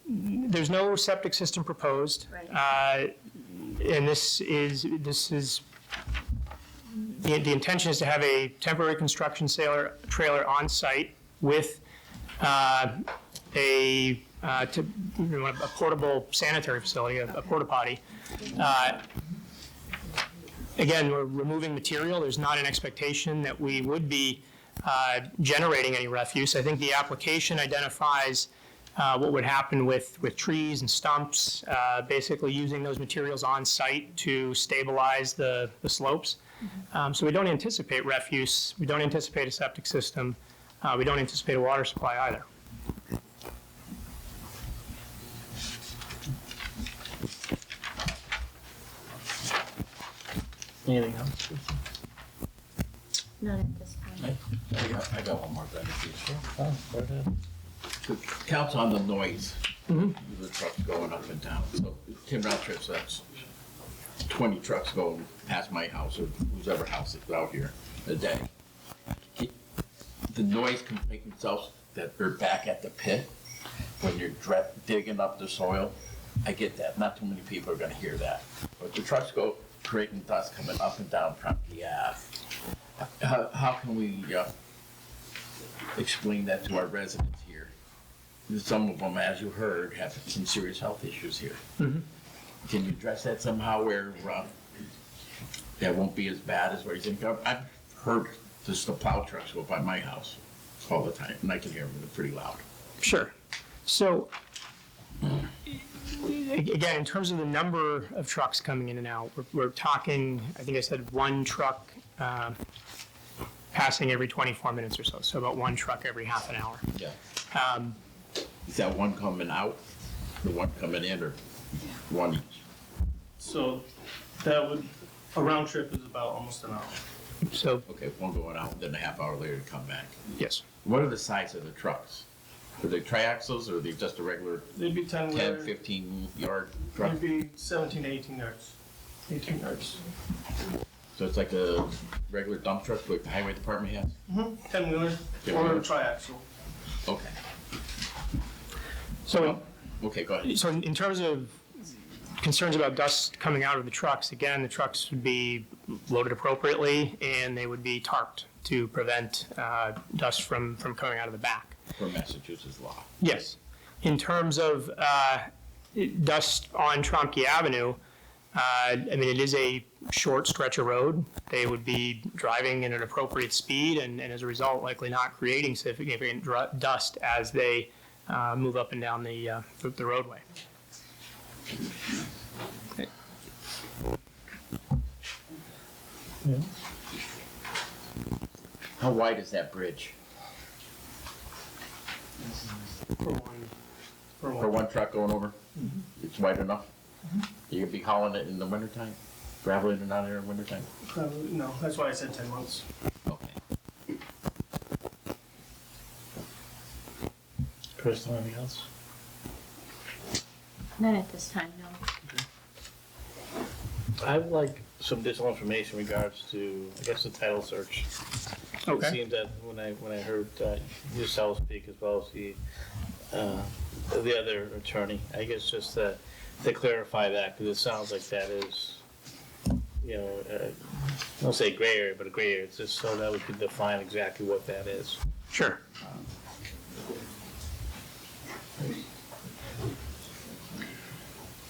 there's no septic system proposed. Right. And this is, the intention is to have a temporary construction trailer on site with a portable sanitary facility, a porta potty. Again, we're removing material. There's not an expectation that we would be generating any refuse. I think the application identifies what would happen with trees and stumps, basically using those materials on site to stabilize the slopes. So we don't anticipate refuse. We don't anticipate a septic system. We don't anticipate a water supply either. Anything else? Not at this time. I got one more thing. To count on the noise, the trucks going up and down. So 10 round trips, that's 20 trucks going past my house or whoever house is out here a day. The noise can make themselves that they're back at the pit when you're digging up the soil. I get that. Not too many people are going to hear that. But the trucks go creating dust coming up and down Granby Ave. How can we explain that to our residents here? Some of them, as you heard, have some serious health issues here. Can you address that somehow where that won't be as bad as what you think? I've heard the plow trucks go by my house all the time, and I can hear them. They're pretty loud. Sure. So, again, in terms of the number of trucks coming in and out, we're talking, I think I said one truck passing every 24 minutes or so. So about one truck every half an hour. Yeah. Is that one coming out, the one coming in, or one each? So that would, a round trip is about almost an hour. So. Okay, one going out, then a half hour later to come back. Yes. What are the size of the trucks? Are they triaxles or are they just a regular They'd be 10 15 yard truck? They'd be 17 to 18 yards. 18 yards. So it's like a regular dump truck like the highway department has? 10-wheeler or a triaxle. Okay. So, okay, go ahead. So in terms of concerns about dust coming out of the trucks, again, the trucks would be loaded appropriately and they would be tarped to prevent dust from coming out of the back. For Massachusetts law. Yes. In terms of dust on Tromke Avenue, I mean, it is a short stretch of road. They would be driving at an appropriate speed and as a result, likely not creating significant dust as they move up and down the roadway. Okay. Yeah. How wide is that bridge? For one truck going over? It's wide enough? You could be hauling it in the wintertime? Gravel in and out of there in wintertime? No, that's why I said 10 months. Okay. Chris, anything else? Not at this time, no. I would like some additional information in regards to, I guess, the title search. Okay. It seems that when I heard yourself speak as well as the other attorney, I guess just to clarify that, because it sounds like that is, you know, I won't say gray area, but a gray area. It's just so that we could define exactly what that is. Sure.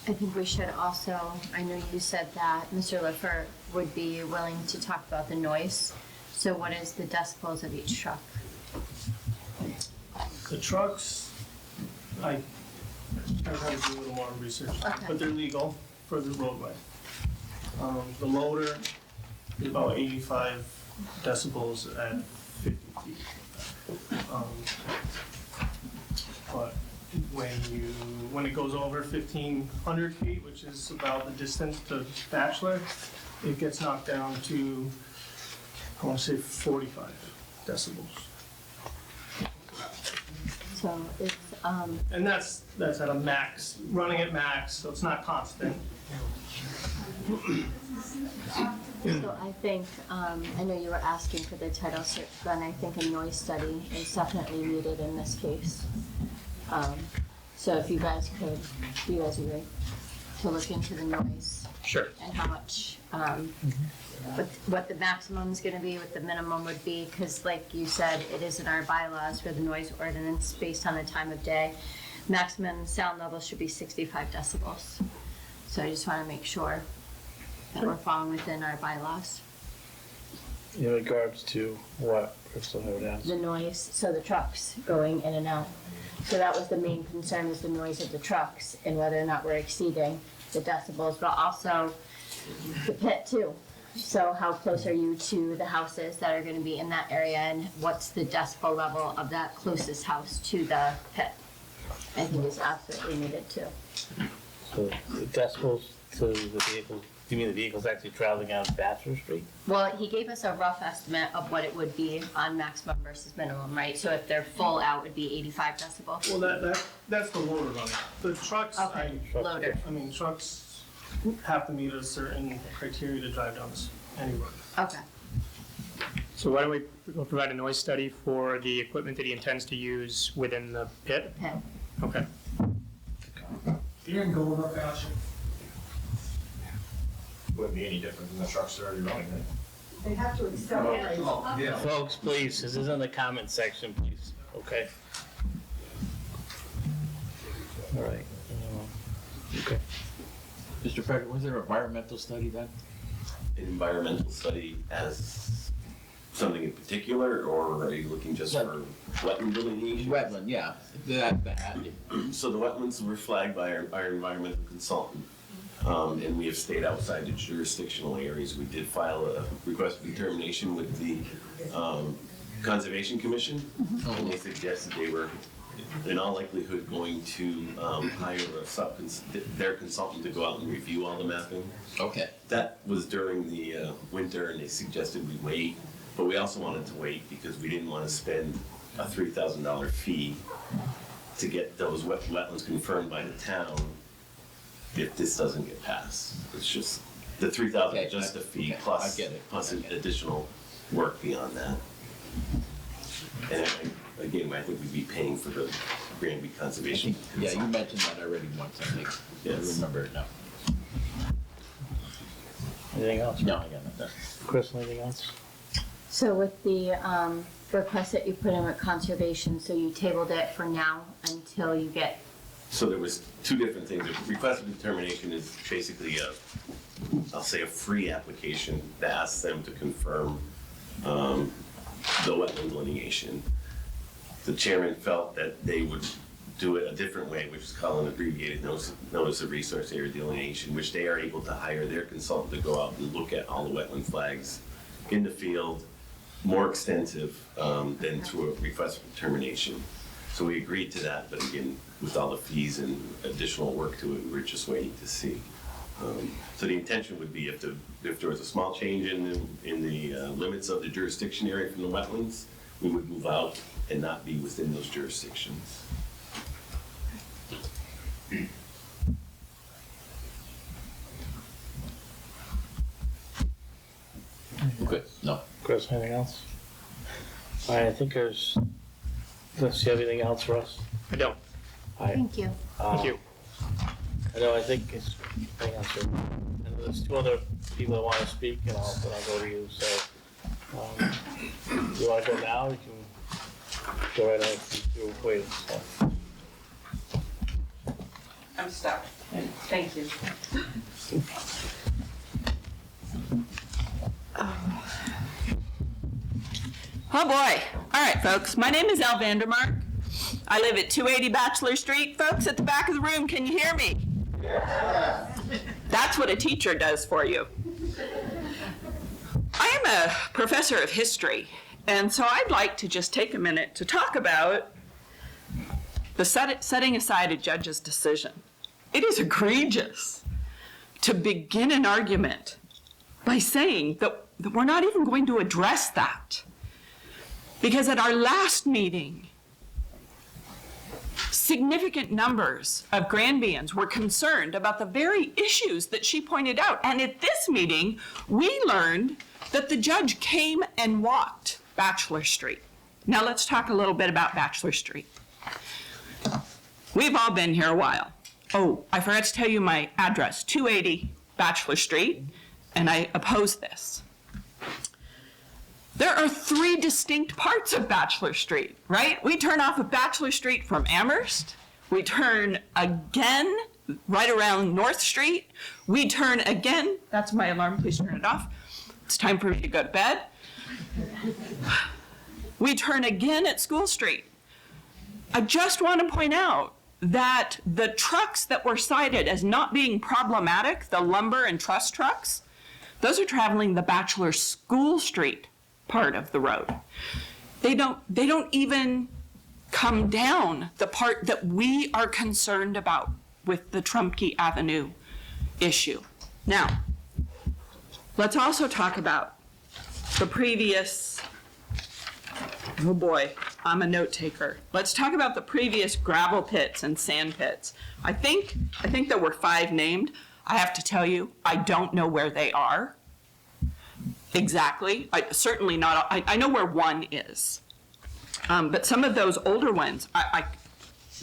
I think we should also, I know you said that Mr. Lifford would be willing to talk about the noise. So what is the decibels of each truck? The trucks, I've had to do a little more research, Okay. but they're legal for the roadway. The loader is about 85 decibels at 50 feet. But when it goes over 1,500 feet, which is about the distance to Bachelor, it gets knocked down to, I want to say 45 decibels. So it's, And that's at a max, running at max, so it's not constant. So I think, I know you were asking for the title search, but I think a noise study is definitely needed in this case. So if you guys could, you guys agree, to look into the noise? Sure. And how much, what the maximum is gonna be, what the minimum would be, because like you said, it is in our bylaws for the noise ordinance based on the time of day. Maximum sound level should be 65 decibels. So I just wanna make sure that we're falling within our bylaws. In regards to what, Crystal, I would ask? The noise, so the trucks going in and out. So that was the main concern, was the noise of the trucks and whether or not we're exceeding the decibels, but also the pit too. So how close are you to the houses that are gonna be in that area, and what's the decibel level of that closest house to the pit? I think is absolutely needed too. So the decibels to the vehicles, you mean the vehicles actually traveling on Bachelor Street? Well, he gave us a rough estimate of what it would be on maximum versus minimum, right? So if they're full out, it'd be 85 decibels. Well, that's the loader running. The trucks, Okay, loader. I mean, trucks have to meet a certain criteria to drive down any road. Okay. So why don't we we'll provide a noise study for the equipment that he intends to use within the pit? Pit. Okay. You didn't go enough action. Wouldn't be any different than the trucks that are already running, right? They have to accelerate. Folks, please, this is in the comment section, please, okay? All right. Okay. Mr. Frederick, was there an environmental study done? An environmental study as something in particular, or are you looking just for wetland delineation? Wetland, yeah. So the wetlands were flagged by our environmental consultant, and we have stayed outside the jurisdictional areas. We did file a request for determination with the Conservation Commission, and they suggested they were in all likelihood going to hire their consultant to go out and review all the mapping. Okay. That was during the winter, and they suggested we wait, but we also wanted to wait because we didn't want to spend a $3,000 fee to get those wetlands confirmed by the town if this doesn't get passed. It's just, the $3,000 is just a fee plus, I get it. plus additional work beyond that. And again, I think we'd be paying for the Granby Conservation. Yeah, you mentioned that already once, I think. Yes. I remember it now. Anything else? No, I got nothing. Chris, anything else? So with the request that you put in with conservation, so you tabled it for now until you get. So there was two different things. The request for determination is basically I'll say a free application that asks them to confirm the wetland delineation. The chairman felt that they would do it a different way, which is called an abbreviated notice of resource area delineation, which they are able to hire their consultant to go out and look at all the wetland flags in the field, more extensive than through a request for determination. So we agreed to that, but again, with all the fees and additional work to it, we're just waiting to see. So the intention would be if there was a small change in the limits of the jurisdiction area from the wetlands, we would move out and not be within those jurisdictions. Good. No. Chris, anything else? All right, I think there's, does you have anything else for us? I don't. All right. Thank you. Thank you. I know, I think it's, hang on, sir. And there's two other people that want to speak, and I'll go to you, so. You want to go now? You can go right ahead and wait. So. I'm stuck. Thank you. Oh boy. All right, folks. My name is Al Vandermark. I live at 280 Bachelor Street. Folks at the back of the room, can you hear me? That's what a teacher does for you. I am a professor of history, and so I'd like to just take a minute to talk about the setting aside a judge's decision. It is egregious to begin an argument by saying that we're not even going to address that. Because at our last meeting, significant numbers of Granbyans were concerned about the very issues that she pointed out. And at this meeting, we learned that the judge came and walked Bachelor Street. Now let's talk a little bit about Bachelor Street. We've all been here a while. Oh, I forgot to tell you my address, 280 Bachelor Street, and I oppose this. There are 3 distinct parts of Bachelor Street, right? We turn off of Bachelor Street from Amherst. We turn again right around North Street. We turn again, that's my alarm, please turn it off. It's time for me to go to bed. We turn again at School Street. I just want to point out that the trucks that were cited as not being problematic, the lumber and truss trucks, those are traveling the Bachelor School Street part of the road. They don't even come down the part that we are concerned about with the Trumpke Avenue issue. Now, let's also talk about the previous, oh boy, I'm a note taker. Let's talk about the previous gravel pits and sand pits. I think there were 5 named. I have to tell you, I don't know where they are. Exactly. Certainly not. I know where one is. But some of those older ones,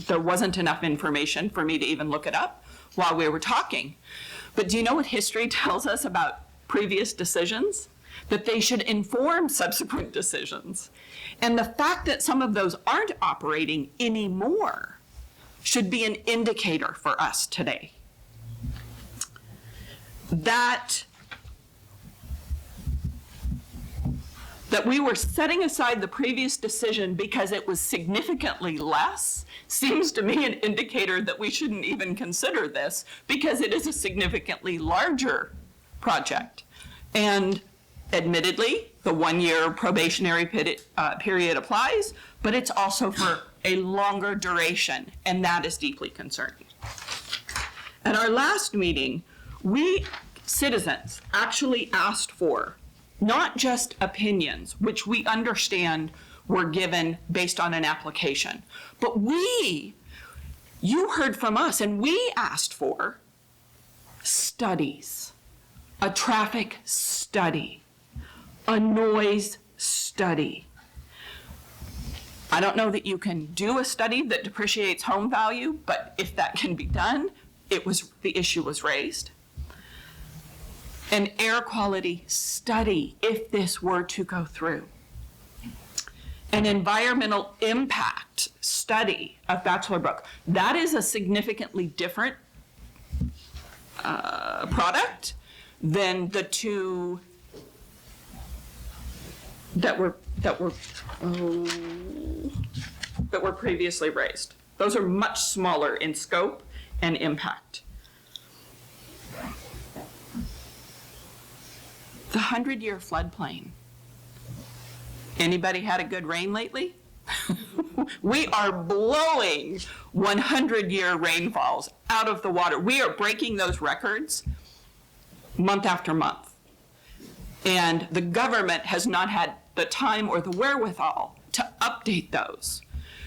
there wasn't enough information for me to even look it up while we were talking. But do you know what history tells us about previous decisions? That they should inform subsequent decisions. And the fact that some of those aren't operating anymore should be an indicator for us today. That we were setting aside the previous decision because it was significantly less seems to me an indicator that we shouldn't even consider this because it is a significantly larger project. And admittedly, the 1-year probationary period applies, but it's also for a longer duration, and that is deeply concerning. At our last meeting, we citizens actually asked for not just opinions, which we understand were given based on an application, but you heard from us and we asked for studies, a traffic study, a noise study. I don't know that you can do a study that depreciates home value, but if that can be done, the issue was raised. An air quality study, if this were to go through. An environmental impact study of Bachelor Brook. That is a significantly different product than the 2 that were previously raised. Those are much smaller in scope and impact. The 100-year floodplain. Anybody had a good rain lately? We are blowing 100-year rainfalls out of the water. We are breaking those records month after month. And the government has not had the time or the wherewithal to update those.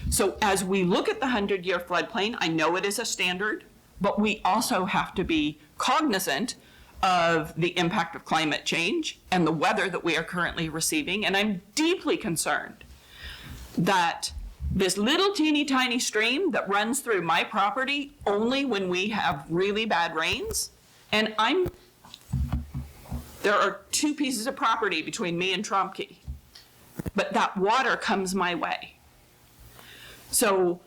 So as we look at the 100-year floodplain, I know it is a standard, but we also have to be cognizant of the impact of climate change and the weather that we are currently receiving. And I'm deeply concerned that this little teeny tiny stream that runs through my property only when we have really bad rains, and there are 2 pieces of property between me and Trumpke, but that water comes my way. So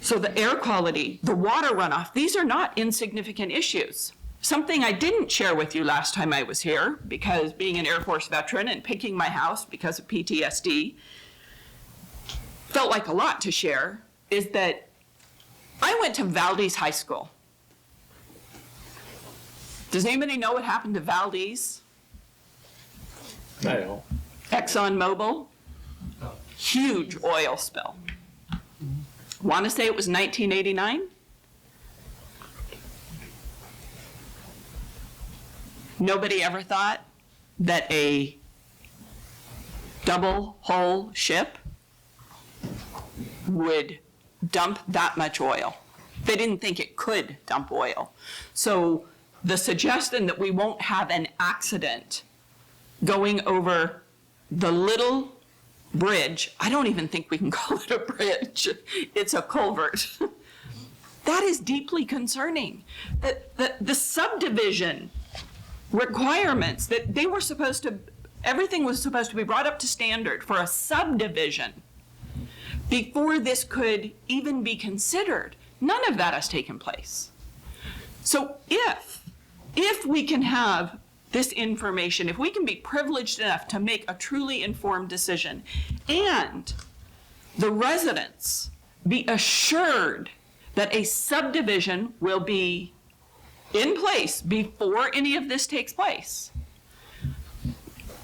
the air quality, the water runoff, these are not insignificant issues. Something I didn't share with you last time I was here, because being an Air Force veteran and picking my house because of PTSD felt like a lot to share, is that I went to Valdez High School. Does anybody know what happened to Valdez? I don't. ExxonMobil, huge oil spill. Want to say it was 1989? Nobody ever thought that a double hull ship would dump that much oil. They didn't think it could dump oil. So the suggestion that we won't have an accident going over the little bridge, I don't even think we can call it a bridge. It's a culvert. That is deeply concerning. The subdivision requirements that they were supposed to, everything was supposed to be brought up to standard for a subdivision before this could even be considered. None of that has taken place. So if we can have this information, if we can be privileged enough to make a truly informed decision, and the residents be assured that a subdivision will be in place before any of this takes place,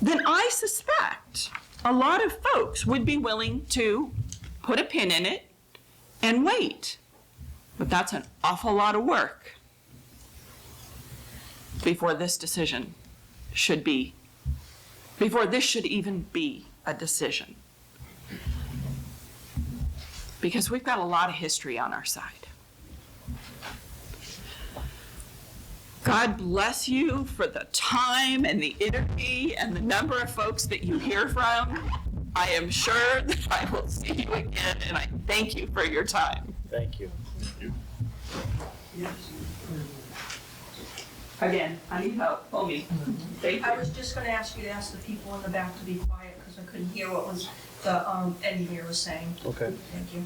then I suspect a lot of folks would be willing to put a pin in it and wait. But that's an awful lot of work before this decision should be, before this should even be a decision. Because we've got a lot of history on our side. God bless you for the time and the energy and the number of folks that you hear from. I am sure that I will see you again, and I thank you for your time. Thank you. Again, I need help. Pull me. Thank you. I was just gonna ask you to ask the people in the back to be quiet, because I couldn't hear what was the engineer was saying. Okay. Thank you.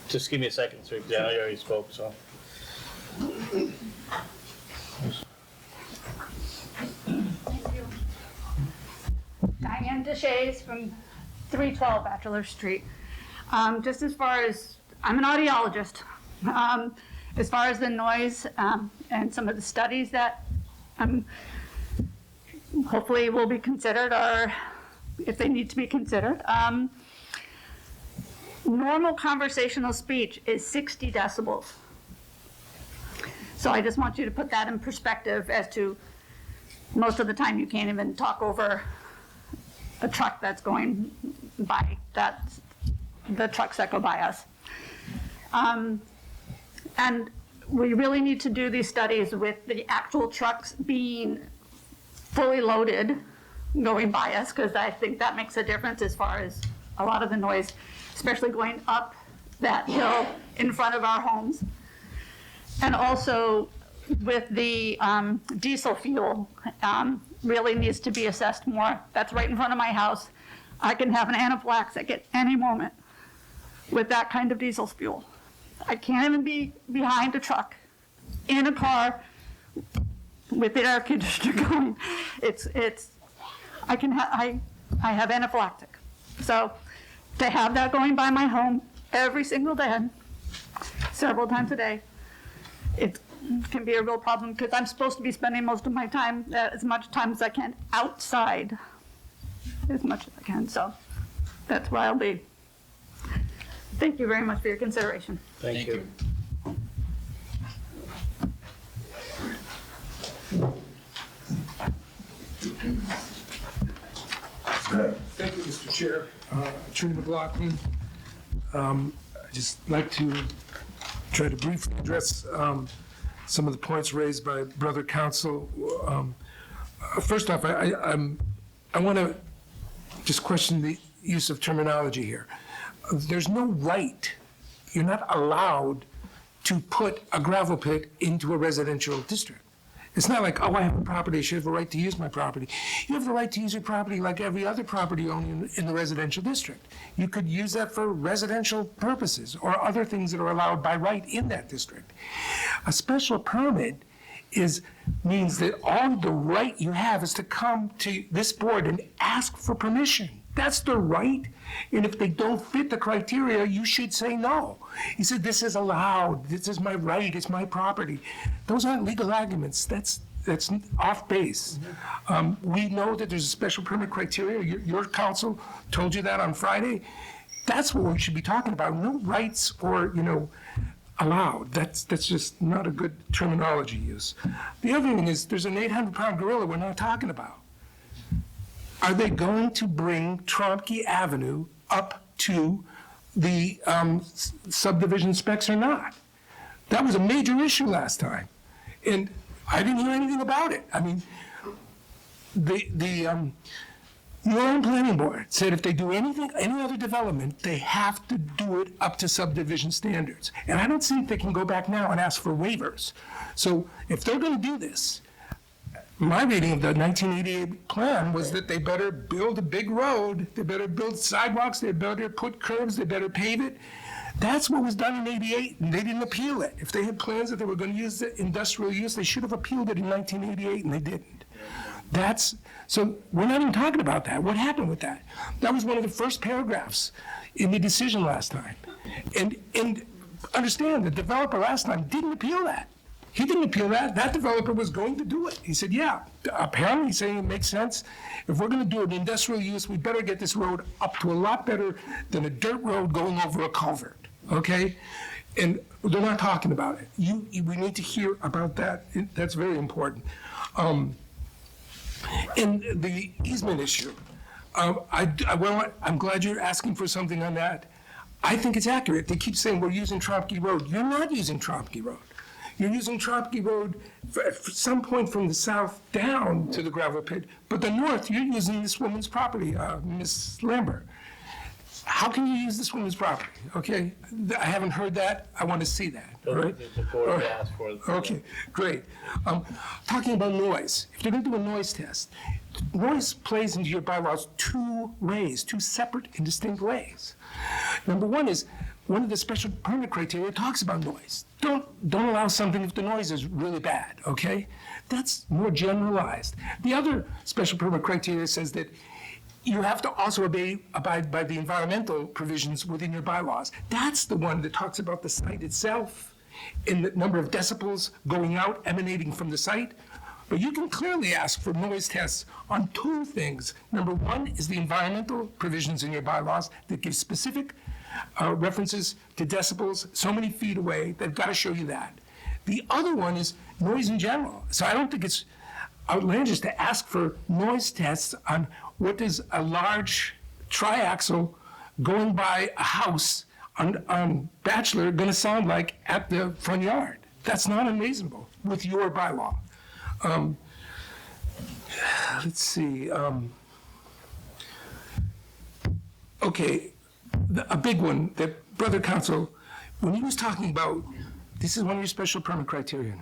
Just give me a second, sir, because I know you already spoke, so. Diane DeShays from 312 Bachelor Street. Just as far as, I'm an audiologist. As far as the noise and some of the studies that hopefully will be considered, or if they need to be considered, normal conversational speech is 60 decibels. So I just want you to put that in perspective as to most of the time you can't even talk over a truck that's going by, that's the trucks that go by us. And we really need to do these studies with the actual trucks being fully loaded going by us, because I think that makes a difference as far as a lot of the noise, especially going up that hill in front of our homes. And also with the diesel fuel, really needs to be assessed more. That's right in front of my house. I can have an anaphylactic at any moment with that kind of diesel fuel. I can't even be behind a truck in a car with the air conditioner going. I have anaphylactic. So to have that going by my home every single day, several times a day, it can be a real problem, because I'm supposed to be spending most of my time, as much time as I can, outside, as much as I can. So that's where I'll be. Thank you very much for your consideration. Thank you. Thank you, Mr. Chair. Attorney McLaughlin, I'd just like to try to briefly address some of the points raised by brother counsel. First off, I want to just question the use of terminology here. There's no right, you're not allowed to put a gravel pit into a residential district. It's not like, oh, I have a property, I should have a right to use my property. You have the right to use your property like every other property owned in the residential district. You could use that for residential purposes or other things that are allowed by right in that district. A special permit means that all the right you have is to come to this board and ask for permission. That's the right, and if they don't fit the criteria, you should say no. He said, this is allowed, this is my right, it's my property. Those aren't legal arguments, that's off base. We know that there's a special permit criteria, your counsel told you that on Friday. That's what we should be talking about, no rights or, allowed. That's just not a good terminology use. The other thing is, there's an 800-pound gorilla we're not talking about. Are they going to bring Tromke Avenue up to the subdivision specs or not. That was a major issue last time, and I didn't hear anything about it. I mean, your own planning board said if they do anything, any other development, they have to do it up to subdivision standards. And I don't think they can go back now and ask for waivers. So if they're gonna do this, my reading of the 1988 plan was that they better build a big road, they better build sidewalks, they better put curbs, they better pave it. That's what was done in 88, and they didn't appeal it. If they had plans that they were gonna use the industrial use, they should have appealed it in 1988, and they didn't. So we're not even talking about that. What happened with that? That was one of the first paragraphs in the decision last time. And understand, the developer last time didn't appeal that. He didn't appeal that. That developer was going to do it. He said, yeah, apparently he's saying it makes sense. If we're going to do an industrial use, we better get this road up to a lot better than a dirt road going over a culvert, okay? And they're not talking about it. We need to hear about that. That's very important. And the easement issue, I'm glad you're asking for something on that. I think it's accurate. They keep saying we're using Trompke Road. You're not using Trompke Road. You're using Trompke Road at some point from the south down to the gravel pit, but the north, you're using this woman's property, Ms. Lambert. How can you use this woman's property? Okay, I haven't heard that. I want to see that. All right? The board asked for it. Okay, great. Talking about noise, if you're going to do a noise test, noise plays into your bylaws two ways, two separate and distinct ways. Number one is, one of the special permit criteria talks about noise. Don't allow something if the noise is really bad, okay? That's more generalized. The other special permit criteria says that you have to also abide by the environmental provisions within your bylaws. That's the one that talks about the site itself and the number of decibels going out, emanating from the site. But you can clearly ask for noise tests on two things. Number one is the environmental provisions in your bylaws that give specific references to decibels so many feet away. They've got to show you that. The other one is noise in general. So I don't think it's outlandish to ask for noise tests on what is a large triaxle going by a house on Bachelor going to sound like at the front yard. That's not unreasonable with your bylaw. Let's see. Okay, a big one that Brother Counsel, when he was talking about, this is one of your special permit criterion,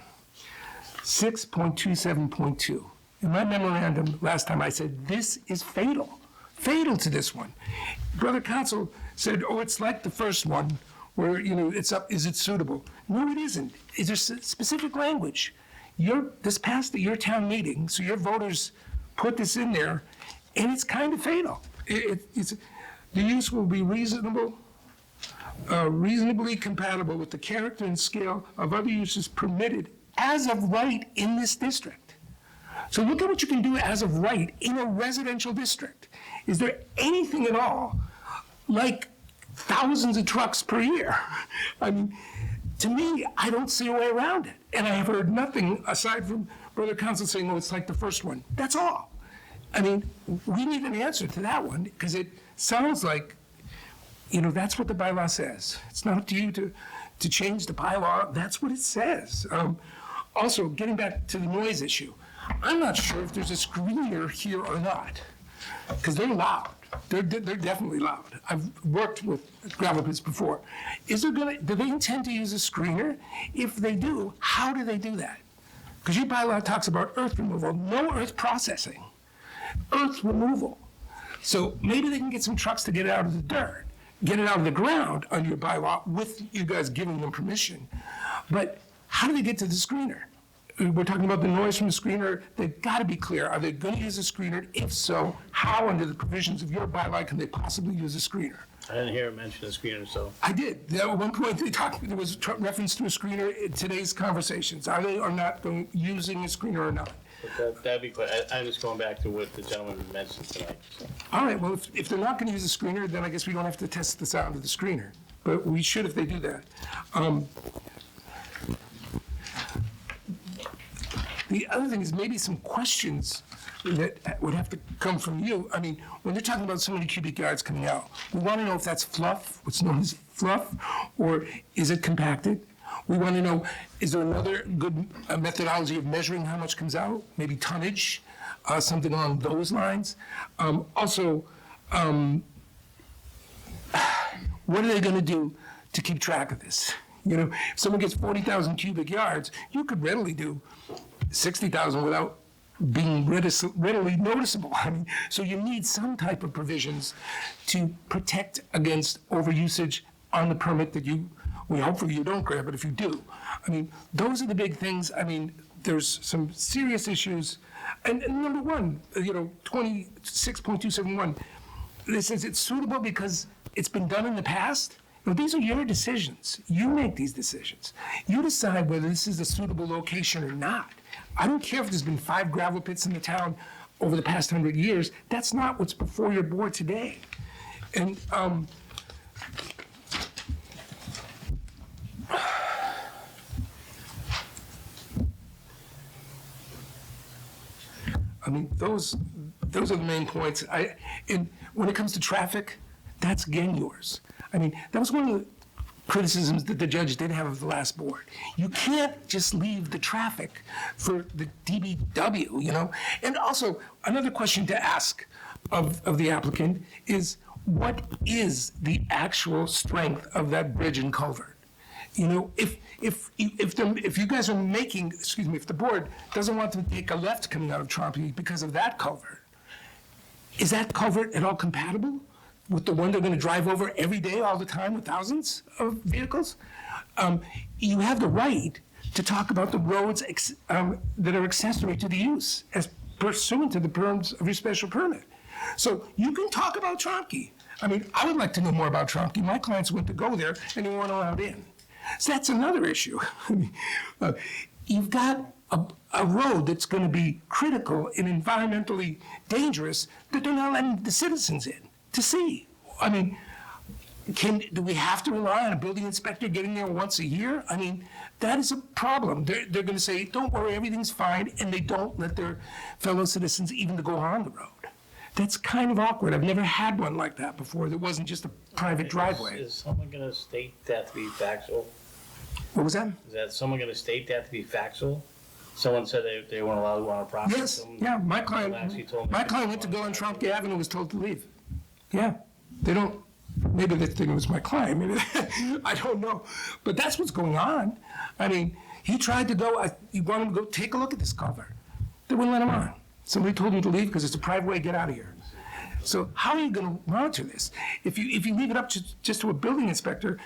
6.27.2. In my memorandum last time, I said, this is fatal to this one. Brother Counsel said, oh, it's like the first one where, it's up, is it suitable? No, it isn't. Is there specific language? This passed at your town meeting, so your voters put this in there, and it's kind of fatal. The use will be reasonably compatible with the character and scale of other uses permitted as of right in this district. So look at what you can do as of right in a residential district. Is there anything at all like thousands of trucks per year? I mean, to me, I don't see a way around it. And I have heard nothing aside from Brother Counsel saying, oh, it's like the first one. That's all. I mean, we need an answer to that one because it sounds like, that's what the bylaw says. It's not up to you to change the bylaw. That's what it says. Also, getting back to the noise issue, I'm not sure if there's a screener here or not, because they're loud. They're definitely loud. I've worked with gravel pits before. Do they intend to use a screener? If they do, how do they do that? Because your bylaw talks about earth removal, no earth processing, earth removal. So maybe they can get some trucks to get it out of the dirt, get it out of the ground on your bylaw with you guys giving them permission. But how do they get to the screener? We're talking about the noise from the screener. They've got to be clear. Are they going to use a screener? If so, how under the provisions of your bylaw can they possibly use a screener? I didn't hear him mention a screener, so. I did. At one point, there was reference to a screener in today's conversations. Are they or not using a screener or not? That'd be clear. I'm just going back to what the gentleman mentioned tonight. So. All right, well, if they're not going to use a screener, then I guess we don't have to test the sound of the screener. But we should if they do that. The other thing is maybe some questions that would have to come from you. I mean, when they're talking about so many cubic yards coming out, we want to know if that's fluff, what's known as fluff, or is it compacted? We want to know, is there another good methodology of measuring how much comes out? Maybe tonnage, something along those lines. Also, what are they going to do to keep track of this? You know, if someone gets 40,000 cubic yards, you could readily do 60,000 without being readily noticeable. I mean, so you need some type of provisions to protect against overusage on the permit that we hopefully you don't grab, but if you do. I mean, those are the big things. I mean, there's some serious issues. And number one, 26.271, this says it's suitable because it's been done in the past. No, these are your decisions. You make these decisions. You decide whether this is a suitable location or not. I don't care if there's been 5 gravel pits in the town over the past 100 years. That's not what's before your board today. And I mean, those are the main points. And when it comes to traffic, that's again yours. I mean, that was one of the criticisms that the judge did have of the last board. You can't just leave the traffic for the DBW, you know? And also, another question to ask of the applicant is, what is the actual strength of that bridge and culvert? You know, if you guys are making, if the board doesn't want to take a left coming out of Trompy because of that culvert, is that culvert at all compatible with the one they're going to drive over every day, all the time, with thousands of vehicles? You have the right to talk about the roads that are accessory to the use as pursuant to the terms of your special permit. So you can talk about Trompy. I mean, I would like to know more about Trompy. My clients went to go there and they weren't allowed in. So that's another issue. I mean, you've got a road that's going to be critical and environmentally dangerous that they're not letting the citizens in to see. I mean, do we have to rely on a building inspector getting there once a year? I mean, that is a problem. They're going to say, don't worry, everything's fine, and they don't let their fellow citizens even to go on the road. That's kind of awkward. I've never had one like that before. There wasn't just a private driveway. Is someone going to state that to be factual? What was that? Is that someone going to state that to be factual? Someone said they weren't allowed to go on a property? Yes, yeah, my client went to go on Trump Avenue and was told to leave. Yeah, they don't, maybe they think it was my client, maybe, I don't know. But that's what's going on. I mean, he tried to go, he wanted to go take a look at this culvert. They wouldn't let him on. Somebody told him to leave because it's a private way, get out of here. So how are you going to monitor this? If you leave it up just to a building inspector,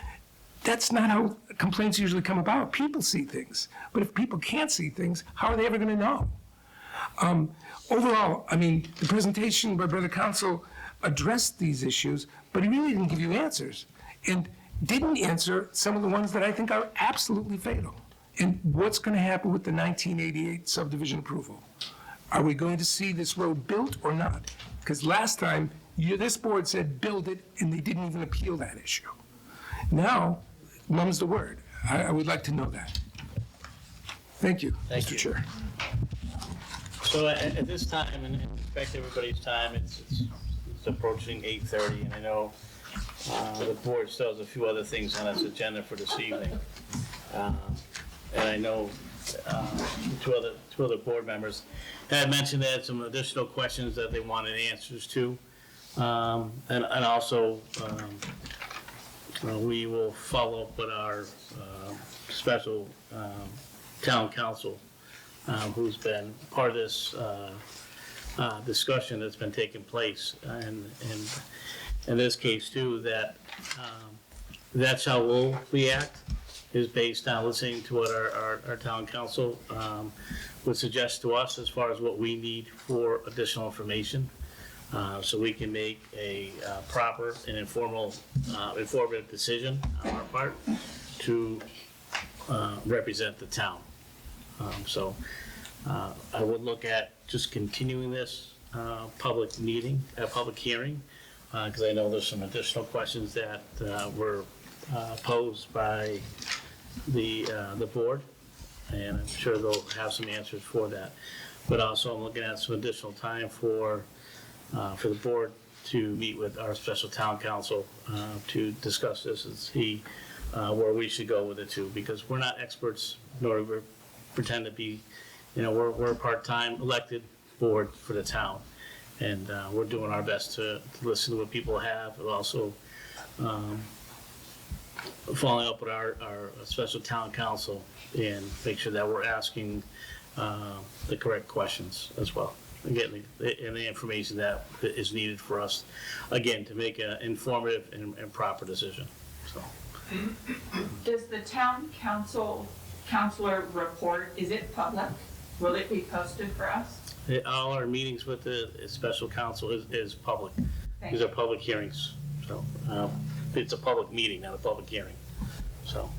that's not how complaints usually come about. People see things. But if people can't see things, how are they ever going to know? Overall, I mean, the presentation by Brother Counsel addressed these issues, but he really didn't give you answers. And didn't answer some of the ones that I think are absolutely fatal. And what's going to happen with the 1988 subdivision approval? Are we going to see this road built or not? Because last time, this board said build it, and they didn't even appeal that issue. Now, mum's the word. I would like to know that. Thank you, Mr. Chair. So at this time, and respect everybody's time, it's approaching 8:30, and I know the board still has a few other things on its agenda for this evening. And I know two other board members had mentioned they had some additional questions that they wanted answers to. And also, we will follow up with our special town council, who's been part of this discussion that's been taking place. And in this case too, that's how we'll react, is based on listening to what our town council would suggest to us as far as what we need for additional information, so we can make a proper and informative decision on our part to represent the town. So I would look at just continuing this public hearing, because I know there's some additional questions that were posed by the board, and I'm sure they'll have some answers for that. But also I'm looking at some additional time for the board to meet with our special town council to discuss this and see where we should go with it too, because we're not experts, nor do we pretend to be, we're a part-time elected board for the town. And we're doing our best to listen to what people have, but also following up with our special town council and make sure that we're asking the correct questions as well. And getting the information that is needed for us, again, to make an informative and proper decision, so. Does the town councilor report, is it public? Will it be posted for us? All our meetings with the special counsel is public. Thank These you. are public hearings, so it's a public meeting, not a public hearing, so.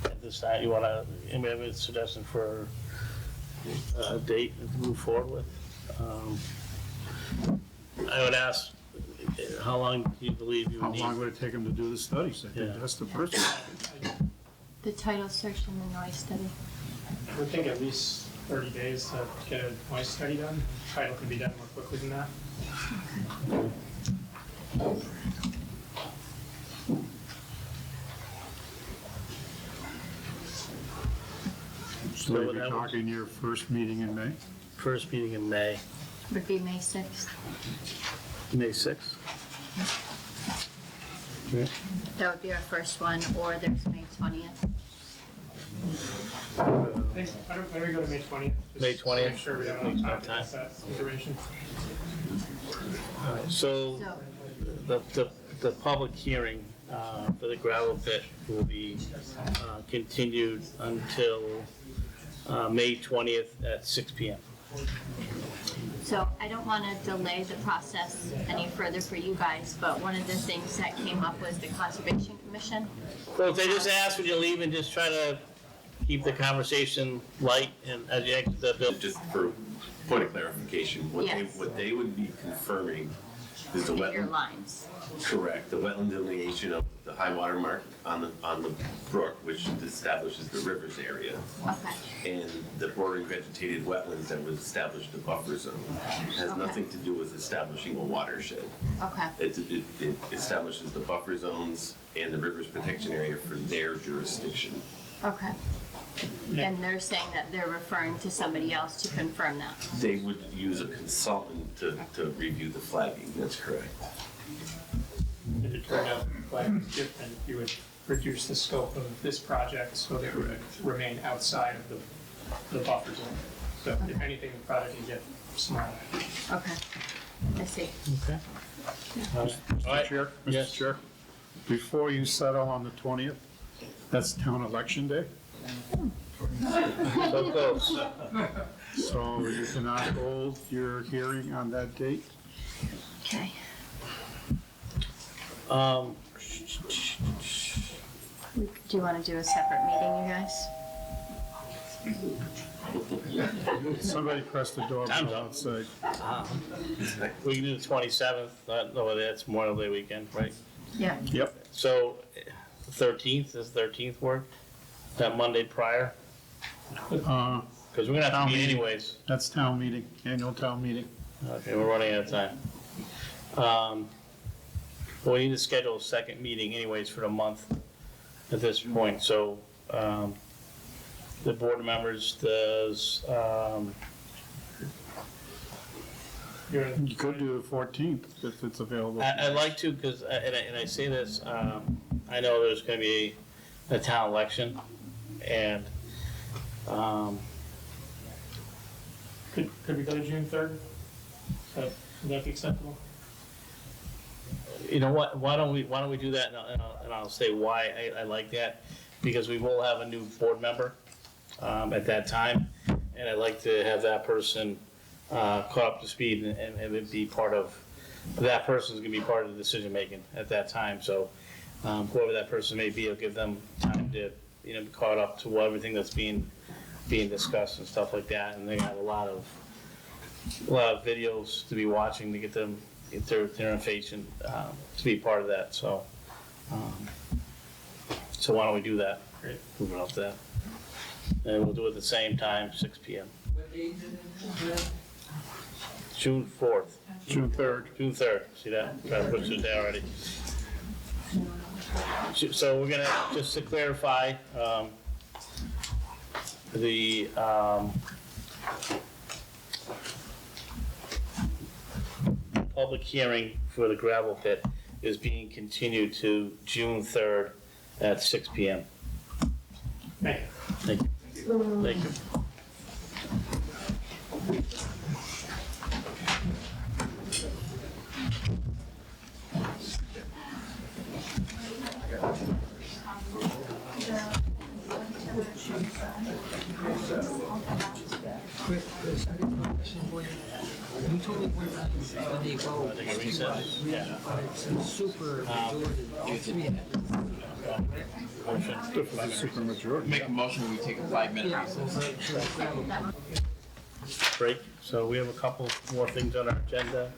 At this time, anybody have a suggestion for a date to move forward with? I would ask, how long do you believe you would need? How long would it take them to do the studies? I think that's the first one. The title search and the noise study. I would think at least 30 days to get a noise study done. Title can be done more quickly than that. So you're talking your first meeting in May? First meeting in May. Would be May 6th. May 6th. Okay. That would be our first one, or there's May 20th. Why don't we go to May 20th? May 20th. Make sure we have enough time to get that information. So the public hearing for the gravel pit will be continued until May 20th at 6 p.m. So I don't want to delay the process any further for you guys, but one of the things that came up was the Conservation Commission. Well, if they just ask when you leave and just try to keep the conversation light and as you exit the building. Just for point of clarification, Yes. what they would be confirming is the Your wetland. lines. Correct, the wetland delineation of the high water mark on the brook, which establishes the rivers area. Okay. And the bordering vegetated wetlands that would establish the buffer zone. It has Okay. nothing to do with establishing a watershed. Okay. It establishes the buffer zones and the rivers protection area for their jurisdiction. Okay. And they're saying that they're referring to somebody else to confirm that. They would use a consultant to review the flagging, that's correct. If it turned out the flag was different, you would reduce the scope of this project so that it would remain outside of the buffer zone. So if anything, the project can get smaller. Okay. I see. Okay. Mr. Chair, Yes. Mr. Chair, before you settle on the 20th, that's town election day. So close. So you cannot hold your hearing on that date? Okay. Do you want to do a separate meeting, you guys? Somebody press the doorbell outside. We can do the 27th. No, that's Memorial Day weekend, right? Yeah. Yep. So 13th, does 13th work? That Monday prior? Because we're gonna have Town to meet meeting. anyways. That's town meeting, annual town meeting. Okay, we're running out of time. Well, we need to schedule a second meeting anyways for the month at this point, so, the board members does, You could do the 14th if it's available. I'd like to, because, and I say this, I know there's gonna be a town election, and, Could we go to June 3rd? Would that be acceptable? you know what, why don't we do that, and I'll say why I like that, because we will have a new board member, at that time, and I'd like to have that person, caught up to speed and it be part of, that person's gonna be part of the decision making at that time, so, whoever that person may be, it'll give them time to, be caught up to everything that's being discussed and stuff like that, and they have a lot of videos to be watching to get their information, to be part of that, so why don't we do that? Great. Moving up to that. And we'll do it at the same time, 6 PM. June 4th. June 3rd. June 3rd, see that? Trying to push it there already. So we're gonna, just to clarify, the public hearing for the gravel pit is being continued to June 3rd at 6 PM. Thank you. Thank you. Thank you. You told me when they go. Yeah. Super Supermajority. Make a motion, we take a 5-minute recess. Break, so we have a couple more things on our agenda.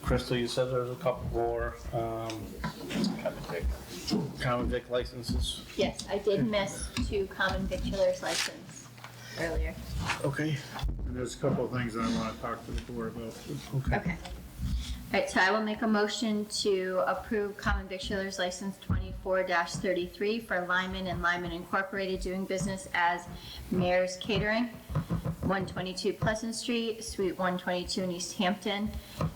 Crystal, you said there's a couple more, common vic licenses. Yes, I did miss 2 common victualers license earlier. Okay. And there's a couple of things I want to talk to the board about. Okay. All right, so I will make a motion to approve common victualers license 24-33 for Lyman and Lyman Incorporated doing business as Mayor's Catering, 122 Pleasant Street, Suite 122 in East Hampton.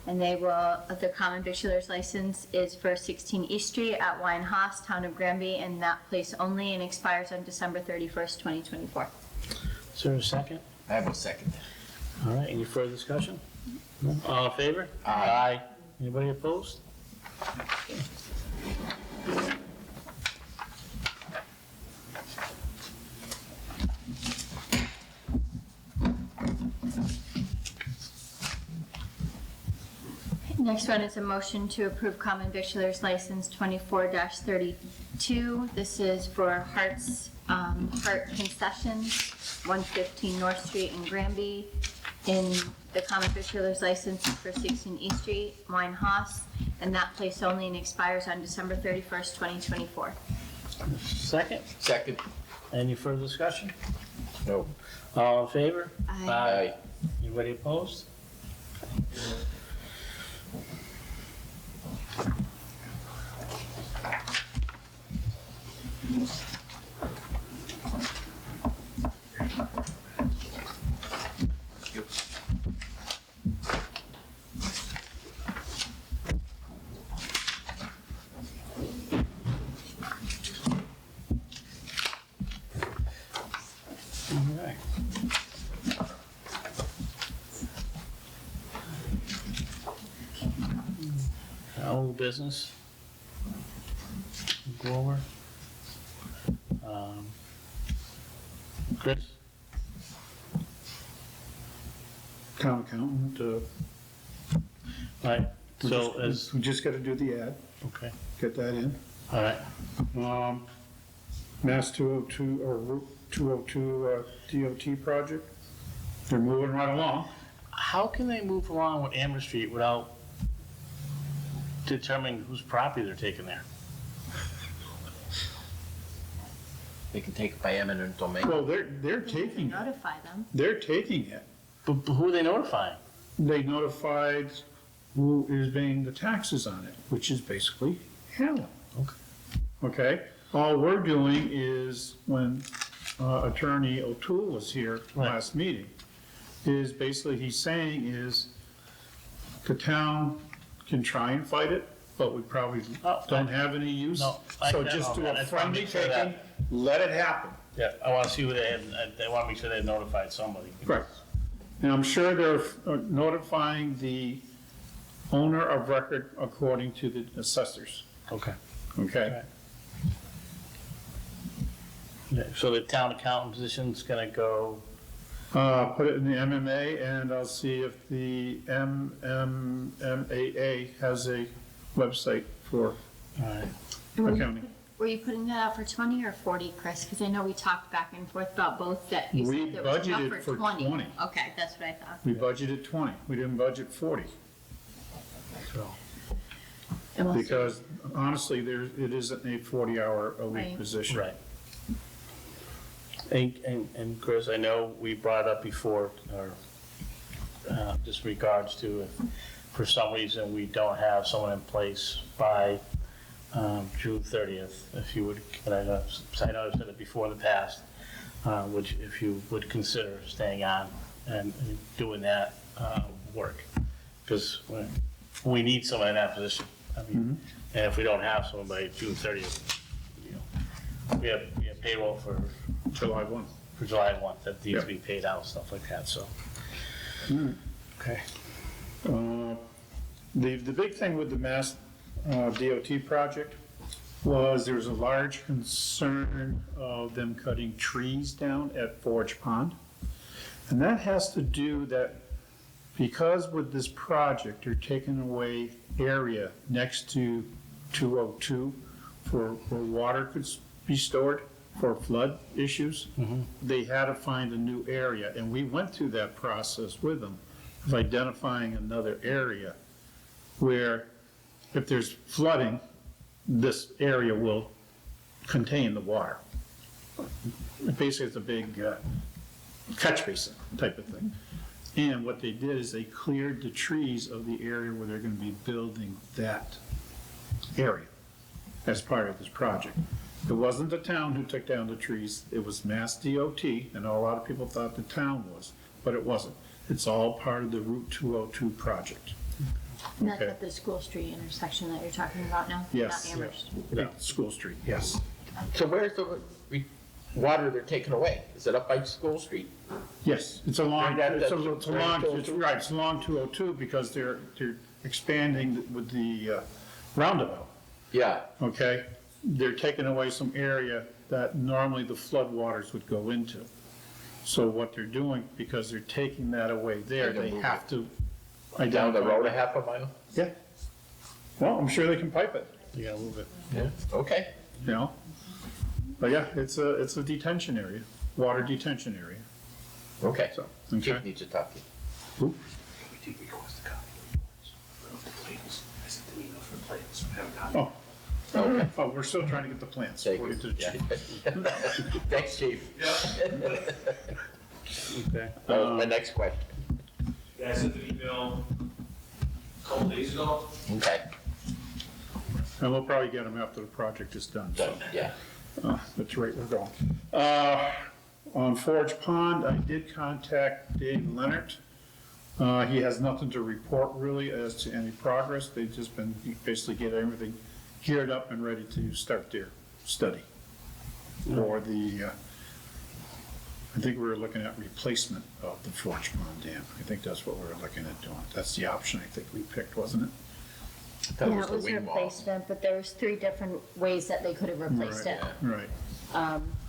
And they will, the common victualers license is for 16 East Street at Wine Haas, Town of Granby, in that place only, and expires on December 31st, 2024. Is there a second? I have a second. All right, any further discussion? No? All in favor? Aye. Anybody opposed? Next one is a motion to approve common victualers license 24-32. This is for Heart Concessions, 115 North Street in Granby. In the common victualers license is for 16 East Street, Wine Haas, and that place only, and expires on December 31st, 2024. Second? Second. Any further discussion? No. All in favor? Aye. Anybody opposed? Old business. Go over. Chris? Town accountant, Right, so we just got to do the ad, okay, get that in. all right. Mass 202, or Route 202 DOT project, they're moving right along. How can they move along with Amber Street without determining whose property they're taking there? They can take it by eminent domain. Well, they're taking it. Notify them. They're taking it. But who are they notifying? They notified who is paying the taxes on it, which is basically Helen. Okay. Okay? All we're doing is, when Attorney O'Toole was here last meeting, is basically he's saying is the town can try and fight it, but we probably don't have any use. No, So just do a that's friendly make sure taking, let it happen. Yeah, I want to see who they had, they want to make sure they notified somebody. Right. And I'm sure they're notifying the owner of record according to the assessors. Okay. Okay? Yeah, so the town accountant position's gonna go, Put it in the MMA, and I'll see if the MMMAA has a website for accounting. Were you putting that out for 20 or 40, Chris? Because I know we talked back and forth about both, that you We said there was enough budgeted for for 20. 20. Okay, that's what I thought. We budgeted 20, we didn't budget 40. And we'll see. Because honestly, it isn't a 40-hour-a-week Right. position. right. And Chris, I know we brought up before, or just regards to if for some reason we don't have someone in place by June 30th, if you would, and I know I've said it before in the past, if you would consider staying on and doing that work, because we need someone in that position. I mean, and if we don't have someone by June 30th, we have payroll for July 1. For July 1 that needs to be paid out, stuff like that. So, okay. The big thing with the Mass DOT project was there was a large concern of them cutting trees down at Forge Pond. And that has to do that because with this project, they're taking away area next to 202 for where water could be stored for flood issues. They had to find a new area, and we went through that process with them of identifying another area where if there's flooding, this area will contain the water. Basically, it's a big catch basin type of thing. And what they did is they cleared the trees of the area where they're going to be building that area as part of this project. It wasn't the town who took down the trees, it was Mass DOT, and a lot of people thought the town was, but it wasn't. It's all part of the Route 202 project. And that's at the School Street intersection that you're talking about now? Yes. Not Amherst? Yeah, School Street, yes. So where's the water they're taking away? Is it up by School Street? Yes, it's along, Right, it's that's- along, right, it's right, it's along 202 because they're expanding with the roundabout. Yeah. Okay? They're taking away some area that normally the flood waters would go into. So what they're doing, because they're taking that away there, they have to Down the identify. road a half a mile? Yeah. Well, I'm sure they can pipe it. You gotta move it. Yeah. Okay. You know? But yeah, it's a detention area, water detention area. Okay. So, Chief okay. needs to talk to you. Who? Oh. Okay. Oh, we're still trying to get the plans. Thank We'll you. get to the chief. Thanks, Chief. Okay. That was my next question. Yeah, I sent an email a couple days ago. Okay. And we'll probably get them after the project is done. Done, yeah. That's the rate we're going. On Forge Pond, I did contact Dave Leonard. He has nothing to report really as to any progress. They've just been basically getting everything geared up and ready to start their study. Or the, I think we were looking at replacement of the Forge Pond Dam. I think that's what we were looking at doing. That's the option I think we picked, wasn't it? Yeah, it was a replacement, but there was 3 different ways that they could have replaced it. Right.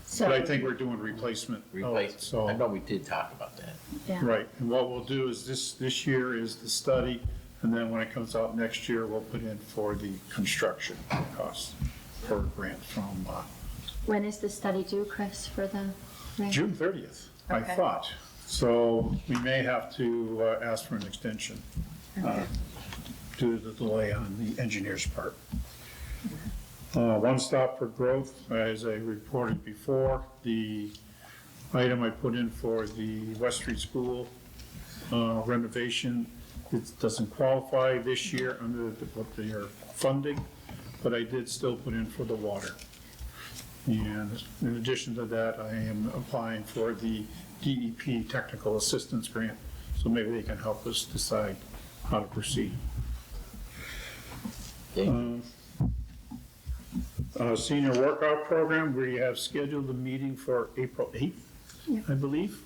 So. But I think we're doing replacement. Replacement. So. I know we did talk about that. Yeah. Right, and what we'll do is this year is the study, and then when it comes out next year, we'll put in for the construction costs for a grant from When is the study due, Chris, for the grant? June 30th, I Okay. thought. So we may have to ask for an extension due to the delay on the engineer's part. One Stop for Growth, as I reported before, the item I put in for the West Street School renovation, it doesn't qualify this year under what they are funding, but I did still put in for the water. And in addition to that, I am applying for the DEP Technical Assistance Grant, so maybe they can help us decide how to proceed. Senior Workout Program, we have scheduled a meeting for April 8th, I believe,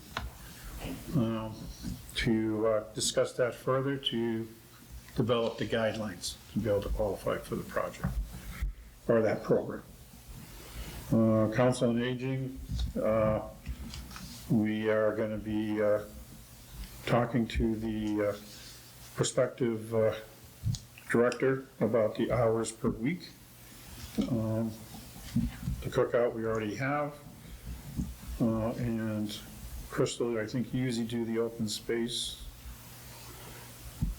to discuss that further, to develop the guidelines to be able to qualify for the project, or that program. Council on Aging, we are going to be talking to the prospective director about the hours per week. The cookout we already have, and Crystal, I think you usually do the open space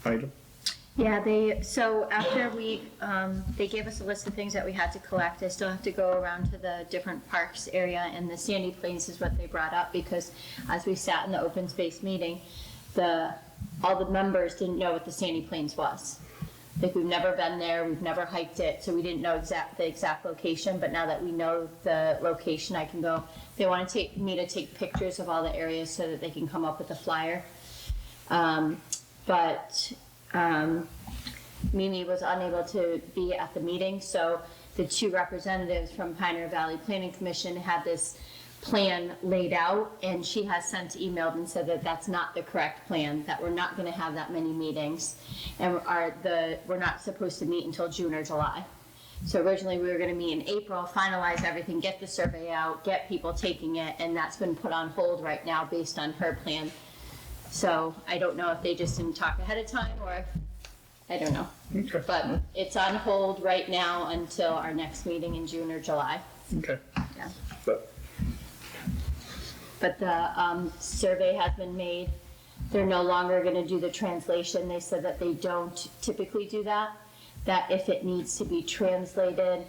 item. Yeah, so after they gave us a list of things that we had to collect. I still have to go around to the different parks area, and the Sandy Plains is what they brought up, because as we sat in the open space meeting, all the members didn't know what the Sandy Plains was. Like, we've never been there, we've never hiked it, so we didn't know the exact location, but now that we know the location, I can go. They want to me to take pictures of all the areas so that they can come up with a flyer. Mimi was unable to be at the meeting, so the two representatives from Pioneer Valley Planning Commission had this plan laid out, and she has emailed and said that that's not the correct plan, that we're not going to have that many meetings, and we're not supposed to meet until June or July. So originally we were going to meet in April, finalize everything, get the survey out, get people taking it, and that's been put on hold right now based on her plan. So I don't know if they just didn't talk ahead of time, or I don't know. Okay. But it's on hold right now until our next meeting in June or July. Okay. Yeah. But the survey has been made. They're no longer going to do the translation. They said that they don't typically do that, that if it needs to be translated,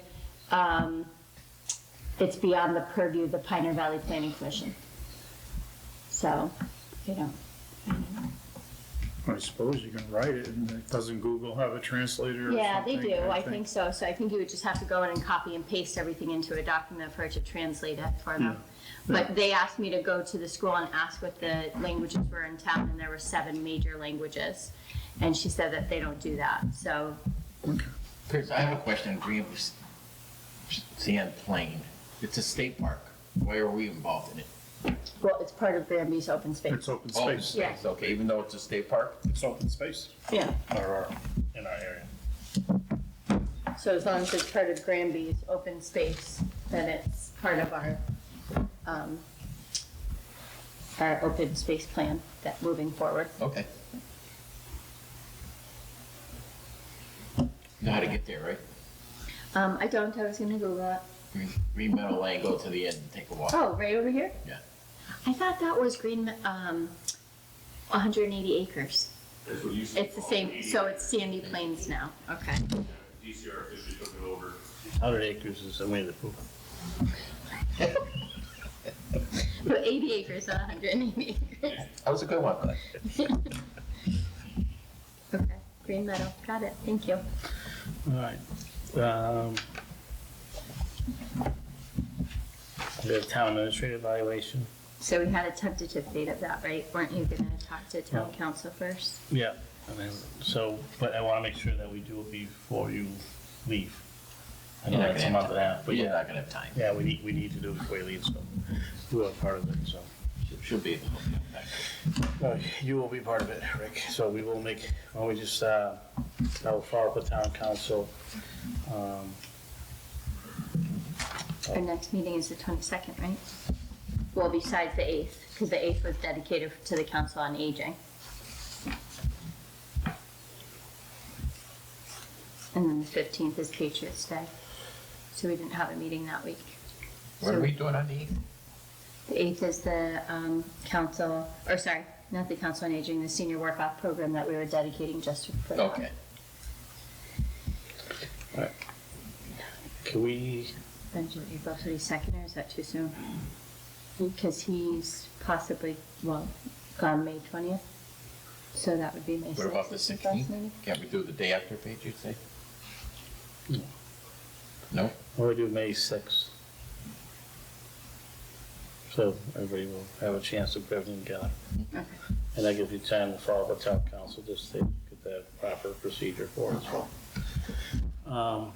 it's beyond the purview of the Pioneer Valley Planning Commission. So, I suppose you can write it, and doesn't Google have a translator or yeah, something? they do. I think so. So I think you would just have to go in and copy and paste everything into a document for it to translate it for them. But they asked me to go to the school and ask what the languages were in town, and there were 7 major languages. And she said that they don't do that, so. Chris, I have a question. Granby Sand Plain, it's a state park. Why are we involved in it? Well, it's part of Granby's open space. It's open Open space. space, okay, even though it's a state park? It's open space. Yeah. Or in our area. So as long as it's part of Granby's open space, then it's part of our open space plan that moving forward. Okay. You know how to get there, right? I don't. I was going to Google it. Green Meadow Lane, go to the end and take a walk. Oh, right over here? Yeah. I thought that was 180 acres. That's what you used It's the same, so it's Sandy Plains now. Okay. DCR officially took it over. 100 acres is a way to poop. So 80 acres, not 180 acres. That was a good one. Okay, Green Meadow, got it, thank you. All right. We have town administrative evaluation. So we had a tentative date of that, right? Weren't you gonna talk to town council first? Yeah, but I want to make sure that we do it before you leave. I know You're not that's a gonna month and a half, but You're yeah, not gonna have time. yeah, we need to do it before you leave, so you are part of it, so. Should be. You will be part of it, Rick, so we will make, well, we just, I will follow up with town council. Our next meeting is the 22nd, right? Well, besides the 8th, because the 8th was dedicated to the Council on Aging. And then the 15th is Patriots Day, so we didn't have a meeting that week. What are we doing on the 8th? The 8th is the council, or sorry, not the Council on Aging, the senior work-off program that we were dedicating just for that. Okay. All right. Can we, Benjamin, April 22nd, or is that too soon? Because he's possibly, gone May 20th. So that would be May 6th. What about the is last 16th? meeting. Can't we do it the day after Patriots Day? No? what do we do May 6th? So everybody will have a chance to put everything together. Okay. And that gives you time to follow up with town council, just to get that proper procedure for it as well.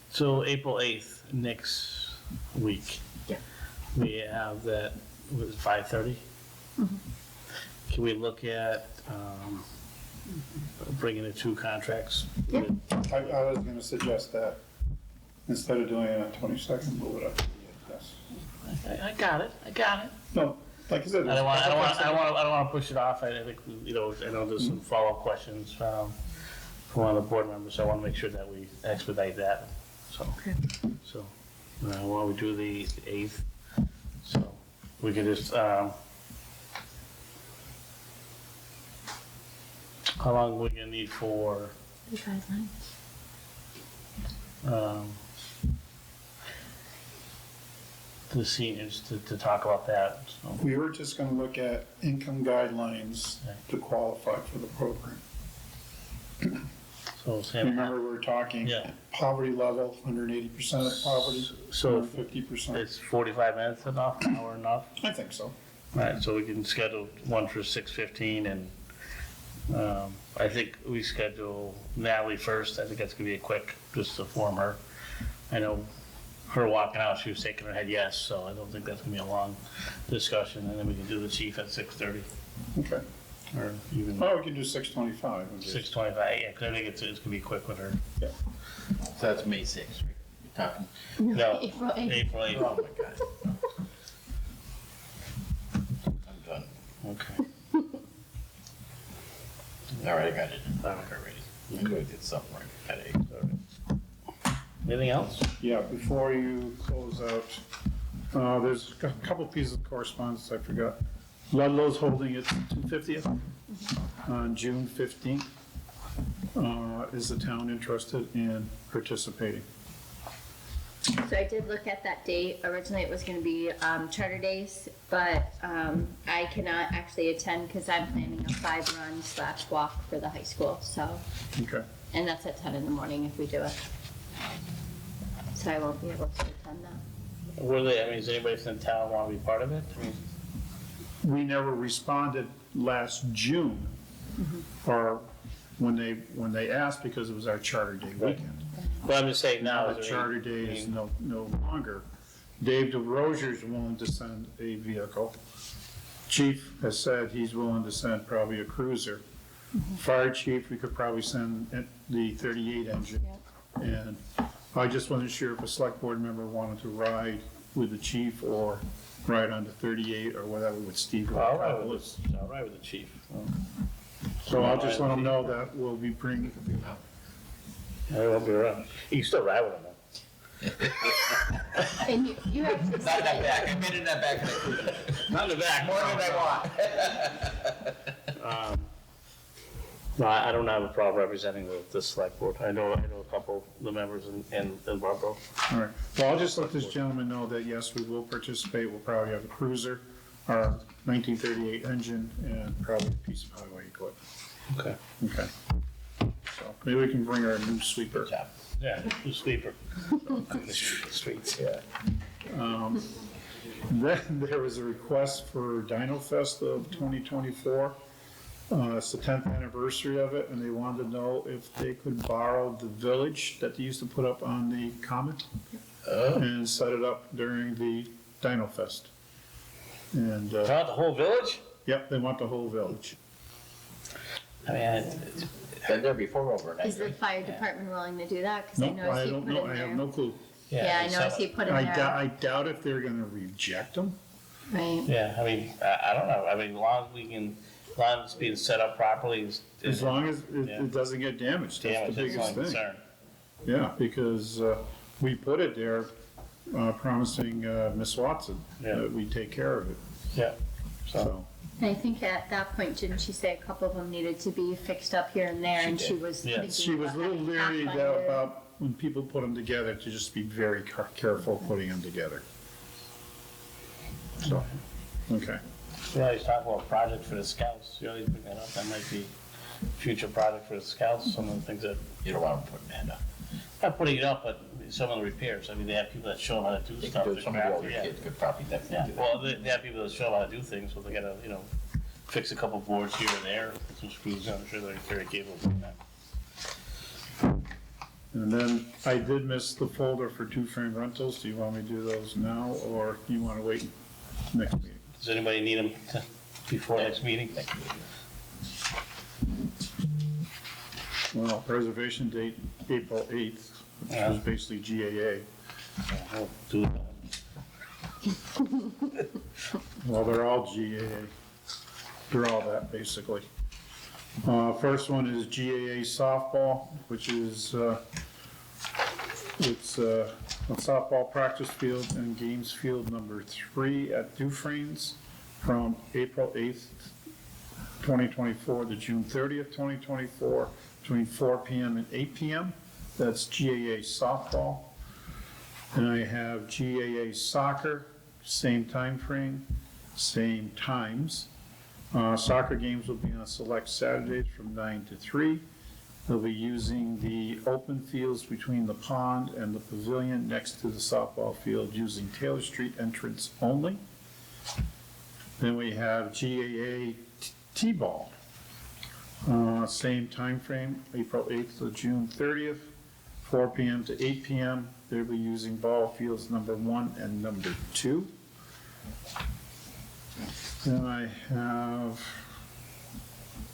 So April 8th, next week. Yeah. We have that, was it 5:30? Can we look at bringing the 2 contracts? Yeah. I was gonna suggest that, instead of doing it on 22nd, move it up to the 8th, yes. I got it. No, like I said. I don't want to push it off. I think, I know there's some follow-up questions from one of the board members, so I want to make sure that we expedite that. So, why don't we do the 8th? So, we can just, how long are we gonna need for The guidelines. The seniors to talk about that, so. We were just gonna look at income guidelines to qualify for the program. So Sam. Remember, we were talking poverty level, 180% of poverty, So 50%. Is 45 minutes enough, an hour enough? I think so. All right, so we can schedule one for 6:15 and I think we schedule Natalie first. I think that's gonna be a quick, just to form her. I know her walking out, she was shaking her head yes, so I don't think that's gonna be a long discussion. And then we can do the chief at 6:30. Okay. Or even. Oh, we can do 6:25. 6:25, yeah, because I think it's gonna be quick with her. Yeah. So that's May 6th, right? You're talking? No, April 8th. April 8th. Oh, my God. I'm done. Okay. All right, I got it. Already. I'm going to get something right at 8. Anything else? Yeah, before you close out, there's a couple pieces of correspondence I forgot. Ludlow's holding its 250th on June 15th. Is the town interested in participating? So I did look at that date. Originally, it was going to be Charter Days, but I cannot actually attend because I'm planning a 5-run/walk for the high school. So, Okay. and that's at 10 in the morning if we do it. So I won't be able to attend that. Were they, I mean, does anybody from the town want to be part of it? I mean, We never responded last June, or when they asked, because it was our Charter Day weekend. well, I'm just saying now. Now the Charter Day is no longer. Dave DeRozier is willing to send a vehicle. Chief has said he's willing to send probably a cruiser. Fire chief, we could probably send the 38 engine. And I just wasn't sure if a select board member wanted to ride with the chief or ride on the 38 or whatever with Steve. I'll ride with the chief. So I'll just let them know that we'll be bringing. I won't be around. You can still ride with them though. And you have to Not in that back. I made it in that back. Not in the back. More than I want. No, I don't have a problem representing the select board. I know a couple of the members in Barbaro. All right, well, I'll just let this gentleman know that, yes, we will participate. We'll probably have a cruiser, our 1938 engine, and probably a piece of highway equipment. Okay. Okay. So maybe we can bring our new sweeper. Yeah, the sweeper. Streets, yeah. Then there was a request for Dino Fest of 2024. It's the 10th anniversary of it, and they wanted to know if they could borrow the village that they used to put up on the common and set it up during the Dino Fest. And Not the whole village? Yep, they want the whole village. I mean, Been there before overnight. Is the fire department willing to do that? Because Nope, I know I he don't put in know, there. I have no clue. Yeah, I know he put in there. I doubt if they're gonna reject them. Right. yeah, I mean, I don't know. I mean, as long as we can, as long as it's being set up properly. As long as it doesn't get damaged, that's the biggest thing. Concern. Yeah, because we put it there promising Miss Watson that we'd take care of it. Yeah. So, And I think at that point, didn't she say a couple of them needed to be fixed up here and there, and she was thinking she was a little about leery Pathfinder. about when people put them together, to just be very careful putting them together. So, okay. We always talk about project for the scouts. You always bring that up. That might be future project for the scouts. Some of the things that You don't want to put that up. not putting it up, but some of the repairs. I mean, they have people that show them how to do stuff. Some of the older kids could probably definitely do that. Well, they have people that show them how to do things, so they gotta, fix a couple boards here and there, put some screws in. I'm sure they're very capable of doing that. And then I did miss the folder for two-frame rentals. Do you want me to do those now, or do you want to wait next meeting? Does anybody need them before next meeting? Well, reservation date, April 8th, which is basically GAA. I'll do that. Well, they're all GAA. They're all that, basically. First one is GAA softball, which is, it's a softball practice field and games field number 3 at Dufresne's from April 8th, 2024 to June 30th, 2024, between 4 PM and 8 PM. That's GAA softball. And I have GAA soccer, same time frame, same times. Soccer games will be on select Saturdays from 9 to 3. They'll be using the open fields between the pond and the pavilion next to the softball field using Taylor Street entrance only. Then we have GAA T-ball. Same time frame, April 8th to June 30th, 4 PM to 8 PM. They'll be using ball fields number 1 and number 2. Then I have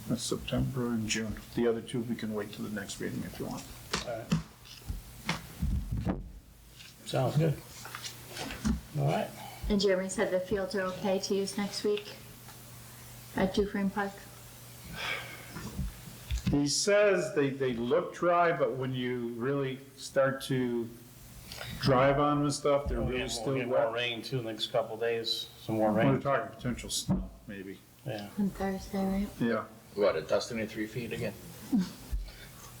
that's September and June. The other two, we can wait till the next meeting if you want. All right. Sounds good. All right. And Jeremy said the fields are okay to use next week at Dufresne Park? He says they look dry, but when you really start to drive on them and stuff, they're really still We'll get wet. more rain too, next couple of days, some more We're rain. talking potential snow, maybe. Yeah. On Thursday, right? Yeah. What, a dusting in 3 feet again?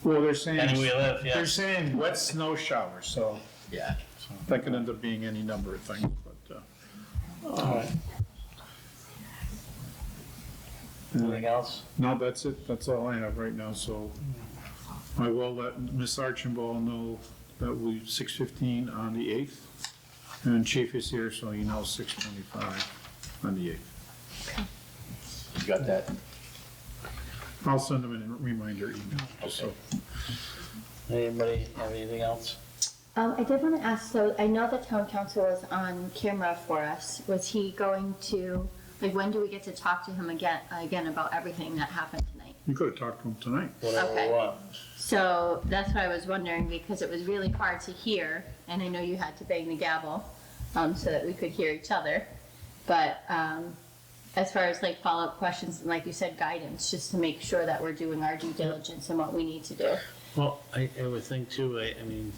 Well, they're saying, Anywhere we live, yeah. they're saying wet snow showers, so Yeah. that could end up being any number of things, but, All right. Anything else? No, that's it. That's all I have right now, so I will let Miss Archibald know that we 6:15 on the 8th. And Chief is here, so you know 6:25 on the 8th. You got that? I'll send them a reminder email, just so. Anybody have anything else? I did want to ask, so I know the town council was on camera for us. Was he going to, like, when do we get to talk to him again about everything that happened tonight? You could have talked to him tonight. Whatever we Okay. want. So that's what I was wondering, because it was really hard to hear, and I know you had to bang the gavel so that we could hear each other. But as far as like follow-up questions and like you said, guidance, just to make sure that we're doing our due diligence and what we need to do. Well, I would think too, I mean,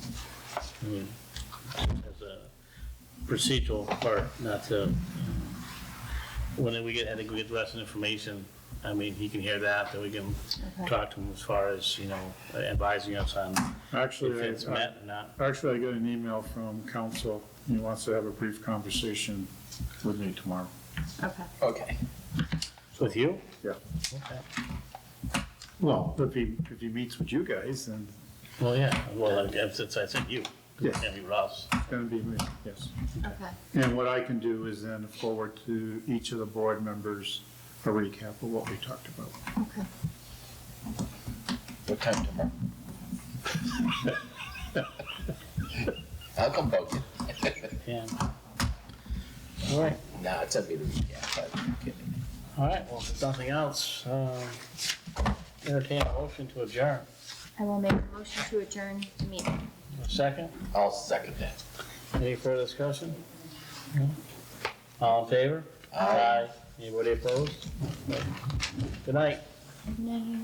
as a procedural part, not to, when we get, I think we get the rest of the information, I mean, he can hear that, then we can talk to him as far as, you know, advising us on Actually, if it's met or not. Actually, I got an email from council. He wants to have a brief conversation with me tomorrow. Okay. Okay. With you? Yeah. Okay. Well, if he meets with you guys, then Well, yeah, well, since I said you, Yeah. it can't be Ross. it's gonna be me, yes. Okay. And what I can do is then forward to each of the board members a recap of what we talked about. Okay. What time tomorrow? I'll come bug you. Yeah. All right. Nah, it's a bit of a recap, I'm kidding. All right, well, if there's nothing else, entertain a motion to adjourn. I will make a motion to adjourn the meeting. A second? I'll second that. Any further discussion? No? All in favor? Aye. Anybody opposed? Good night. No.